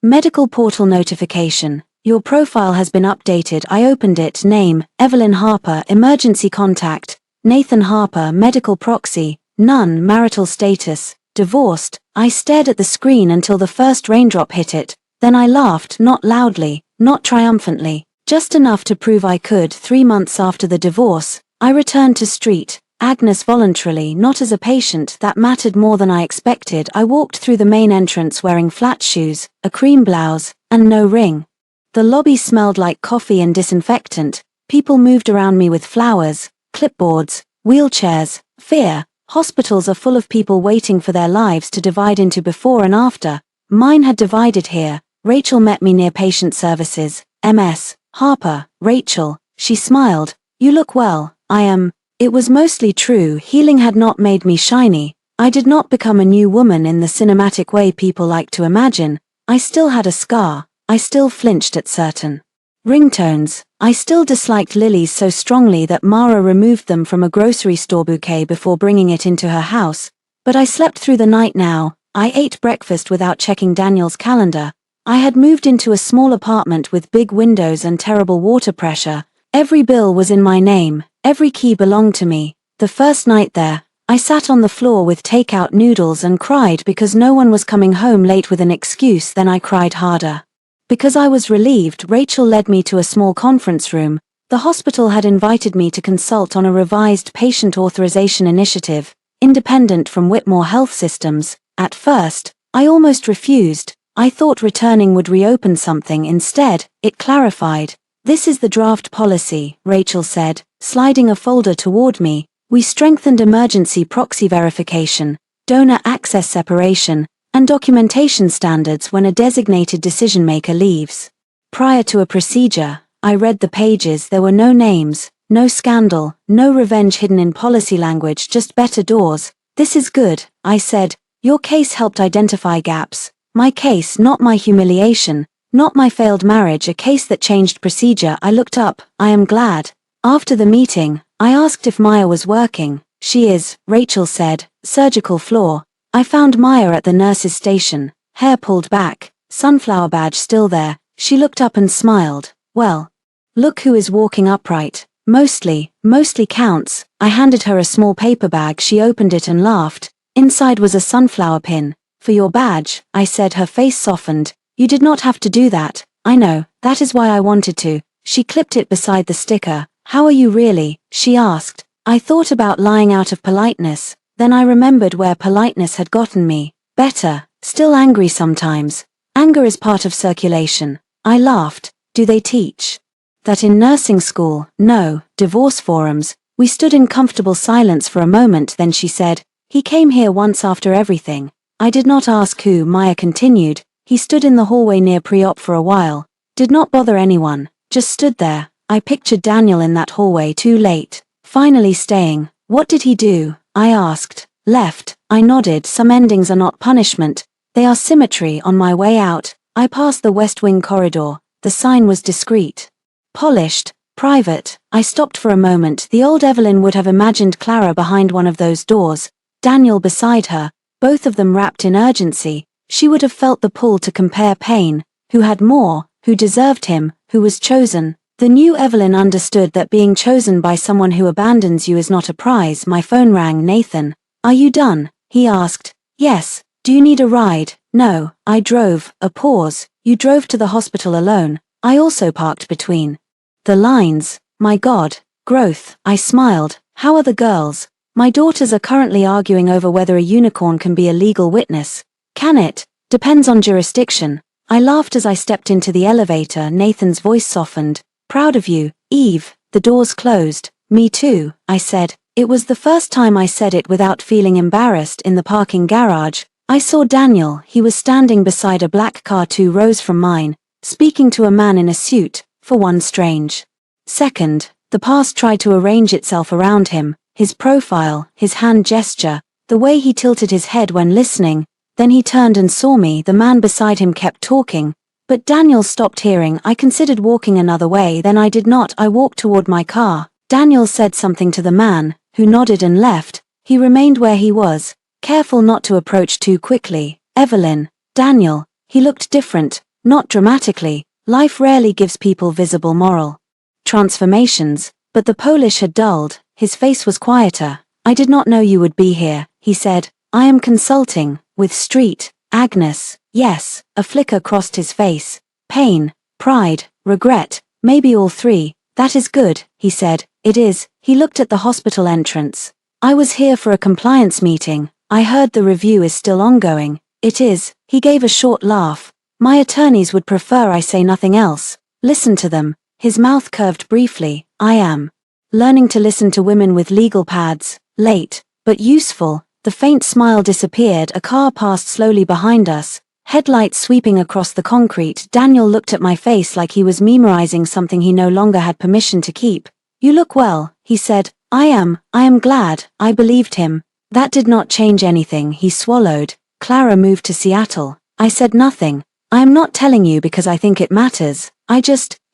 medical portal notification. "Your profile has been updated." I opened it. Name, Evelyn Harper. Emergency contact, Nathan Harper. Medical proxy, none. Marital status, divorced. I stared at the screen until the first raindrop hit it. Then I laughed, not loudly, not triumphantly, just enough to prove I could. 3 months after the divorce, I returned to Street Agnes voluntarily, not as a patient. That mattered more than I expected. I walked through the main entrance wearing flat shoes, a cream blouse, and no ring. The lobby smelled like coffee and disinfectant. People moved around me with flowers, clipboards, wheelchairs. Fear. Hospitals are full of people waiting for their lives to divide into before and after. Mine had divided here. Rachel met me near patient services. MS. "Harper, Rachel." She smiled. "You look well." "I am." It was mostly true. Healing had not made me shiny. I did not become a new woman in the cinematic way people like to imagine. I still had a scar. I still flinched at certain ringtones. I still disliked lilies so strongly that Mara removed them from a grocery store bouquet before bringing it into her house. But I slept through the night now. I ate breakfast without checking Daniel's calendar. I had moved into a small apartment with big windows and terrible water pressure. Every bill was in my name. Every key belonged to me. The first night there, I sat on the floor with takeout noodles and cried because no one was coming home late with an excuse. Then I cried harder. Because I was relieved. Rachel led me to a small conference room. The hospital had invited me to consult on a revised patient authorization initiative, independent from Whitmore Health Systems. At first, I almost refused. I thought returning would reopen something. Instead, it clarified. "This is the draft policy," Rachel said, sliding a folder toward me. "We strengthened emergency proxy verification, donor access separation, and documentation standards when a designated decision-maker leaves. Prior to a procedure." I read the pages. There were no names, no scandal, no revenge hidden in policy language, just better doors. "This is good," I said. "Your case helped identify gaps." My case, not my humiliation. Not my failed marriage, a case that changed procedure. I looked up. I am glad. After the meeting, I asked if Maya was working. She is, Rachel said. Surgical floor. I found Maya at the nurse's station, hair pulled back, sunflower badge still there. She looked up and smiled. Well, look who is walking upright. Mostly counts. I handed her a small paper bag. She opened it and laughed. Inside was a sunflower pin. For your badge, I said. Her face softened. You did not have to do that. I know, that is why I wanted to. She clipped it beside the sticker. How are you really? She asked. I thought about lying out of politeness. Then I remembered where politeness had gotten me. Better. Still angry sometimes. Anger is part of circulation. I laughed. Do they teach that in nursing school? No. Divorce forums. We stood in comfortable silence for a moment. Then she said, he came here once after everything. I did not ask who. Maya continued. He stood in the hallway near pre-op for a while. Did not bother anyone. Just stood there. I pictured Daniel in that hallway, too late. Finally staying. What did he do? I asked. Left. I nodded. Some endings are not punishment. They are symmetry. On my way out, I passed the West Wing corridor. The sign was discreet. Polished. Private. I stopped for a moment. The old Evelyn would have imagined Clara behind one of those doors. Daniel beside her. Both of them wrapped in urgency. She would have felt the pull to compare pain. Who had more? Who deserved him? Who was chosen? The new Evelyn understood that being chosen by someone who abandons you is not a prize. My phone rang. Nathan. Are you done? He asked. Yes. Do you need a ride? No. I drove. A pause. You drove to the hospital alone. I also parked between the lines. My God. Growth. I smiled. How are the girls? My daughters are currently arguing over whether a unicorn can be a legal witness. Can it? Depends on jurisdiction. I laughed as I stepped into the elevator. Nathan's voice softened. Proud of you, Eve. The doors closed. Me too, I said. It was the first time I said it without feeling embarrassed. In the parking garage, I saw Daniel. He was standing beside a black car 2 rows from mine, speaking to a man in a suit. For one strange second, the past tried to arrange itself around him. His profile, his hand gesture, the way he tilted his head when listening. Then he turned and saw me. The man beside him kept talking, but Daniel stopped hearing. I considered walking another way, then I did not. I walked toward my car. Daniel said something to the man, who nodded and left. He remained where he was, careful not to approach too quickly. Evelyn. Daniel. He looked different, not dramatically. Life rarely gives people visible moral transformations, but the Polish had dulled. His face was quieter. I did not know you would be here, he said. I am consulting with Street. Agnes. Yes. A flicker crossed his face. Pain, pride, regret, maybe all 3. That is good, he said. It is. He looked at the hospital entrance. I was here for a compliance meeting. I heard the review is still ongoing. It is. He gave a short laugh. My attorneys would prefer I say nothing else. Listen to them. His mouth curved briefly. I am learning to listen to women with legal pads. Late, but useful. The faint smile disappeared. A car passed slowly behind us, headlights sweeping across the concrete. Daniel looked at my face like he was memorizing something he no longer had permission to keep. You look well, he said. I am glad. I believed him. That did not change anything. He swallowed. Clara moved to Seattle. I said nothing. I am not telling you because I think it matters.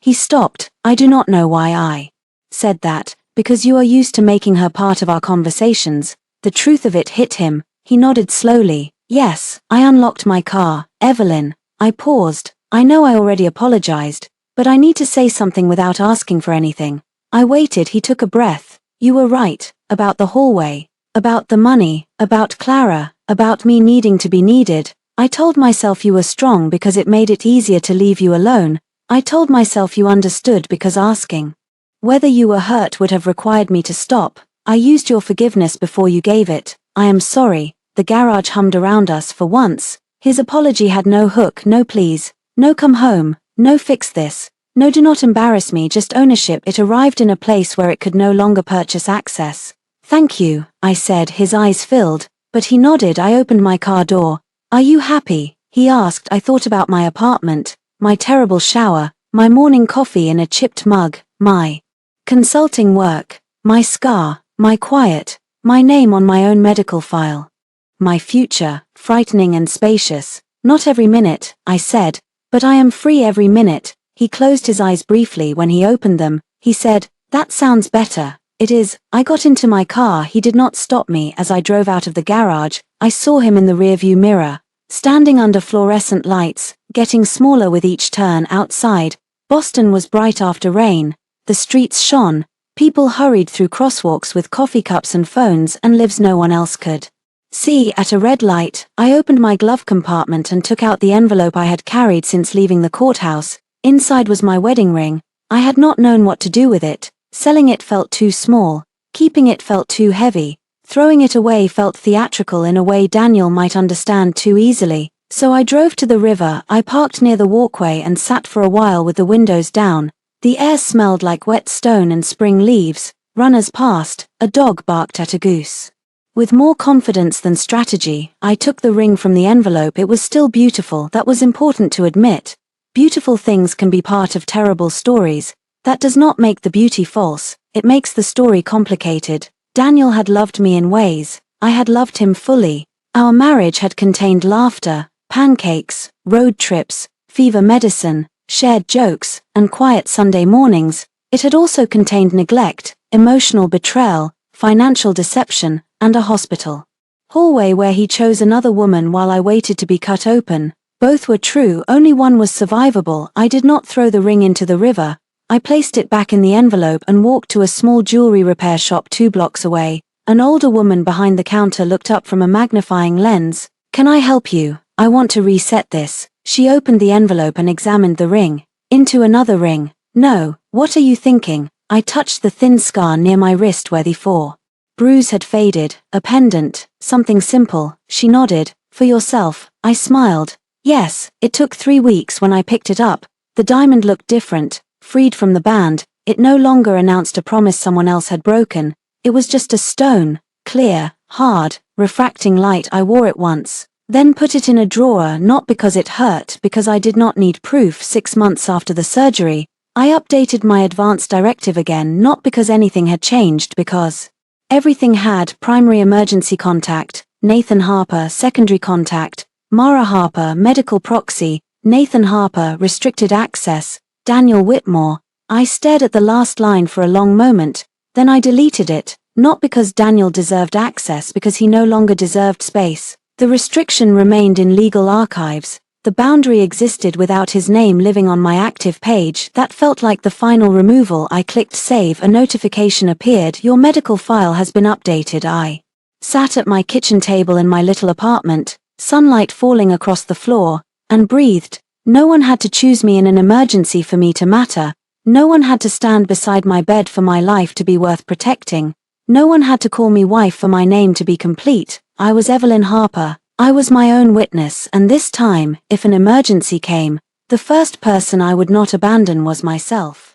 He stopped. I do not know why I said that, because you are used to making her part of our conversations. The truth of it hit him. He nodded slowly. Yes, I unlocked my car. Evelyn. I paused. I know I already apologized, but I need to say something without asking for anything. I waited. He took a breath. You were right, about the hallway, about the money, about Clara, about me needing to be needed. I told myself you were strong because it made it easier to leave you alone. I told myself you understood because asking whether you were hurt would have required me to stop. I used your forgiveness before you gave it. I am sorry. The garage hummed around us for once. His apology had no hook, no please, no come home, no fix this, no do not embarrass me, just ownership. It arrived in a place where it could no longer purchase access. Thank you, I said. His eyes filled, but he nodded. I opened my car door. Are you happy? He asked. I thought about my apartment, my terrible shower, my morning coffee in a chipped mug, my consulting work, my scar, my quiet, my name on my own medical file. My future, frightening and spacious. Not every minute, I said. But I am free every minute. He closed his eyes briefly when he opened them. He said, "That sounds better." "It is." I got into my car. He did not stop me as I drove out of the garage. I saw him in the rearview mirror, standing under fluorescent lights, getting smaller with each turn. Outside, Boston was bright after rain. The streets shone. People hurried through crosswalks with coffee cups and phones and lives no one else could see. At a red light, I opened my glove compartment and took out the envelope I had carried since leaving the courthouse. Inside was my wedding ring. I had not known what to do with it. Selling it felt too small. Keeping it felt too heavy. Throwing it away felt theatrical in a way Daniel might understand too easily. So I drove to the river. I parked near the walkway and sat for a while with the windows down. The air smelled like wet stone and spring leaves. Runners passed. A dog barked at a goose. With more confidence than strategy, I took the ring from the envelope. It was still beautiful. That was important to admit. Beautiful things can be part of terrible stories. That does not make the beauty false. It makes the story complicated. Daniel had loved me in ways. I had loved him fully. Our marriage had contained laughter, pancakes, road trips, fever medicine, shared jokes, and quiet Sunday mornings. It had also contained neglect, emotional betrayal, financial deception, and a hospital hallway where he chose another woman while I waited to be cut open. Both were true, only one was survivable. I did not throw the ring into the river. I placed it back in the envelope and walked to a small jewelry repair shop 2 blocks away. An older woman behind the counter looked up from a magnifying lens. "Can I help you? I want to reset this." She opened the envelope and examined the ring. "Into another ring." "No, what are you thinking?" I touched the thin scar near my wrist where the bruise had faded. "A pendant, something simple." She nodded. "For yourself." I smiled. "Yes." It took 3 weeks when I picked it up. The diamond looked different, freed from the band. It no longer announced a promise someone else had broken. It was just a stone, clear, hard, refracting light. I wore it once, then put it in a drawer, not because it hurt, because I did not need proof. 6 months after the surgery, I updated my advance directive again, not because anything had changed, because everything had. Primary emergency contact, Nathan Harper. Secondary contact, Mara Harper. Medical proxy, Nathan Harper. Restricted access, Daniel Whitmore. I stared at the last line for a long moment, then I deleted it, not because Daniel deserved access, because he no longer deserved space. The restriction remained in legal archives. The boundary existed without his name living on my active page. That felt like the final removal. I clicked save. A notification appeared. "Your medical file has been updated." I sat at my kitchen table in my little apartment, sunlight falling across the floor, and breathed. No one had to choose me in an emergency for me to matter. No one had to stand beside my bed for my life to be worth protecting. No one had to call me wife for my name to be complete. I was Evelyn Harper. I was my own witness, and this time, if an emergency came, the first person I would not abandon was myself.